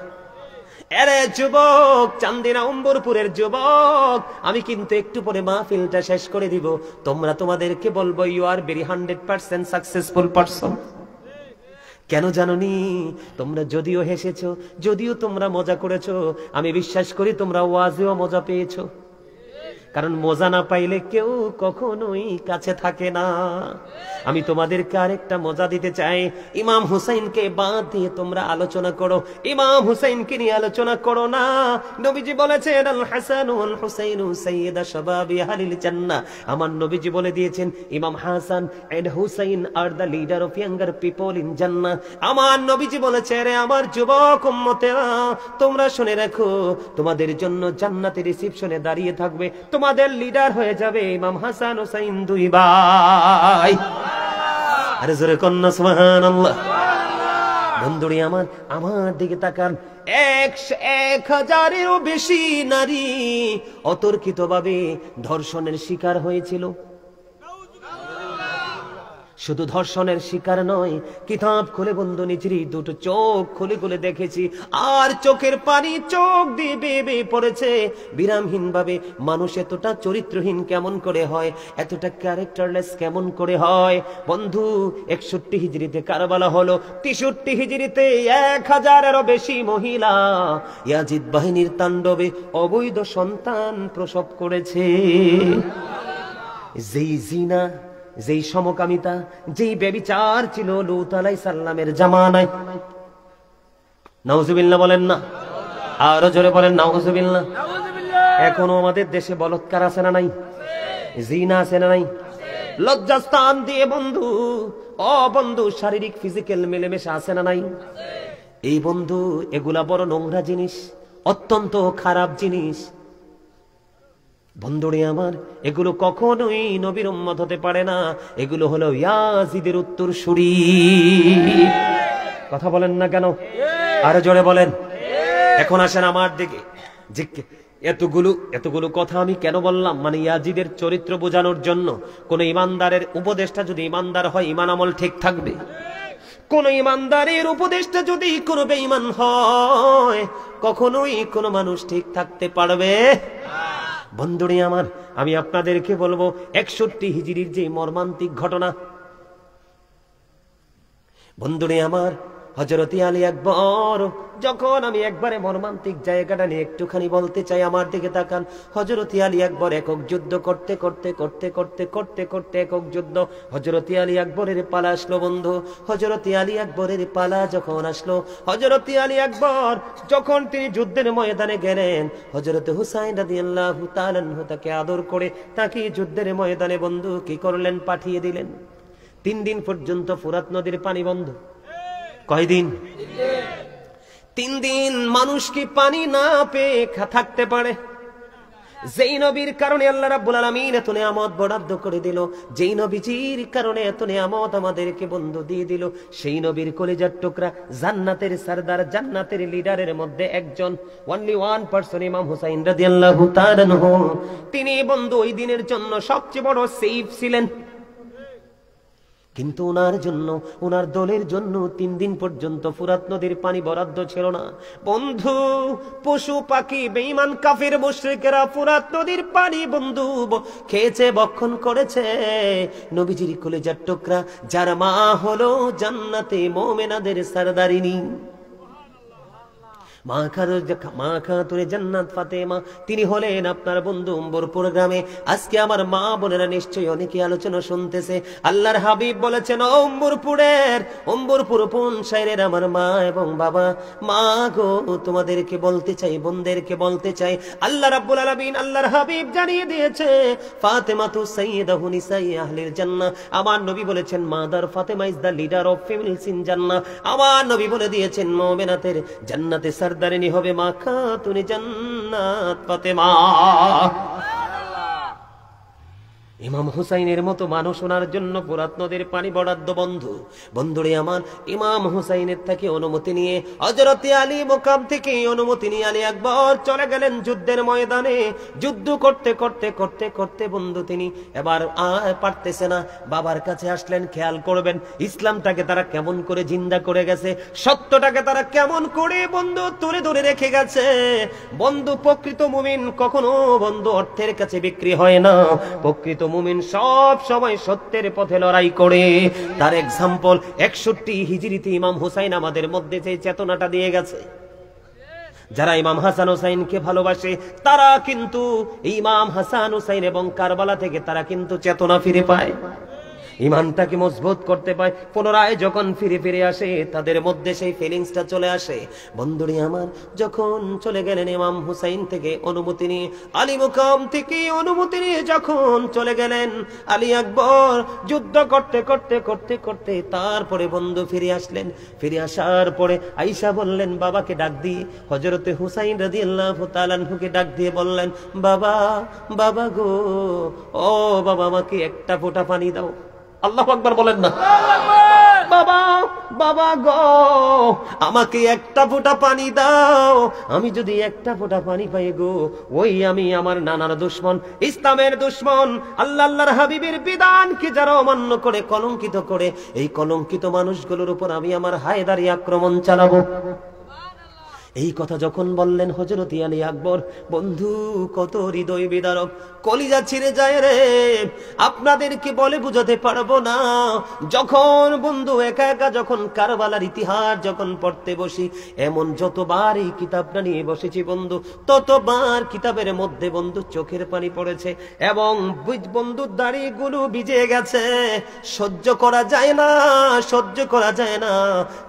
আরে যুবক, চান্দিনা উম্বরপুরের যুবক, আমি কিন্তু একটু পরে মাহফিলটা শেষ করে দিব, তোমরা তোমাদেরকে বলবো you are very 100% successful person. কেন জানোনি? তোমরা যদিও হেসেছো, যদিও তোমরা মজা করেছো, আমি বিশ্বাস করি তোমরা ওয়াজেও মজা পেয়েছো। কারণ মজা না পাইলে কেউ কখনোই কাছে থাকে না। আমি তোমাদেরকে আরেকটা মজা দিতে চাই। ইমাম হুসাইনকে বাদ দিয়ে তোমরা আলোচনা করো, ইমাম হুসাইনকে নিয়ে আলোচনা করো না। নবীজি বলেছেন আল হাসান ওয়াল হুসাইন সাইয়্যিদা শাবাবি আহলিল জান্নাহ। আমার নবীজি বলে দিয়েছেন ইমাম Hasan and Hussain are the leader of younger people in জান্নাহ। আমার নবীজি বলেছে, রে আমার যুবক উম্মতেরা, তোমরা শুনে রাখো, তোমাদের জন্য জান্নাতের রিসেপশনে দাঁড়িয়ে থাকবে, তোমাদের লিডার হয়ে যাবে ইমাম হাসান হুসাইন, 2 ভাই। আরে জোরে কন্যা সুবহানাল্লাহ। বন্ধুরি আমার, আমার দিকে তাকান। 1000-এরও বেশি নারী অতর্কিতভাবে ধর্ষণের শিকার হয়েছিল। শুধু ধর্ষণের শিকার নয়, কিতাব খুলে বন্ধু নিজেরই দুটো চোখ খুলে খুলে দেখেছি, আর চোখের পানি চোখ দিয়ে বেয়ে বেয়ে পড়েছে বিরামহীন ভাবে। মানুষ এতটা চরিত্রহীন কেমন করে হয়, এতটা ক্যারেক্টারলেস কেমন করে হয়? বন্ধু, 61 হিজরিতে কারবালা হলো, 63 হিজরিতে 1000-এরও বেশি মহিলা ইয়াজিদ বাহিনীর তাণ্ডবে অবৈধ সন্তান প্রসব করেছে। যেই জিনা, যেই সমকামিতা, যেই ব্যভিচার ছিল লূত আলাইহিস সালামের জামানায়। নাউজুবিল্লাহ বলেন না, আরো জোরে বলেন নাউজুবিল্লাহ। এখনো আমাদের দেশে বলৎকার আছে না নাই? জিনা আছে না নাই? লজ্জাস্থান দিয়ে বন্ধু, বন্ধু শারীরিক ফিজিক্যাল মেলেমেশা আছে না নাই? এই বন্ধু, এগুলা বড় নোংরা জিনিস, অত্যন্ত খারাপ জিনিস। বন্ধুরে আমার, এগুলো কখনোই নবীর উম্মত হতে পারে না। এগুলো হলো ইয়াজিদের উত্তরসূরি। কথা বলেন না কেন? আরো জোরে বলেন। এখন আসেন আমার দিকে। যে এতগুলো কথা আমি কেন বললাম? মানে ইয়াজিদের চরিত্র বোঝানোর জন্য। কোন ইমানদারের উপদেষ্টা যদি ইমানদার হয়, ইমান আমল ঠিক থাকবে। কোন ইমানদারের উপদেষ্টা যদি কোনো বেঈমান হয়, কখনোই কোনো মানুষ ঠিক থাকতে পারবে? বন্ধুরে আমার, আমি আপনাদেরকে বলবো 61 হিজরির যে মর্মান্তিক ঘটনা। বন্ধুরে আমার, হযরত আলী আকবর যখন, আমি একবারে মর্মান্তিক জায়গাটা নিয়ে একটুখানি বলতে চাই, আমার দিকে তাকান। হযরত আলী আকবর একক যুদ্ধ করতে করতে করতে করতে করতে করতে একক যুদ্ধ, হযরত আলী আকবরের পালা আসলো বন্ধু। হযরত আলী আকবরের পালা যখন আসলো, হযরত আলী আকবর যখন তিনি যুদ্ধের ময়দানে গেলেন, হযরত হুসাইন রাদিয়াল্লাহু তাআলা আনহু তাকে আদর করে তাকে যুদ্ধের ময়দানে বন্ধু কি করলেন, পাঠিয়ে দিলেন। 3 দিন পর্যন্ত ফুরাত নদীর পানি বন্ধ। কয়দিন? 3 দিন। মানুষ কি পানি না পেয়ে থাকতে পারে? যেই নবীর কারণে আল্লাহ রাব্বুল আলামিন এত নিয়ামত বরাদ্দ করে দিল, যেই নবীজির কারণে এত নিয়ামত আমাদেরকে বন্ধু দিয়ে দিল, সেই নবীর কলিজার টুকরা, জান্নাতের সরদার, জান্নাতের লিডারের মধ্যে একজন, অনলি 1% ইমাম হুসাইন রাদিয়াল্লাহু তাআলা আনহু, তিনি বন্ধু ওই দিনের জন্য সবচেয়ে বড় সেফ ছিলেন। কিন্তু ওনার জন্য, ওনার দলের জন্য 3 দিন পর্যন্ত ফুরাত নদীর পানি বরাদ্দ ছিল না বন্ধু। পশু পাখি, বেঈমান কাফির মুশরিকেরা ফুরাত নদীর পানি বন্ধু খেয়েছে, ভক্ষণ করেছে। নবীজির কলিজার টুকরা, যার মা হলো জান্নাতে মুমিনাদের সরদারিনী, মা খাতুনে জান্নাত ফাতেমা, তিনি হলেন আপনার বন্ধু অম্বরপুর গ্রামে। আজকে আমার মা বোনেরা নিশ্চয়ই অনেকে আলোচনা শুনতেছে। আল্লাহর হাবিব বলেছেন, অম্বরপুর পুন শাইরের আমার মা এবং বাবা, মা গো, তোমাদেরকে বলতে চাই, বোনদেরকে বলতে চাই, আল্লাহ রাব্বুল আলামিন, আল্লাহর হাবিব জানিয়ে দিয়েছে, ফাতেমাতু সাইয়্যিদাতু নিসাই আহলিল জান্নাহ। আমার নবী বলেছেন, mother Fatema is the leader of females in জান্নাহ। আমার নবী বলে দিয়েছেন, মুমিনাতের জান্নাতে সরদারিনী হবে মা খাতুনে জান্নাত ফাতেমা। ইমাম হুসাইনের মতো মানুষ, ওনার জন্য ফুরাত নদীর পানি বরাদ্দ বন্ধু। বন্ধুরে আমার, ইমাম হুসাইনের থেকে অনুমতি নিয়ে, হযরত আলী মুকাম থেকে অনুমতি নিয়ে আলী আকবর চলে গেলেন যুদ্ধের ময়দানে। যুদ্ধ করতে করতে করতে করতে বন্ধু তিনি এবার পারতেছে না, বাবার কাছে আসলেন। খেয়াল করবেন ইসলামটাকে তারা কেমন করে জিন্দা করে গেছে, সত্যটাকে তারা কেমন করে বন্ধু তুলে ধরে রেখে গেছে। বন্ধু, প্রকৃত মুমিন কখনো বন্ধু অর্থের কাছে বিক্রি হয় না। প্রকৃত মুমিন সব সময় সত্যের পথে লড়াই করে। তার এক্সাম্পল 61 হিজরিতে ইমাম হুসাইন আমাদের মধ্যে যে চেতনাটা দিয়ে গেছে। যারা ইমাম হাসান হুসাইনকে ভালোবাসে, তারা কিন্তু ইমাম হাসান হুসাইন এবং কারবালা থেকে তারা কিন্তু চেতনা ফিরে পায়, ইমানটাকে মজবুত করতে পায়। পুনরায় যখন ফিরে ফিরে আসে, তাদের মধ্যে সেই ফিলিংসটা চলে আসে। বন্ধুরি আমার, যখন চলে গেলেন ইমাম হুসাইন থেকে অনুমতি নিয়ে, আলী মুকাম থেকে অনুমতি নিয়ে যখন চলে গেলেন আলী আকবর, যুদ্ধ করতে করতে করতে করতে তারপরে বন্ধু ফিরে আসলেন। ফিরে আসার পরে আয়েশা বললেন, বাবাকে ডাক দিয়ে, হযরতে হুসাইন রাদিয়াল্লাহু তাআলা আনহুকে ডাক দিয়ে বললেন, বাবা, বাবা গো, ও বাবা, আমাকে একটা ফোঁটা পানি দাও। আল্লাহু আকবার বলেন না। বাবা, বাবা গো, আমাকে একটা ফোঁটা পানি দাও। আমি যদি একটা ফোঁটা পানি পাই গো, ওই আমি আমার নানার দুশমন, ইসলামের দুশমন, আল্লাহর হাবিবের বিধানকে যারা অমান্য করে, কলঙ্কিত করে, এই কলঙ্কিত মানুষগুলোর উপর আমি আমার হায়দারি আক্রমণ চালাবো। এই কথা যখন বললেন হযরত আলী আকবর, বন্ধু কত হৃদয় বিদারক, কলিজা ছিঁড়ে যায় রে। আপনাদেরকে বলে বুঝাতে পারবো না। যখন বন্ধু একা একা যখন কারবালার ইতিহাস যখন পড়তে বসি, এমন যতবার এই কিতাবটা নিয়ে বসেছি বন্ধু, ততবার কিতাবের মধ্যে বন্ধু চোখের পানি পড়েছে এবং বন্ধুর দাড়িগুলো ভিজে গেছে। সহ্য করা যায় না, সহ্য করা যায় না।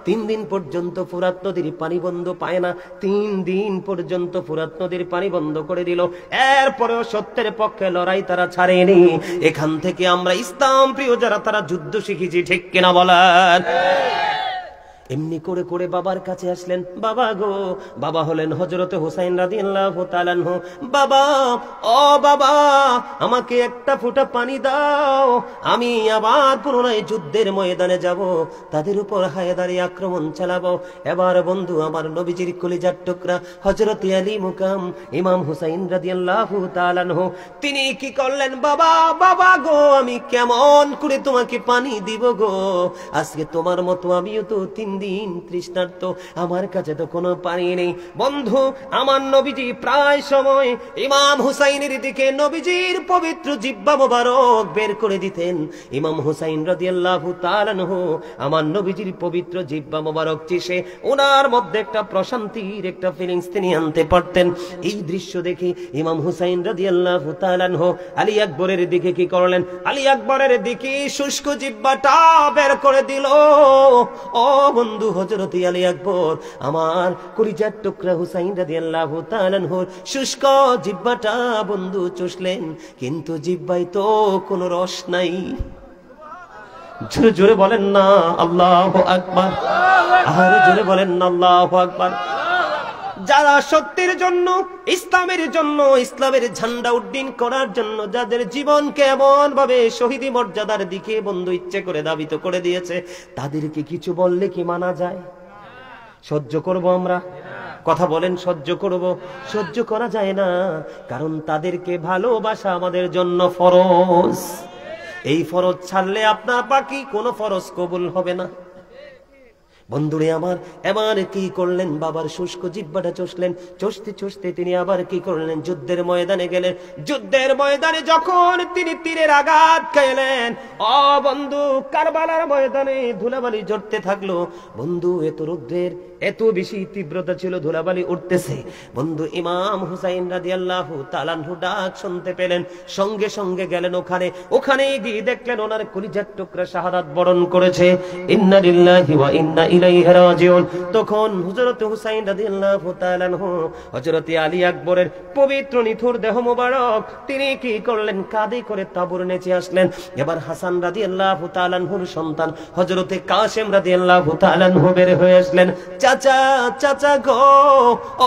3 দিন পর্যন্ত ফুরাত নদীর পানি বন্ধ পায় না। 3 দিন পর্যন্ত ফুরাত নদীর পানি বন্ধ করে দিল। এরপরেও সত্যের পক্ষে লড়াই তারা ছাড়েনি। এখান থেকে আমরা ইসলাম প্রিয় যারা, তারা যুদ্ধ শিখেছি, ঠিক কিনা বলেন? এমনি করে করে বাবার কাছে আসলেন। বাবা গো, বাবা হলেন হযরতে হুসাইন রাদিয়াল্লাহু তাআলা আনহু। বাবা, ও বাবা, আমাকে একটা ফোঁটা পানি দাও, আমি আবার পুনরায় যুদ্ধের ময়দানে যাব, তাদের উপর হায়দারি আক্রমণ চালাবো। এবার বন্ধু আমার নবীজির কলিজার টুকরা হযরত আলী মুকাম ইমাম হুসাইন রাদিয়াল্লাহু তাআলা আনহু, তিনি কি করলেন? বাবা, বাবা গো, আমি কেমন করে তোমাকে পানি দিব গো? আজকে তোমার মতো আমিও তো 3 দিন তৃষ্ণার্ত, আমার কাছে তো কোনো পানি নেই। বন্ধু, আমার নবীজি প্রায় সময় ইমাম হুসাইনের দিকে নবীজির পবিত্র জিহ্বা মোবারক বের করে দিতেন। ইমাম হুসাইন রাদিয়াল্লাহু তাআলা আনহু আমার নবীজির পবিত্র জিহ্বা মোবারক চিষে ওনার মধ্যে একটা প্রশান্তির একটা ফিলিংস তিনি আনতে পারতেন। এই দৃশ্য দেখে ইমাম হুসাইন রাদিয়াল্লাহু তাআলা আনহু আলী আকবরের দিকে কি করলেন? আলী আকবরের দিকে শুষ্ক জিহ্বাটা বের করে দিল। ও বন্ধু, হযরত আলী আকবর আমার কলিজার টুকরা হুসাইন রাদিয়াল্লাহু তাআলা আনহুর শুষ্ক জিহ্বাটা বন্ধু চুষলেন, কিন্তু জিহ্বায় তো কোনো রস নাই। জোরে জোরে বলেন না আল্লাহু আকবার, আরে জোরে বলেন না আল্লাহু আকবার। যারা সত্যের জন্য, ইসলামের জন্য, ইসলামের ঝান্ডা উড্ডীন করার জন্য যাদের জীবনকে এমন ভাবে শহীদি মর্যাদার দিকে বন্ধু ইচ্ছে করে ধাবিত করে দিয়েছে, তাদেরকে কিছু বললে কি মানা যায়? সহ্য করব আমরা? কথা বলেন, সহ্য করব? সহ্য করা যায় না, কারণ তাদেরকে ভালোবাসা আমাদের জন্য ফরজ। এই ফরজ ছাড়লে আপনার বাকি কোনো ফরজ কবুল হবে না। বন্ধুরে আমার, এবার কি করলেন? বাবার শুষ্ক জিহ্বাটা চষলেন। চষতে চষতে তিনি আবার কি করলেন? যুদ্ধের ময়দানে গেলেন। যুদ্ধের ময়দানে যখন তিনি তীরের আঘাত খাইলেন, ও বন্ধু, কারবালার ময়দানে ধুলাবালি ঝরতে থাকলো। বন্ধু, এত রৌদ্রের এত বেশি তীব্রতা ছিল, ধুলাবালি উঠতেছে। বন্ধু, ইমাম হুসাইন রাদিয়াল্লাহু তাআলা আনহু ডাক শুনতে পেলেন। সঙ্গে সঙ্গে গেলেন ওখানে গিয়ে দেখলেন ওনার কলিজার টুকরা শাহাদাত বরণ করেছে। ইন্না লিল্লাহি ওয়া ইন্না ইলাইহি রাজিউন। তখন হযরত হুসাইন রাদিয়াল্লাহু তাআলা আনহু হযরত আলী আকবরের পবিত্র নিথুর দেহ মোবারক তিনি কি করলেন? কাঁধে করে তাঁবুর নিচে আসলেন। এবার হাসান রাদিয়াল্লাহু তাআলা আনহুর সন্তান হযরত কাসেম রাদিয়াল্লাহু তাআলা আনহু বের হয়ে আসলেন। চাচা, চাচা গো,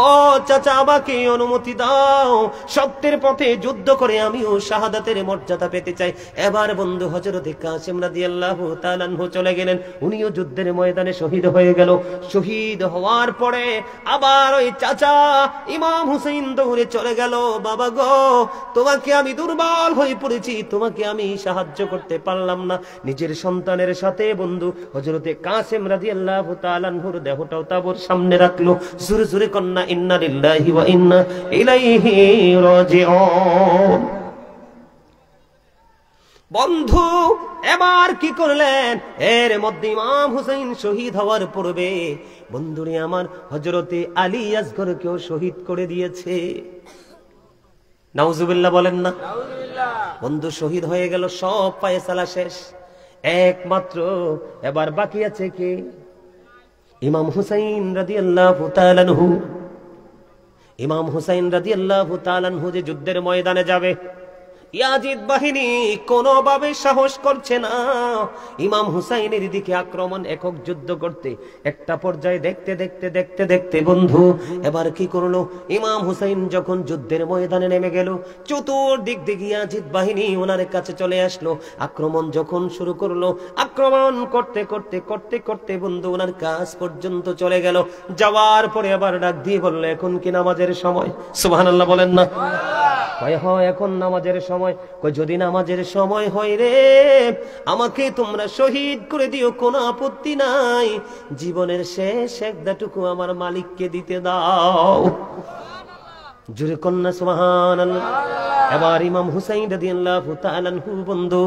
ও চাচা, আমাকে অনুমতি দাও, সত্যের পথে যুদ্ধ করে আমিও শাহাদাতের মর্যাদা পেতে চাই। এবার বন্ধু হযরত কাসেম রাদিয়াল্লাহু তাআলা আনহু চলে গেলেন, উনিও যুদ্ধের ময়দানে শহীদ হয়ে গেল। শহীদ হওয়ার পরে আবার ওই চাচা ইমাম হুসাইন দৌড়ে চলে গেল। বাবা গো, তোমাকে আমি দুর্বল হয়ে পড়েছি, তোমাকে আমি সাহায্য করতে পারলাম না। নিজের সন্তানের সাথে বন্ধু হযরত কাসেম রাদিয়াল্লাহু তাআলা আনহুর দেহটাও তাঁবুর সামনে রাখলো। জোরে জোরে কন্যা ইন্না লিল্লাহি ওয়া ইন্না ইলাইহি রাজিউন। বন্ধু, এবার কি করলেন? এর মধ্যে ইমাম হুসাইন শহীদ হওয়ার পূর্বে বন্ধুরে আমার হযরতে আলী আসগরকেও শহীদ করে দিয়েছে। নাউজুবিল্লাহ বলেন না? বন্ধু, শহীদ হয়ে গেল, সব ফায়সালা শেষ। একমাত্র এবার বাকি আছে কে? ইমাম হুসাইন রাদিয়াল্লাহু তাআলা আনহু। ইমাম হুসাইন রাদিয়াল্লাহু তাআলা আনহু যে যুদ্ধের ময়দানে যাবে, ইয়াজিদ বাহিনী কোনোভাবে সাহস করছে না ইমাম হুসাইনের দিকে আক্রমণ, একক যুদ্ধ করতে। একটা পর্যায়ে দেখতে দেখতে দেখতে দেখতে বন্ধু এবার কি করলো? ইমাম হুসাইন যখন যুদ্ধের ময়দানে নেমে গেল, চতুর্দিক থেকে ইয়াজিদ বাহিনী ওনার কাছে চলে আসলো। আক্রমণ যখন শুরু করলো, আক্রমণ করতে করতে করতে করতে বন্ধু ওনার কাছ পর্যন্ত চলে গেল। যাওয়ার পরে আবার ডাক দিয়ে বললো, এখন কি নামাজের সময়? সুবহানাল্লাহ বলেন না? হয় এখন নামাজের সময়। যদি নামাজের সময় হয় রে, আমাকে তোমরা শহীদ করে দিও, কোনো আপত্তি নাই, জীবনের শেষ একদাটুকু আমার মালিককে দিতে দাও। জোরে কন্যা সুবহানাল্লাহ। এবার ইমাম হুসাইন রাদিয়াল্লাহু তাআলা আনহু বন্ধু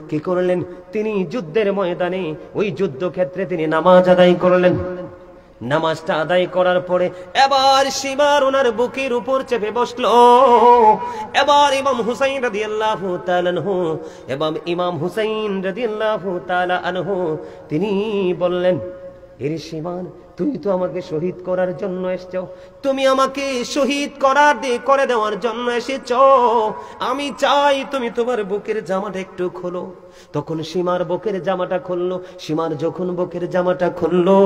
কি করলেন? তিনি যুদ্ধের ময়দানে ওই যুদ্ধক্ষেত্রে তিনি নামাজ আদায় করলেন। নামাজটা আদায় করার পরে এবার সীমার ওনার বুকের উপর চেপে বসলো। এবার ইমাম হুসাইন রাদিয়াল্লাহু তাআলা আনহু এবং ইমাম হুসাইন রাদিয়াল্লাহু তাআলা আনহু তিনি বললেন, এরে সীমান, তুমি তো আমাকে শহীদ করার জন্য এসেছো, তুমি আমাকে শহীদ করে দেওয়ার জন্য এসেছো, আমি চাই তুমি তোমার বুকের জামাটা একটু খোলো। তখন সীমার বুকের জামাটা খুললো। সীমার যখন বুকের জামাটা খুললো,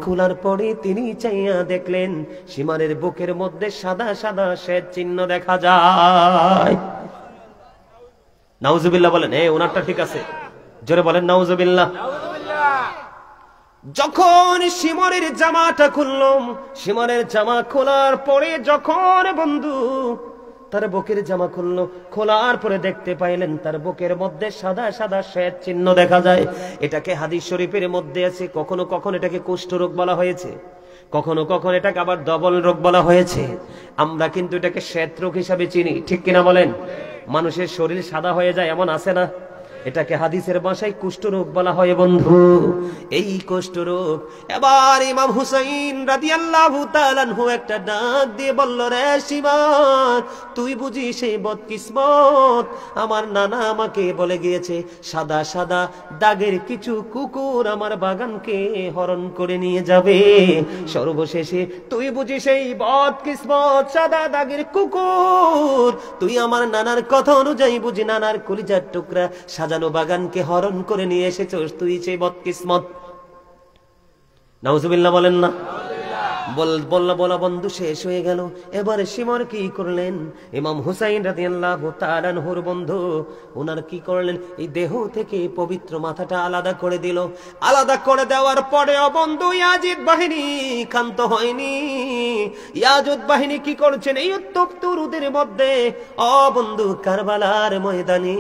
খোলার পরে তিনি চাইয়া দেখলেন সীমারের বুকের মধ্যে সাদা সাদা শ্বেত চিহ্ন দেখা যায়। নাউজুবিল্লাহ বলেন। ওনারটা ঠিক আছে, জোরে বলেন নাউজুবিল্লাহ। যখন সীমারের জামাটা খুললাম, সীমারের জামা খোলার পরে যখন বন্ধু তার বুকের জামা খুললো, খোলার পরে দেখতে পাইলেন তার বুকের মধ্যে সাদা সাদা শ্বেত চিহ্ন দেখা যায়। এটাকে হাদিস শরীফের মধ্যে আছে, কখনো কখনো এটাকে কুষ্ঠ রোগ বলা হয়েছে, কখনো কখনো এটাকে আবার ডবল রোগ বলা হয়েছে। আমরা কিন্তু এটাকে শ্বেত রোগ হিসাবে চিনি, ঠিক কিনা বলেন? মানুষের শরীর সাদা হয়ে যায় এমন আছে না? এটাকে হাদিসের ভাষায় কুষ্ঠরোগ বলা হয় বন্ধু। এই কুষ্ঠরোগ এবার ইমাম হুসাইন রাদিয়াল্লাহু তাআলা আনহু একটা ডাক দিয়ে বলল, রে শিবান, তুই বুঝি সেই বদকিসমত? আমার নানা আমাকে বলে গিয়েছে সাদা সাদা দাগের কিছু কুকুর আমার বাগানকে হরণ করে নিয়ে যাবে। সর্বশেষে তুই বুঝি সেই বদকিসমত সাদা দাগের কুকুর? তুই আমার নানার কথা অনুযায়ী বুঝি নানার কলিজার টুকরা সাজানো বাগানকে হরণ করে নিয়ে এসেছিস, তুই সেই বদকিসমত। নাউজুবিল্লাহ বলেন না? বলা বন্ধু শেষ হয়ে গেল। এবারে শিমর কি করলেন? ইমাম হুসাইন রাদিয়াল্লাহু তাআলা আনহুর বন্ধু ওনার কি করলেন? এই দেহ থেকে পবিত্র মাথাটা আলাদা করে দিল। আলাদা করে দেওয়ার পরেও বন্ধু ইয়াজিদ বাহিনী ক্ষান্ত হয়নি। ইয়াজিদ বাহিনী কি করছেন? এই উত্তপ্ত রোদের মধ্যে বন্ধু কারবালার ময়দানে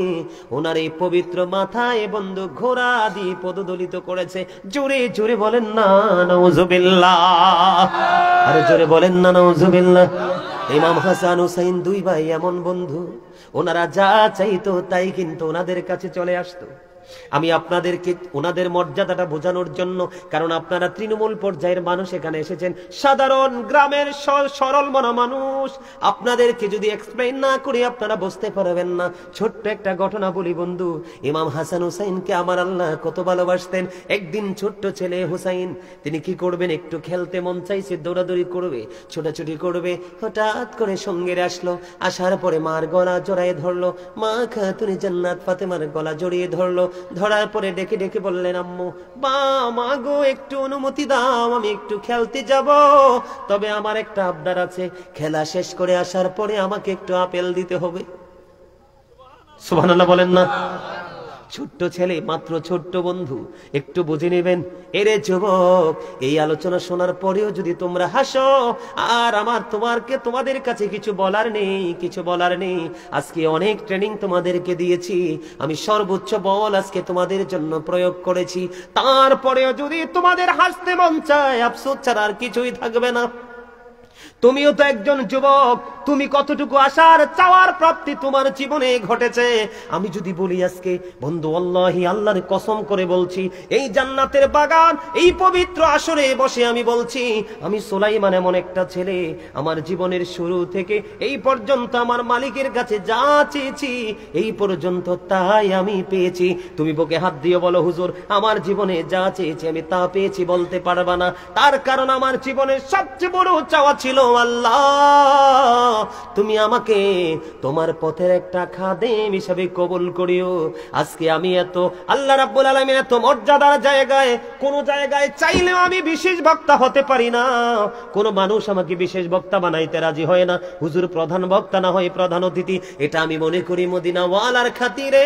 ওনার এই পবিত্র মাথায় বন্ধু ঘোড়া দিয়ে পদদলিত করেছে। জোরে জোরে বলেন না নাউজুবিল্লাহ, আরে জোরে বলেন না নাউজুবিল্লাহ। ইমাম হাসান হুসাইন দুই ভাই এমন বন্ধু, ওনারা যা চাইতো তাই কিন্তু ওনাদের কাছে চলে আসতো। আমি আপনাদেরকে ওনাদের মর্যাদাটা বোঝানোর জন্য, কারণ আপনারা তৃণমূল পর্যায়ের মানুষ এখানে এসেছেন, সাধারণ গ্রামের সরল মনা মানুষ, আপনাদেরকে যদি এক্সপ্লেইন না করি আপনারা বুঝতে পারবেন না। ছোট্ট একটা ঘটনা বলি বন্ধু। ইমাম হাসান হুসাইনকে আমার আল্লাহ কত ভালোবাসতেন। একদিন ছোট্ট ছেলে হুসাইন তিনি কি করবেন, একটু খেলতে মন চাইছে, দৌড়াদৌড়ি করবে, ছোটাছুটি করবে। হঠাৎ করে সঙ্গের আসলো, আসার পরে মার গলা জড়ায় ধরলো। মা খাতুনে জান্নাত ফাতেমার গলা জড়িয়ে ধরলো। ধরার পরে ডেকে ডেকে বললেন, আম্মু বা মা গো, একটু অনুমতি দাও, আমি একটু খেলতে যাব, তবে আমার একটা আবদার আছে, খেলা শেষ করে আসার পরে আমাকে একটু আপেল দিতে হবে। সুবহানাল্লাহ বলেন না? ছোট্ট ছেলে, মাত্র ছোট্ট বন্ধু, একটু বুঝে নেবেন। এরে যুবক, এই আলোচনা শোনার পরেও যদি তোমরা হাসো আর তোমাদের কাছে কিছু বলার নেই, কিছু বলার নেই। আজকে অনেক ট্রেনিং তোমাদেরকে দিয়েছি, আমি সর্বোচ্চ বল আজকে তোমাদের জন্য প্রয়োগ করেছি, তারপরেও যদি তোমাদের হাসতে মন চায়, আফসোস ছাড়া আর কিছুই থাকবে না। তুমিও তো একজন যুবক, তুমি কতটুকু আশার চাওয়ার প্রাপ্তি তোমার জীবনে ঘটেছে। আমি যদি বলি আজকে বন্ধু, আল্লাহি আল্লাহর কসম করে বলছি, এই জান্নাতের বাগান, এই পবিত্র আসরে বসে আমি বলছি, আমি সুলাইমান এমন একটা ছেলে, আমার জীবনের শুরু থেকে এই পর্যন্ত আমার মালিকের কাছে যা চেয়েছি এই পর্যন্ত তাই আমি পেয়েছি। তুমি বুকে হাত দিয়ে বলো, হুজুর আমার জীবনে যা চেয়েছি আমি তা পেয়েছি, বলতে পারবা না। তার কারণ আমার জীবনের সবচেয়ে বড় চাওয়া ছিল, আল্লাহ তুমি আমাকে তোমার পথের একটা খাদেম হিসেবে কবুল করিও। আজকে আমি এত আল্লাহ রাব্বুল আলামিন এত মর্যাদার জায়গায়, কোন জায়গায় চাইলেও আমি বিশেষ বক্তা হতে পারি না। কোন মানুষ আমাকে বিশেষ বক্তা বানাইতে রাজি হয় না। হুজুর প্রধান বক্তা না হয় প্রধান অতিথি, এটা আমি মনে করি মদিনা ওয়ালার খাতিরে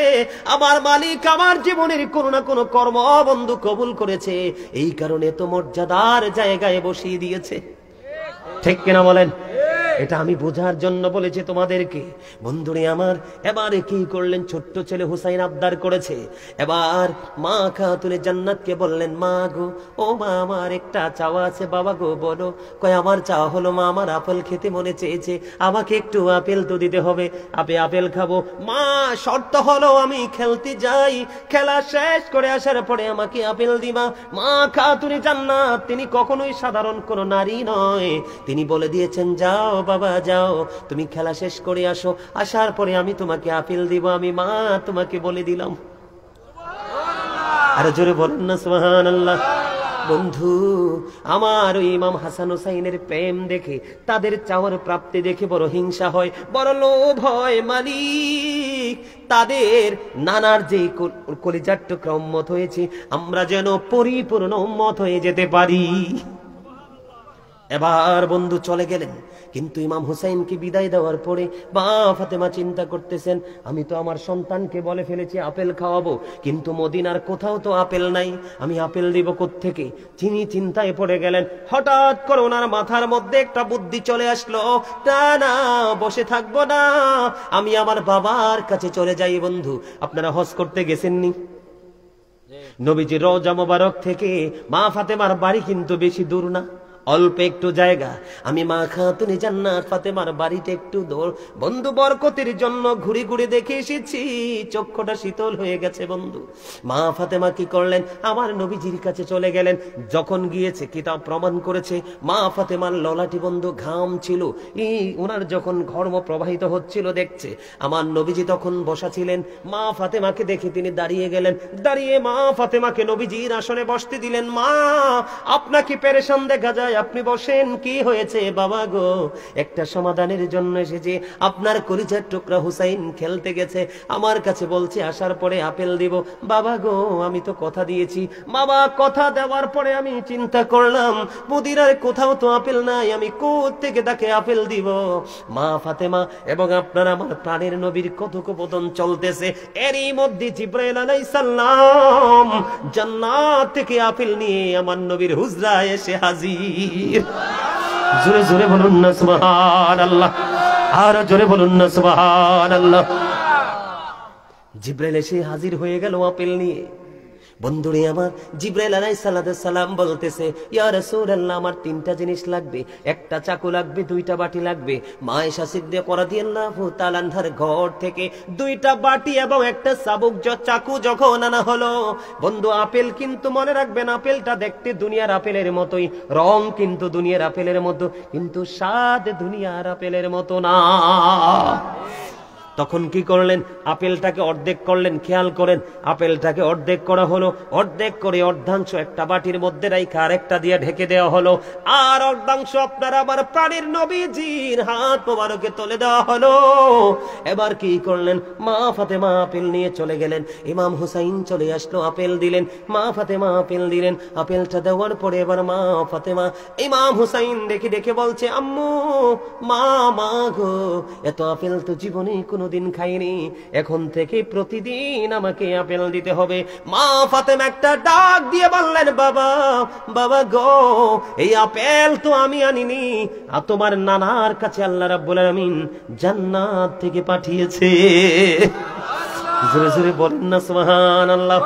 আমার মালিক আমার জীবনের কোনো না কোনো কর্ম বন্ধু কবুল করেছে, এই কারণে তো মর্যাদার জায়গায় বসিয়ে দিয়েছে। ঠিক কিনা বলেন? এটা আমি বোঝার জন্য বলেছি তোমাদেরকে। বন্ধুরে আমার, এবারে কি করলেন? ছোট্ট ছেলে হুসাইন আবদার করেছে। এবার মা খাতুনে জান্নাতকে বললেন, মা গো, ও মা আমার একটা চাওয়া আছে। বাবা গো বলো। কয় আমার চাওয়া হলো মা, আমার আপেল খেতে মনে চেয়েছে, আমাকে একটু আপেল তো দিতে হবে, আপেল খাবো। মা শর্ত হলো আমি খেলতে যাই, খেলা শেষ করে আসার পরে আমাকে আপেল দিবা। মা খাতুনে জান্নাত তিনি কখনোই সাধারণ কোন নারী নয়, তিনি বলে দিয়েছেন, যাও বাবা যাও, তুমি খেলা শেষ করে আসো, আসার পরে আমি তোমাকে আপেল দিব। আমি মা তোমাকে বলে দিলাম। আরে জোরে বলেন না সুবহানাল্লাহ। বন্ধু আমার, ওই ইমাম হাসান হুসাইনের প্রেম দেখে, তাদের চাওয়ার প্রাপ্তি দেখে বড় হিংসা হয়, বড় লোভ হয়। মালিক তাদের নানার যে কলিজার টুকরা উম্মত হয়েছে, আমরা যেন পরিপূর্ণ উম্মত হয়ে যেতে পারি। এবার বন্ধু চলে গেলেন। কিন্তু ইমাম হুসাইনকে বিদায় দেওয়ার পরে মা ফাতেমা চিন্তা করতেছেন, আমি তো আমার সন্তানকে বলে ফেলেছি আপেল খাওয়াবো, কিন্তু মদিনার কোথাও তো আপেল নাই, আমি আপেল দিব কোত্থেকে? তিনি চিন্তায় পড়ে গেলেন। হঠাৎ করে ওনার মাথার মধ্যে একটা বুদ্ধি চলে আসলো, না না, বসে থাকবো না, আমি আমার বাবার কাছে চলে যাই। বন্ধু, আপনারা হজ করতে গেছেননি? নবীজির রওজা মোবারক থেকে মা ফাতেমার বাড়ি কিন্তু বেশি দূর না, অল্প একটু জায়গা। আমি মা খাতুনে জান্নাত ফাতেমার বাড়িতে একটু দূর বন্ধু, বরকতের জন্য ঘুরে ঘুরে দেখে এসেছি, চক্ষুটা শীতল হয়ে গেছে। বন্ধু, মা ফাতেমা কি করলেন? আমার নবীজির কাছে চলে গেলেন। যখন গিয়েছে, কিতাব প্রমাণ করেছে মা ফাতেমার ললাটি বন্ধু ঘাম ছিল, ওনার যখন ঘর্ম প্রবাহিত হচ্ছিল দেখছে। আমার নবীজি তখন বসা ছিলেন, মা ফাতেমাকে দেখে তিনি দাঁড়িয়ে গেলেন। দাঁড়িয়ে মা ফাতেমাকে নবীজির আসনে বসতে দিলেন। মা, আপনাকে পেরেশান দেখা যায়, আপনি বসেন, কি হয়েছে? বাবা গো, একটা সমাধানের জন্য এসেছে। আপনার কলিজার টুকরা হুসাইন খেলতে গেছে, আমার কাছে বলছে আসার পরে আপেল দিব। বাবা গো, আমি তো কথা দিয়েছি। বাবা, কথা দেওয়ার পরে আমি চিন্তা করলাম মদিনার কোথাও তো আপেল নাই, আমি কোত্থেকে তাকে আপেল দিব? মা ফাতেমা এবং আপনার আমার প্রাণের নবীর কথোপকথন চলতেছে। এরই মধ্যে জিবরাইল আলাইহিস সালাম জান্নাত থেকে আপেল নিয়ে আমার নবীর হুজরায় এসে হাজির। জোরে জোরে বলুন না সুবহানাল্লাহ, আর জোরে বলুন না সুবহানাল্লাহ। জিবরাইল এসে হাজির হয়ে গেল আপেল নিয়ে। বন্ধুরে আমার, জিবরাইল আলাইহিস সালাম বলতেছে, ইয়া রাসূলুল্লাহ, আমার তিনটা জিনিস লাগবে, একটা চাকু লাগবে, দুইটা বাটি লাগবে। মা আয়েশা সিদ্দিকা রাদিয়াল্লাহু তাআলা আনহার ঘর থেকে দুইটা বাটি এবং একটা চাবুক চাকু যখন আনা হলো, বন্ধু আপেল কিন্তু মনে রাখবেন, আপেলটা দেখতে দুনিয়ার আপেলের মতোই, রং কিন্তু দুনিয়ার আপেলের মতো, কিন্তু স্বাদ দুনিয়ার আপেলের মতো না। তখন কি করলেন? আপেলটাকে অর্ধেক করলেন। খেয়াল করেন, আপেলটাকে অর্ধেক করা হলো, অর্ধেক করে অর্ধাংশ একটা বাটির মধ্যে রাইখা আরেকটা দিয়ে ঢেকে দেওয়া হলো, আর অর্ধাংশ আপনার আমার প্রাণের নবীজির হাত মোবারকে তুলে দেওয়া হলো। এবার কি করলেন? মা ফাতেমা আপেল নিয়ে চলে গেলেন। ইমাম হুসাইন চলে আসলো, আপেল দিলেন। মা ফাতেমা আপেল দিলেন। আপেলটা দেওয়ার পরে এবার মা ফাতেমা ইমাম হুসাইন দেখে দেখে বলছে, আম্মু, মা, মা গো, এত আপেল তো জীবনে কোনদিন খাইনি, এখন থেকে প্রতিদিন আমাকে আপেল দিতে হবে। মা ফাতেমা একটা ডাক দিয়ে বললেন, বাবা, বাবা গো, এই আপেল তো আমি আনিনি, আর তোমার নানার কাছে আল্লাহ রাব্বুল আলামিন জান্নাত থেকে পাঠিয়েছে। জোরে জোরে বলেন না সুবহানাল্লাহ।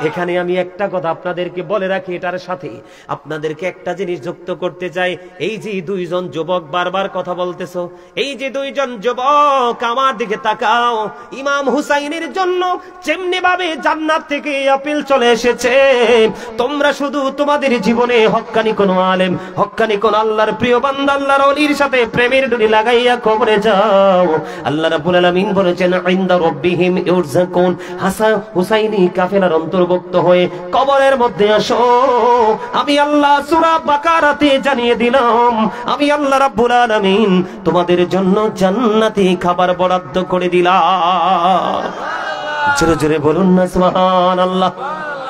এখানে আমি একটা কথা আপনাদেরকে বলে রাখি, এটার সাথে আপনাদেরকে একটা জিনিস যুক্ত করতে চাই। এই যে দুইজন যুবক বারবার কথা বলতেছো, এই যে দুইজন যুবক আমার দিকে তাকাও, ইমাম হুসাইনের জন্য যেমনি ভাবে জান্নাত থেকে আপেল চলে এসেছে, তোমরা শুধু তোমাদের জীবনে হক্কানি কোন আলেম, হক্কানি কোন আল্লাহর প্রিয় বান্দা, আল্লাহর ওলির সাথে প্রেমের ডুরি লাগাইয়া কবরে যাও। আল্লাহ রাব্বুল আলামিন বলেছেন, ইনদা রাব্বিহিম ইউরযাকুন, হাসান হুসাইনি কাফেলার অন্তর্ভুক্ত হয়ে কবরের মধ্যে আসো। আমি আল্লাহ সূরা বাকারাতে জানিয়ে দিলাম, আমি আল্লাহ রাব্বুল আলামিন তোমাদের জন্য জান্নাতি খাবার বরাদ্দ করে দিলাম। জোরে জোরে বলুন না সুবহানাল্লাহ।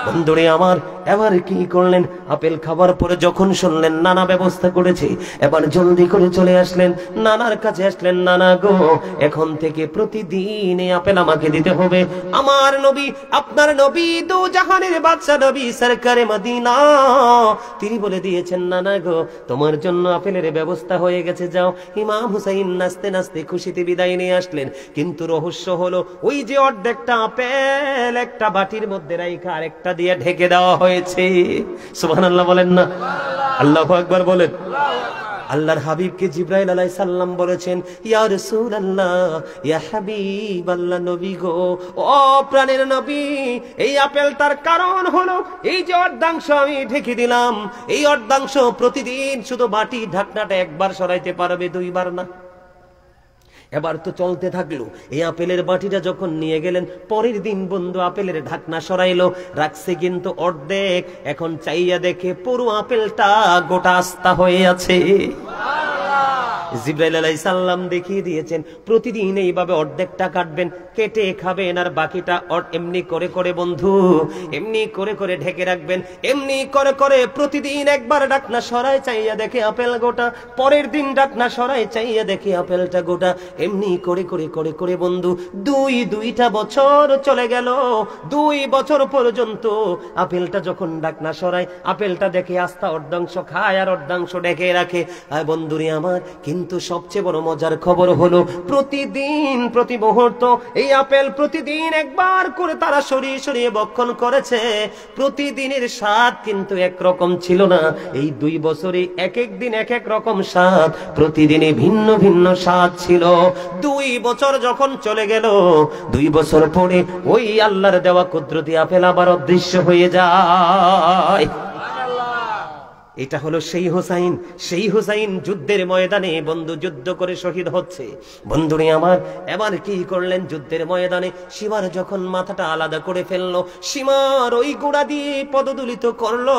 বন্ধুরে আমার, এবার কি করলেন? আপেল খাবার পরে যখন শুনলেন নানা ব্যবস্থা করেছে, এবার জলদি করে চলে আসলেন, নানার কাছে আসলেন। নানা গো, এখন থেকে প্রতিদিন এই আপেল আমাকে দিতে হবে। আমার নবী, আপনার নবী, দু জাহানের বাদশা নবী সরকারে মদিনা, তিনি বলে দিয়েছেন, নানা গো, তোমার জন্য আপেলের ব্যবস্থা হয়ে গেছে, যাও। ইমাম হুসাইন নাচতে নাচতে খুশিতে বিদায় নিয়ে আসলেন। কিন্তু রহস্য হলো, ওই যে অর্ধেকটা আপেল একটা বাটির মধ্যে রাইখা আরেকটা দিয়ে ঢেকে দেওয়া হয়েছে। সুবহানাল্লাহ বলেন না, আল্লাহু আকবার বলেন। আল্লাহর হাবিবকে জিবরাইল আলাইহিস সালাম বলেছেন, ইয়া রাসূলুল্লাহ, ইয়া হাবিবাল্লাহ, নবী গো, ও প্রাণের নবী, এই আপেলটার কারণ হলো এই যে অর্ধাংশ আমি ঢেকে দিলাম, এই অর্ধাংশ প্রতিদিন শুধু বাটি ঢাকনাটা একবার সরাইতে পারবে, দুইবার না। এবার তো চলতে থাকলো। এই আপেলের বাটিটা যখন নিয়ে গেলেন, পরের দিন বন্ধু আপেলের ঢাকনা সরাইলো, রাখছে কিন্তু অর্ধেক। এখন চাইয়া দেখে পুরো আপেলটা গোটা আস্তা হয়ে আছে। জিবরাইল আলাইহিস সালাম দেখিয়ে দিয়েছেন প্রতিদিন এইভাবে অর্ধেকটা কাটবেন, কেটে খাবেন, আর বাকিটা এমনি করে করে বন্ধু এমনি করে করে ঢেকে রাখবেন। এমনি করে করে প্রতিদিন একবার ডাকনা সরায় চাইয়া দেখে আপেল গোটা, পরের দিন ডাকনা সরায় চাইয়া দেখে আপেলটা গোটা, এমনি করে করে করে করে বন্ধু দুইটা বছর চলে গেল। 2 বছর পর্যন্ত আপেলটা যখন ডাকনা সরায়, আপেলটা দেখে আস্থা অর্ধাংশ খায় আর অর্ধাংশ ঢেকে রাখে। আর বন্ধুরে আমার, কিন্তু সবচেয়ে বড় মজার খবর হলো প্রতিদিন প্রতি মুহূর্ত এই আপেল প্রতিদিন একবার করে তারা সরিয়ে সরিয়ে ভক্ষণ করেছে। প্রতিদিনের স্বাদ কিন্তু একরকম ছিল না। এই 2 বছরে এক এক দিন এক এক রকম স্বাদ, প্রতিদিনে ভিন্ন ভিন্ন স্বাদ ছিল। 2 বছর যখন চলে গেল, 2 বছর পরে ওই আল্লাহর দেওয়া কুদরতি আপেল আবার অদৃশ্য হয়ে যায়। এটা হলো সেই হুসাইন। সেই হুসাইন যুদ্ধের ময়দানে বন্ধু যুদ্ধ করে শহীদ হচ্ছে। বন্ধুরে আমার, এবার কি করলেন যুদ্ধের ময়দানে? সীমার যখন মাথাটা আলাদা করে ফেললো, সীমার ওই গোড়া দিয়ে পদদলিত করলো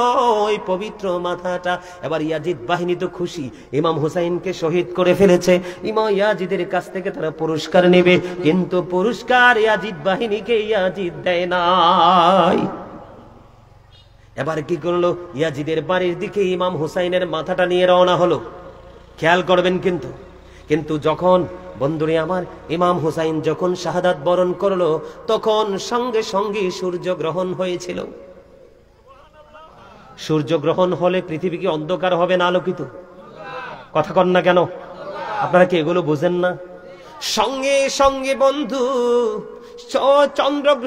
ওই পবিত্র মাথাটা। এবার ইয়াজিদ বাহিনী তো খুশি, ইমাম হুসাইনকে শহীদ করে ফেলেছে। ইমাম ইয়াজিদের কাছ থেকে তারা পুরস্কার নেবে, কিন্তু পুরস্কার ইয়াজিদ বাহিনীকে ইয়াজিদ দেয় নাই। এবার কি করলো? ইয়াজিদের বাড়ির দিকে ইমাম হুসাইনের মাথাটা নিয়ে রওনা হলো। খেয়াল করবেন কিন্তু যখন বন্ধুরে আমার ইমাম হুসাইন যখন শাহাদাত বরণ করলো, তখন সঙ্গে সঙ্গে সূর্যগ্রহণ হয়েছিল। সূর্যগ্রহণ হলে পৃথিবী কি অন্ধকার হবে না আলোকিত? কথা কন না কেন? আপনারা কি এগুলো বুঝেন না? সঙ্গে সঙ্গে বন্ধু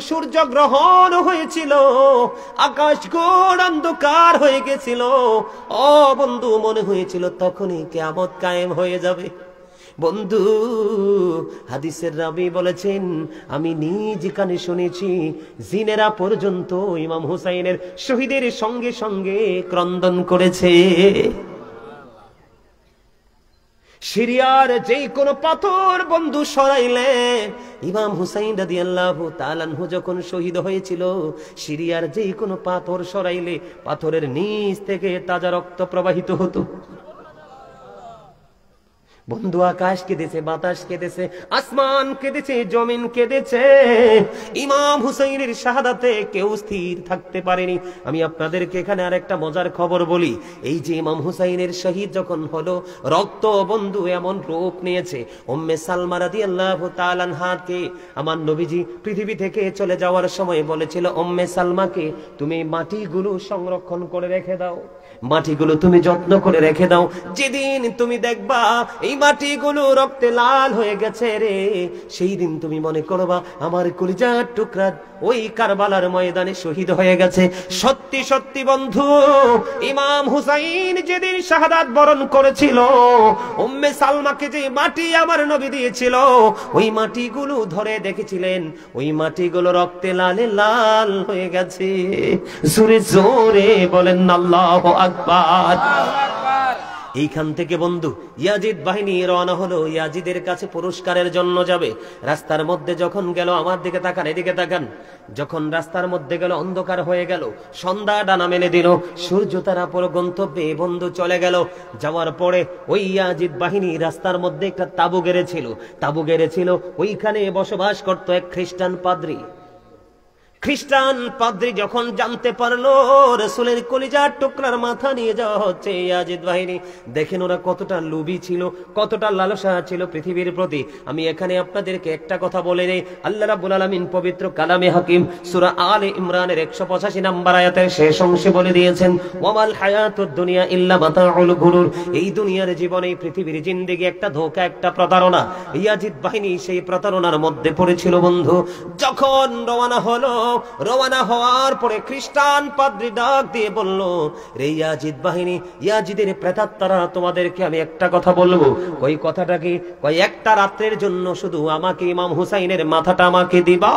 সূর্য গ্রহণ হয়েছিল, আকাশ ঘোর অন্ধকার হয়ে গেছিল। ও বন্ধু, মনে হয়েছিল তখনই কিয়ামত কায়েম হয়ে যাবে। বন্ধু, হাদিসের রাবী বলেছেন, আমি নিজ কানে শুনেছি জিনেরা পর্যন্ত ইমাম হুসাইনের শহীদের সঙ্গে সঙ্গে ক্রন্দন করেছে। সিরিয়ার যেই কোনো পাথর বন্ধু সরাইলে, ইমাম হুসাইন রাদিয়াল্লাহু তাআলা আনহু যখন শহীদ হয়েছিল, সিরিয়ার যেই কোনো পাথর সরাইলে পাথরের নিচ থেকে তাজা রক্ত প্রবাহিত হতো। বন্ধু, আকাশ কেঁদেছে, বাতাস কেঁদেছে, আসমান কেঁদেছে, জমিন কেঁদেছে। ইমাম হুসাইনের শাহাদাতে কেউ স্থির থাকতে পারেনি। আমি আপনাদেরকে এখানে আর একটা মজার খবর বলি। এই যে ইমাম হুসাইনের শহীদ যখন হলো, রক্ত বন্ধু এমন রূপ নিয়েছে, উম্মে সালমা রাদিয়াল্লাহু তাআলা আনহাকে আমার নবীজি পৃথিবী থেকে চলে যাওয়ার সময় বলেছিল, উম্মে সালমাকে তুমি মাটিগুলো সংরক্ষণ করে রেখে দাও, মাটিগুলো তুমি যত্ন করে রেখে দাও। যেদিন তুমি দেখবা এই মাটিগুলো রক্তে লাল হয়ে গেছে রে, সেই দিন তুমি মনে করবা আমার কলিজার টুকরা ওই কারবালার ময়দানে শহীদ হয়ে গেছে। সত্যি সত্যি বন্ধু, ইমাম হুসাইন যেদিন শাহাদাত বরণ করেছিল, উম্মে সালমাকে যে মাটি আমার নবী দিয়েছিল, ওই মাটিগুলো ধরে দেখেছিলেন, ওই মাটিগুলো রক্তে লালে লাল হয়ে গেছে। জোরে জোরে বলেন আল্লাহু আকবার। এইখান থেকে বন্ধু ইয়াজিদ বাহিনী রওনা হলো, ইয়াজিদের কাছে পুরস্কারের জন্য যাবে। রাস্তার মধ্যে যখন গেল, আমার দিকে তাকান, এদিকে তাকান, যখন রাস্তার মধ্যে গেল অন্ধকার হয়ে গেল, সন্ধ্যা ডানা মেলে দিল, সূর্য তারা পুরো গন্তব্যে বন্ধু চলে গেল। যাওয়ার পরে ওই ইয়াজিদ বাহিনী রাস্তার মধ্যে একটা তাবু গেড়েছিল। ওইখানে বসবাস করত এক খ্রিস্টান পাদ্রী। খ্রিস্টান পাদ্রী যখন জানতে পারলো রাসূলের কলিজার টুকরার মাথা নিয়ে যাওয়া হচ্ছে, ইয়াজিদ বাহিনী দেখেন ওরা কতটা লোভী ছিল, কতটা লালসা ছিল পৃথিবীর প্রতি। আমি এখানে আপনাদেরকে একটা কথা বলে নেই। আল্লাহ রাব্বুল আলামিন পবিত্র কালামে হাকিম সূরা আলে ইমরানের 185 নম্বর আয়াতের শেষ অংশে বলে দিয়েছেন, ওয়ামাল হায়াতুদ দুনিয়া ইল্লা মাতাউল গুরুর। এই দুনিয়ার জীবনে, পৃথিবীর জিন্দেগি একটা ধোঁকা, একটা প্রতারণা। ইয়াজিদ বাহিনী সেই প্রতারণার মধ্যে পড়েছিল বন্ধু। যখন রওনা হওয়ার পরে খ্রিস্টান পাদ্রী ডাক দিয়ে বলল, রে ইয়াজিদ বাহিনী, ইয়াজিদের প্রেতাত্মারা, তোমাদেরকে আমি একটা কথা বলবো। ওই কথাটা কি? ওই একটা রাত্রের জন্য শুধু আমাকে ইমাম হুসাইনের মাথাটা আমাকে দিবা।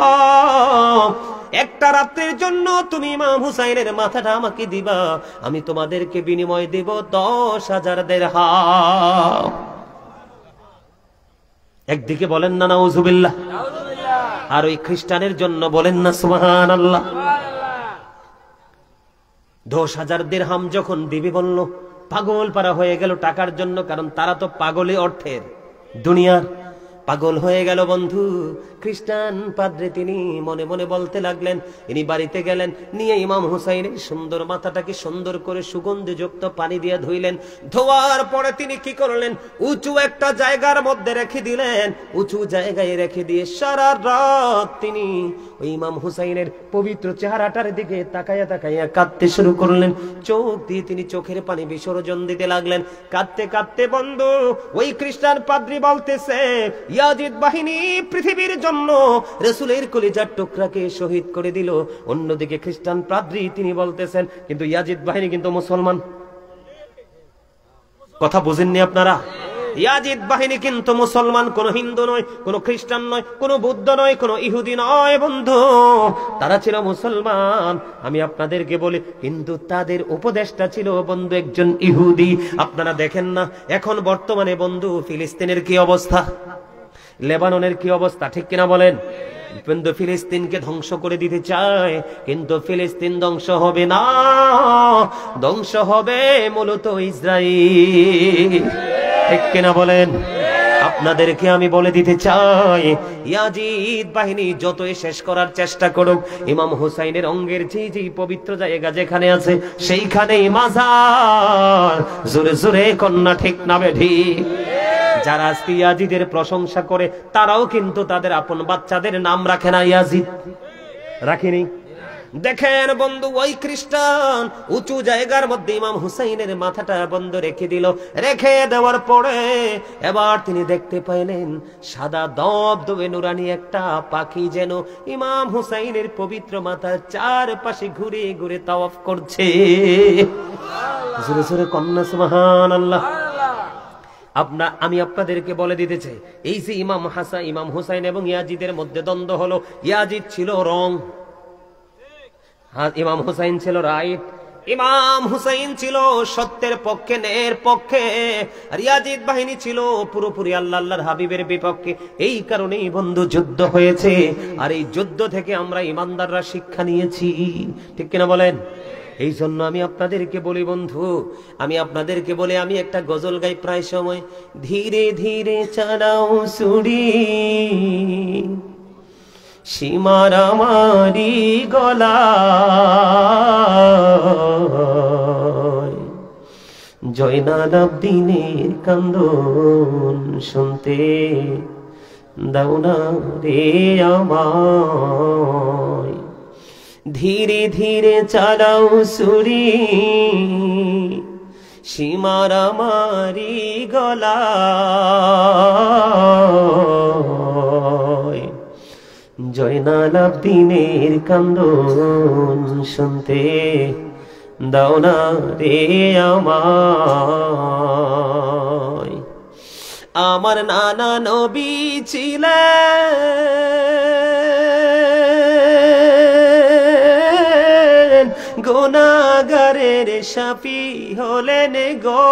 একটা রাত্রের জন্য তুমি ইমাম হুসাইনের মাথাটা আমাকে দিবা, আমি তোমাদেরকে বিনিময় দেব 10,000 দিরহাম। একদিকে বলেন না নাউজুবিল্লাহ, আর ওই খ্রিস্টানের জন্য বলেন না সুবহানাল্লাহ। 10,000 দিরহাম যখন দিবি বলল, পাগল পারা হয়ে গেল টাকার জন্য, কারণ তারা তো পাগলে অর্থের দুনিয়ার পাগল হয়ে গেল বন্ধু। খ্রিস্টান পাদ্রী তিনি মনে মনে বলতে লাগলেন, ইনি বাড়িতে গেলেন, নিয়ে ইমাম হুসাইনের সুন্দর মাথাটাকে সুন্দর করে সুগন্ধিযুক্ত পানি দিয়ে ধুইলেন। ধোয়ার পরে তিনি কি করলেন, উঁচু একটা জায়গার মধ্যে রেখে দিলেন। উঁচু জায়গায় রেখে দিয়ে সারা রাত তিনি ওই ইমাম হুসাইনের পবিত্র চেহারাটার দিকে তাকাইয়া তাকাইয়া কাঁদতে শুরু করলেন। চোখ দিয়ে তিনি চোখের পানি বিসর্জন দিতে লাগলেন। কাঁদতে কাঁদতে বন্ধু ওই খ্রিস্টান পাদ্রী বলতেছে, ইয়াজিদ বাহিনী পৃথিবীর জন্য রাসূলের কলিজার টুকরাকে শহীদ করে দিল। অন্যদিকে খ্রিস্টান পাদ্রী তিনি বলতেছেন, কিন্তু ইয়াজিদ বাহিনী কিন্তু মুসলমান। কথা বুঝেননি আপনারা? ইয়াজিদ বাহিনী কিন্তু মুসলমান, কোন হিন্দু নয়, কোন খ্রিস্টান নয়, কোন বৌদ্ধ নয়, কোন ইহুদি নয় বন্ধু, তারা ছিল মুসলমান। আমি আপনাদেরকে বলি, কিন্তু তাদের উপদেষ্টা ছিল বন্ধু একজন ইহুদি। আপনারা দেখেন না এখন বর্তমানে বন্ধু ফিলিস্তিনের কি অবস্থা, লেবাননের কি অবস্থা, ঠিক কিনা বলেন? কিন্তু ফিলিস্তিনকে ধ্বংস করে দিতে চায়, কিন্তু ফিলিস্তিন ধ্বংস হবে না, ধ্বংস হবে মূলত ইসরায়েল, ঠিক কিনা বলেন? আপনাদেরকে আমি বলে দিতে চাই, ইয়াজিদ বাহিনী যতই শেষ করার চেষ্টা করুক, ইমাম হুসাইনের অঙ্গের যে পবিত্র জায়গা যেখানে আছে সেইখানেই মাজার। জোরে জোরে কন্যা ঠিক না বেঠিক? যারা আজকে ইয়াজিদের প্রশংসা করে তারাও কিন্তু তাদের আপন বাচ্চাদের নাম রাখে না ইয়াজিদ, রাখেনি। দেখেন বন্ধু ওই খ্রিস্টান উঁচু জায়গার মধ্যে ইমাম হুসাইনের মাথাটা বন্ধ রেখে দিল। রেখে দেওয়ার পরে এবার তিনি দেখতে পাইলেন সাদা দবদবে নুরানি একটা পাখি যেন ইমাম হুসাইনের পবিত্র মাথার চারপাশে ঘুরে ঘুরে তাওয়াফ করছে। জোরে জোরে কন্যা সুবহানাল্লাহ। আমি আপনাদেরকে বলে দিতে চাই, এই যে ইমাম হুসাইন এবং ইয়াজিদের মধ্যে দ্বন্দ্ব হলো, ইয়াজিদ ছিল রং, ইমাম হুসাইন ছিল রাইট। ইমাম হুসাইন ছিল সত্যের পক্ষে, ন্যায়ের পক্ষে, আর ইয়াজিদ বাহিনী ছিল পুরোপুরি আল্লাহর হাবিবের বিপক্ষে। এই কারণেই বন্ধু যুদ্ধ হয়েছে, আর এই যুদ্ধ থেকে আমরা ইমানদাররা শিক্ষা নিয়েছি, ঠিক কিনা বলেন? এই জন্য আমি আপনাদেরকে বলি বন্ধু, আমি আপনাদেরকে বলি, আমি একটা গজল গাই প্রায় সময়, ধীরে ধীরে চালাও ছুরি সীমার আমারি গলায়, জয়নাল আবদিনের কান্দন শুনতে দাও না রে আমায়। ধীরে ধীরে চালাও ছুরি সীমার আমারি গলায়, জয়নাল আবদিনের কান্দন শুনতে দাও না রে আমায়। আমার নানা নবী ছিলেন, গুনাহগারের শাফি হলেন গো।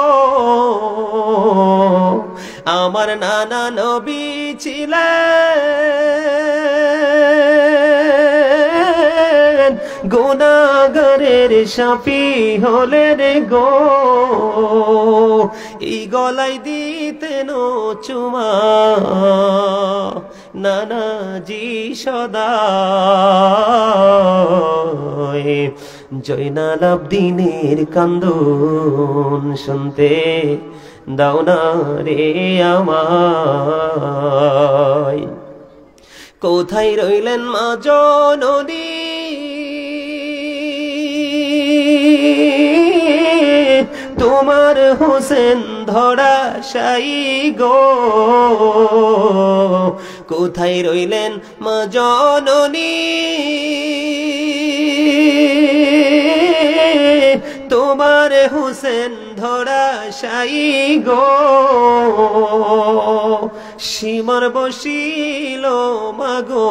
আমার নানা নবী ছিলেন, গুনাহগারের শাফি হলেন গো। এই গলায় দিতেন চুমা নানাজি সদা, জয়নাল আবদিনের কান্দন শুনতে দাও না রে আমায়। কোথায় রইলেন মা জননী, তোমার হোসেন ধরা সাই গো। কোথায় রইলেন মা জননী, তোমার হোসেন ধরা সাই গো। সীমার বসিল মাগো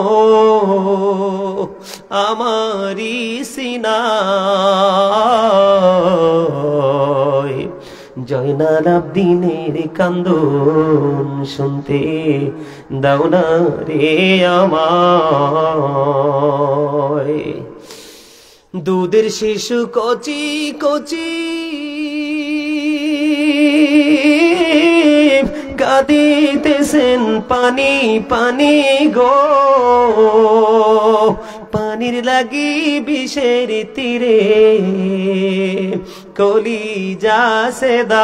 আমারি সিনায়, জয়নাল আবদিনের কান্দন শুনতে দাও না রে আমায়। দুধের শিশু কচি কচি কাঁদিতেছেন পানি পানি গো, পানির লাগি বিষের তীরে কলিজা সেদায়।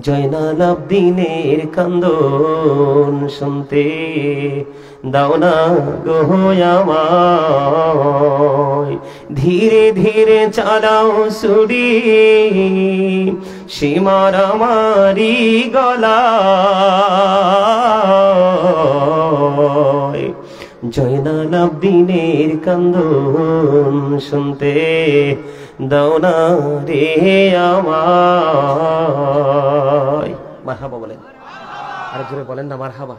জয়নাল আবদিনের কান্দন শুনতে দাও না গো আমায়, ধীরে ধীরে চালাও ছুরি সীমার আমারি গলায়। জয়নাল আবদিনের কান্দন শুনতে দাও না রে আমায়। মারহাবা বলেন, আর জোরে বলেন না মারহাবা।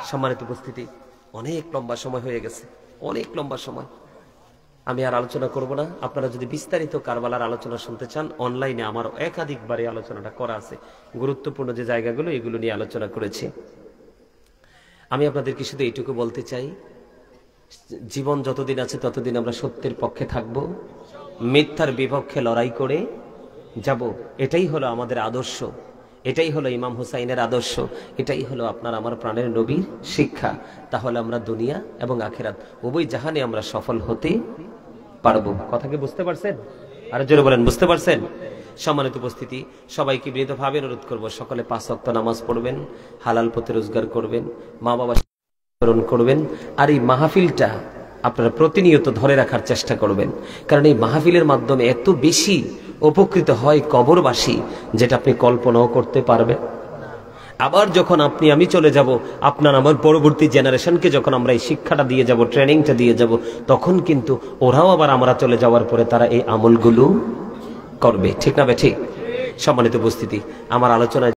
সম্মানিত উপস্থিতি, অনেক লম্বা সময় হয়ে গেছে, অনেক লম্বা সময়। আমি আর আলোচনা করব না। আপনারা যদি বিস্তারিত কারবালার আলোচনা শুনতে চান, অনলাইনে আমার একাধিকবারে আলোচনাটা করা আছে। গুরুত্বপূর্ণ যে জায়গাগুলো, এগুলো নিয়ে আলোচনা করেছি। আমি আপনাদেরকে শুধু এইটুকু বলতে চাই, জীবন যতদিন আছে ততদিন আমরা সত্যের পক্ষে থাকব, মিথ্যার বিপক্ষে লড়াই করে যাব। এটাই হলো আমাদের আদর্শ, এটাই হলো ইমাম হুসাইনের আদর্শ, এটাই হলো আপনার আমার প্রাণের নবীর শিক্ষা। তাহলে আমরা দুনিয়া এবং আখিরাত উভয় জাহানে আমরা সফল হতে পারবো। কথা কি বুঝতে পারছেন? আর জোরে বলেন, বুঝতে পারছেন? সম্মানিত উপস্থিতি, সবাইকে বিনীতভাবে অনুরোধ করব, সকলে 5 ওয়াক্ত নামাজ পড়বেন, হালাল পথে রোজগার করবেন, মা বাবা স্মরণ করবেন। আর এই মাহফিলটা আপনারা প্রতিনিয়ত ধরে রাখার চেষ্টা করবেন, কারণ এই মাহফিলের মাধ্যমে এত বেশি উপকৃত হয় কবরবাসী, যেটা আপনি কল্পনাও করতে পারবেন। আবার যখন আপনি আমি চলে যাব, আপনার আমার পরবর্তী জেনারেশনকে যখন আমরা এই শিক্ষাটা দিয়ে যাব, ট্রেনিংটা দিয়ে যাব, তখন কিন্তু ওরাও আবার আমরা চলে যাওয়ার পরে তারা এই আমলগুলো করবে। ঠিক না বে ঠিক? সম্মানিত উপস্থিতি, আমার আলোচনায়